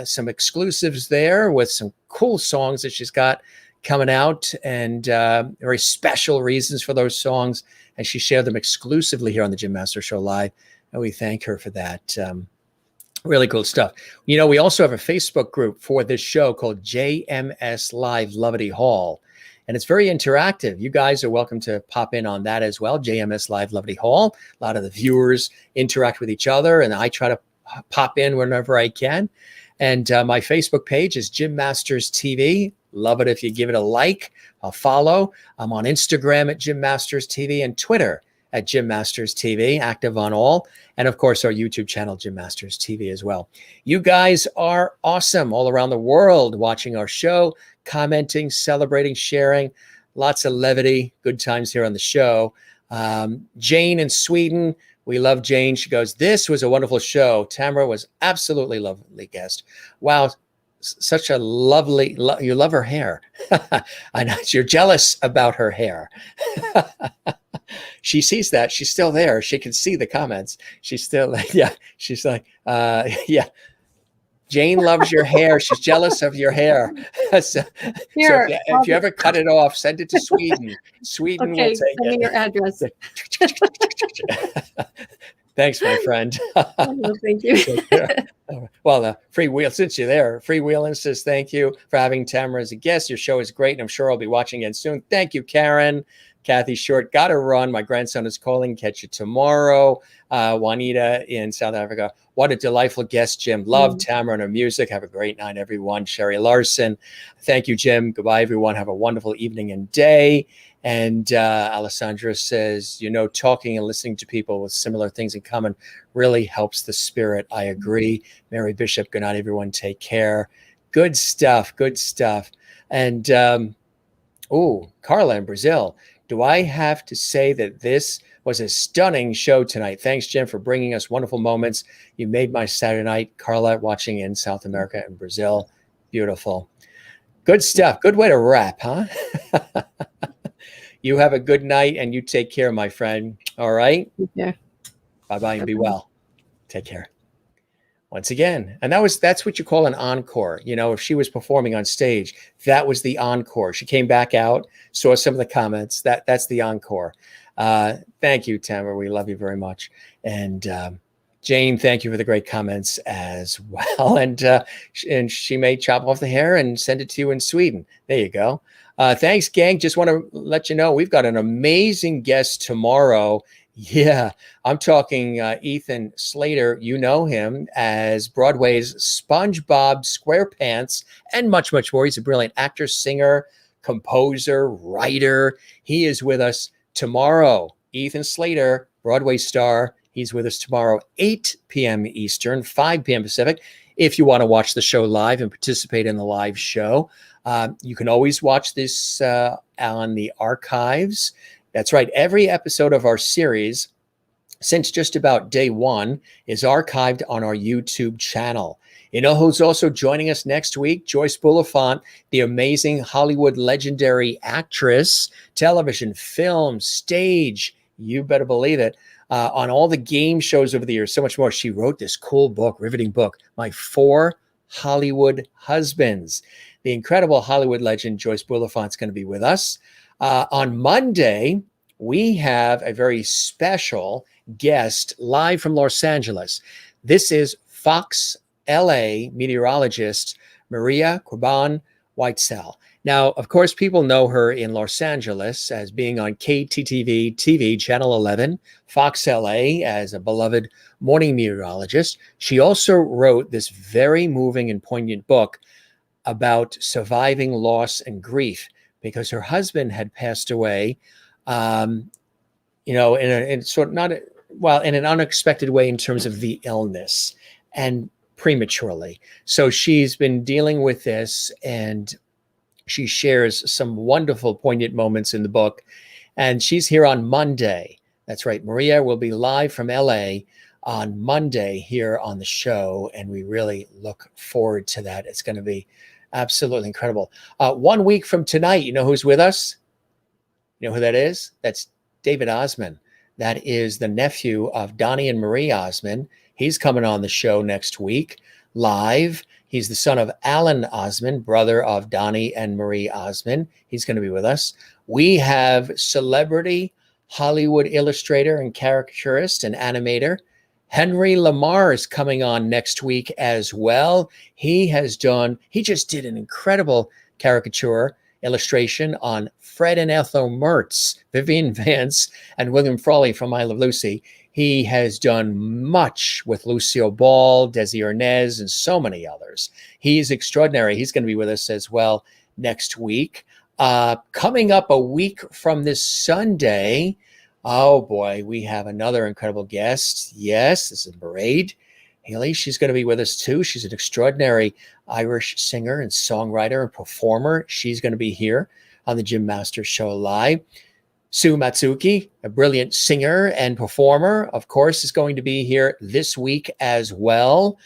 Some exclusives there with some cool songs that she's got coming out, and very special reasons for those songs. And she shared them exclusively here on the Jim Master Show Live. And we thank her for that. Really cool stuff. You know, we also have a Facebook group for this show called JMS Live Lovity Hall. And it's very interactive. You guys are welcome to pop in on that as well. JMS Live Lovity Hall. A lot of the viewers interact with each other, and I try to pop in whenever I can. And my Facebook page is Jim Masters TV. Love it if you give it a like, a follow. I'm on Instagram at Jim Masters TV and Twitter at Jim Masters TV, active on all. And of course, our YouTube channel, Jim Masters TV as well. You guys are awesome all around the world watching our show, commenting, celebrating, sharing. Lots of levity, good times here on the show. Jane in Sweden, we love Jane. She goes, this was a wonderful show. Tamara was absolutely lovely guest. Wow, such a lovely, you love her hair. I know you're jealous about her hair. She sees that. She's still there. She can see the comments. She's still, yeah. She's like, yeah. Jane loves your hair. She's jealous of your hair. So if you ever cut it off, send it to Sweden. Sweden will take send me your address. Thanks, my friend. Thank you. Well, Freewheel, since you're there, Freewheeling says thank you for having Tamara as a guest. Your show is great, and I'm sure I'll be watching again soon. Thank you, Karen. Kathy Short, gotta run. My grandson is calling. Catch you tomorrow. Juanita in South Africa. What a delightful guest, Jim. Love Tamara and her music. Have a great night, everyone. Sherry Larson. Thank you, Jim. Goodbye, everyone. Have a wonderful evening and day. And Alessandra says, you know, talking and listening to people with similar things in common really helps the spirit. I agree. Mary Bishop, good night, everyone. Take care. Good stuff. Good stuff. And, Carla in Brazil. Do I have to say that this was a stunning show tonight? Thanks, Jim, for bringing us wonderful moments. You made my Saturday night. Carla, watching in South America and Brazil. Beautiful. Good stuff. Good way to wrap, huh? You have a good night, and you take care, my friend. All right? Yeah. Bye-bye, and be well. Take care. Once again. And that's what you call an encore. You know, if she was performing on stage, that was the encore. She came back out, saw some of the comments. That's the encore. Thank you, Tamara. We love you very much. And Jane, thank you for the great comments as well. And she may chop off the hair and send it to you in Sweden. There you go. Thanks, gang. Just want to let you know we've got an amazing guest tomorrow. Yeah, I'm talking Ethan Slater. You know him as Broadway's SpongeBob SquarePants and much, much more. He's a brilliant actor, singer, composer, writer. He is with us tomorrow. Ethan Slater, Broadway star. He's with us tomorrow, 8 p.m. Eastern, 5 p.m. Pacific. If you want to watch the show live and participate in the live show, you can always watch this on the archives. That's right. Every episode of our series, since just about day one, is archived on our YouTube channel. You know who's also joining us next week? Joyce Bulifant, the amazing Hollywood legendary actress, television, film, stage. You better believe it. On all the game shows over the years, so much more. She wrote this cool book, riveting book, My 4 Hollywood Husbands. The incredible Hollywood legend Joyce Bulifant's going to be with us. On Monday, we have a very special guest live from Los Angeles. This is Fox LA meteorologist Maria Corban Whitesell. Now, of course, people know her in Los Angeles as being on KTTV TV, Channel 11, Fox LA as a beloved morning meteorologist. She also wrote this very moving and poignant book about surviving loss and grief, because her husband had passed away, in an unexpected way in terms of the illness and prematurely. So she's been dealing with this, and she shares some wonderful, poignant moments in the book. And she's here on Monday. That's right. Maria will be live from LA on Monday here on the show, and we really look forward to that. It's going to be Absolutely incredible. 1 week from tonight, you know who's with us? You know who that is? That's David Osmond. That is the nephew of Donnie and Marie Osmond. He's coming on the show next week live. He's the son of Alan Osmond, brother of Donnie and Marie Osmond. He's going to be with us. We have celebrity Hollywood illustrator and caricaturist and animator Henry Lamar is coming on next week as well. He just did an incredible caricature illustration on Fred and Ethel Mertz, Vivian Vance, and William Frawley from I Love Lucy. He has done much with Lucille Ball, Desi Arnaz, and so many others. He's extraordinary. He's going to be with us as well next week. Coming up a week from this Sunday, oh boy, we have another incredible guest. Yes, this is Mairead Healy. She's going to be with us too. She's an extraordinary Irish singer and songwriter and performer. She's going to be here on the Jim Masters Show Live. Sue Matsuki, a brilliant singer and performer, of course, is going to be here this week as well,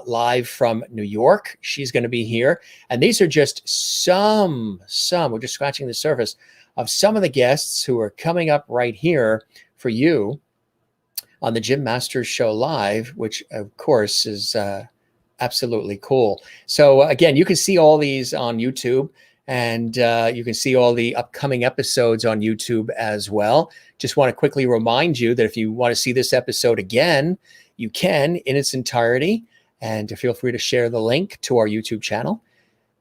live from New York. She's going to be here. And these are just some, we're just scratching the surface of some of the guests who are coming up right here for you on the Jim Masters Show Live, which of course is absolutely cool. So again, you can see all these on YouTube, and you can see all the upcoming episodes on YouTube as well. Just want to quickly remind you that if you want to see this episode again, you can in its entirety, and feel free to share the link to our YouTube channel.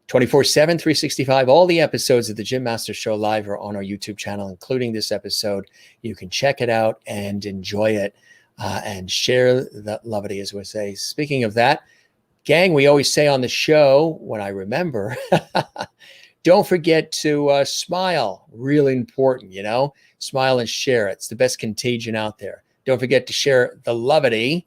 24/7, 365, all the episodes of the Jim Masters Show Live are on our YouTube channel, including this episode. You can check it out and enjoy it and share the levity, as we say. Speaking of that, gang, we always say on the show, when I remember, don't forget to smile. Really important, you know? Smile and share. It's the best contagion out there. Don't forget to share the levity.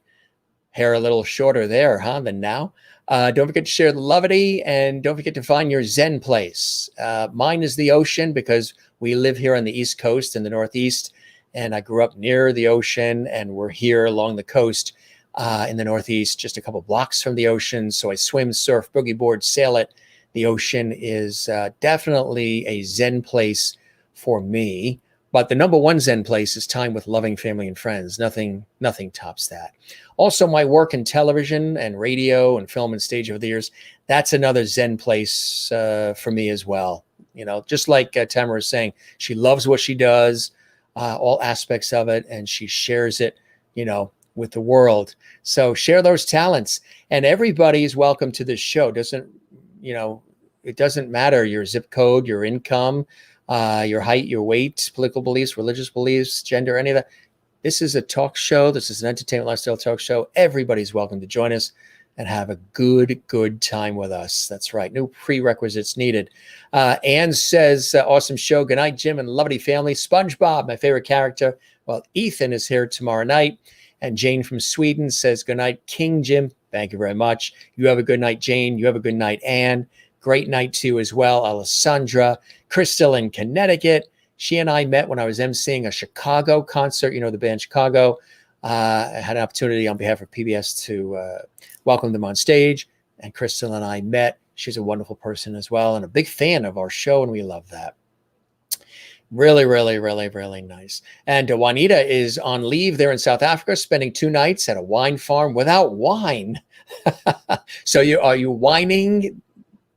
Hair a little shorter there, than now. Don't forget to share the levity, and don't forget to find your Zen place. Mine is the ocean, because we live here on the East Coast in the Northeast, and I grew up near the ocean, and we're here along the coast in the Northeast, just a couple blocks from the ocean. So I swim, surf, boogie board, sail it. The ocean is definitely a Zen place for me. But the number one Zen place is time with loving family and friends. Nothing tops that. Also, my work in television and radio and film and stage over the years, that's another Zen place for me as well. You know, just like Tamara was saying, she loves what she does, all aspects of it, and she shares it, you know, with the world. So share those talents, and everybody is welcome to this show. It doesn't matter your zip code, your income, your height, your weight, political beliefs, religious beliefs, gender, any of that. This is a talk show. This is an entertainment lifestyle talk show. Everybody's welcome to join us and have a good time with us. That's right. No prerequisites needed. Anne says, awesome show. Good night, Jim and lovely family. SpongeBob, my favorite character. Well, Ethan is here tomorrow night. And Jane from Sweden says, good night, King Jim. Thank you very much. You have a good night, Jane. You have a good night, Anne. Great night to you as well, Alessandra. Crystal in Connecticut. She and I met when I was emceeing a Chicago concert, you know, the band Chicago. I had an opportunity on behalf of PBS to welcome them on stage, and Crystal and I met. She's a wonderful person as well, and a big fan of our show, and we love that. Really nice. And Juanita is on leave there in South Africa, spending 2 nights at a wine farm without wine. So are you whining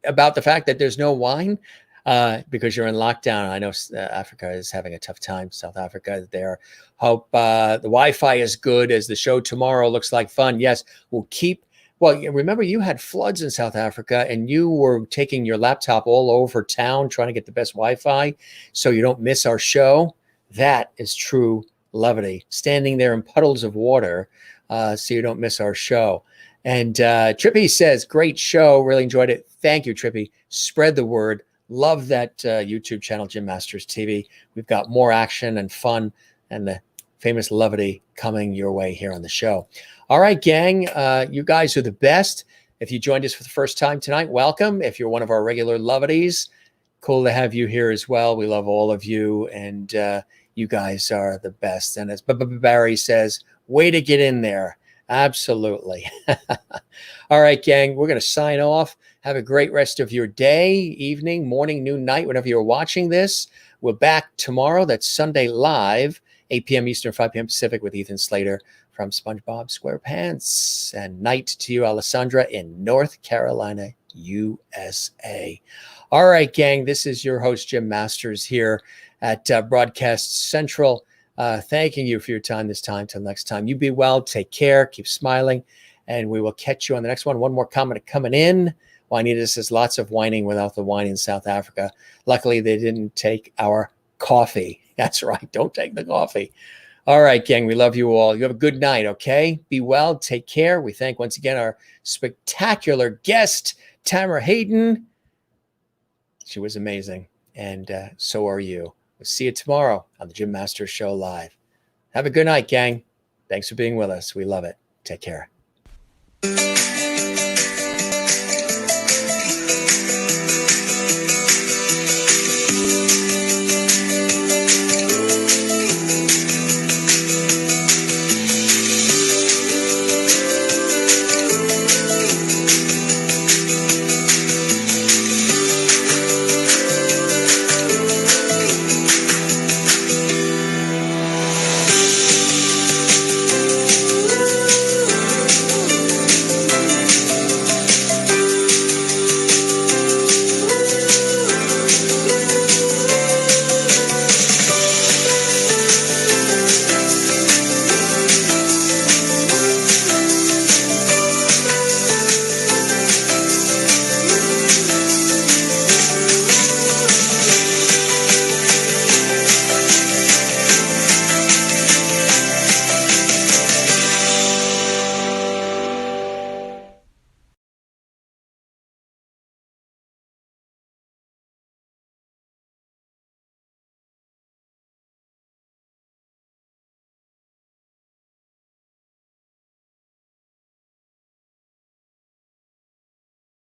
about the fact that there's no wine? Because you're in lockdown. I know Africa is having a tough time. South Africa there. Hope the Wi-Fi is good, as the show tomorrow looks like fun. Yes, we'll keep. Well, remember you had floods in South Africa, and you were taking your laptop all over town trying to get the best Wi-Fi so you don't miss our show. That is true levity. Standing there in puddles of water so you don't miss our show. And Trippy says, great show. Really enjoyed it. Thank you, Trippy. Spread the word. Love that YouTube channel, Jim Masters TV. We've got more action and fun and the famous levity coming your way here on the show. All right, gang, you guys are the best. If you joined us for the first time tonight, welcome. If you're one of our regular levities, cool to have you here as well. We love all of you, and you guys are the best. And as Barry says, way to get in there. Absolutely. All right, gang, we're going to sign off. Have a great rest of your day, evening, morning, noon, night, whenever you're watching this. We're back tomorrow. That's Sunday live, 8 p.m. Eastern, 5 p.m. Pacific with Ethan Slater from SpongeBob SquarePants. And night to you, Alessandra, in North Carolina, USA. All right, gang, this is your host, Jim Masters, here at Broadcast Central. Thanking you for your time this time. Till next time, you be well, take care, keep smiling, and we will catch you on the next one. One more comment coming in. Juanita says lots of whining without the wine in South Africa. Luckily, they didn't take our coffee. That's right. Don't take the coffee. All right, gang, we love you all. You have a good night, okay? Be well, take care. We thank once again our spectacular guest, Tamra Hayden. She was amazing, and so are you. We'll see you tomorrow on the Jim Masters Show Live. Have a good night, gang. Thanks for being with us. We love it. Take care.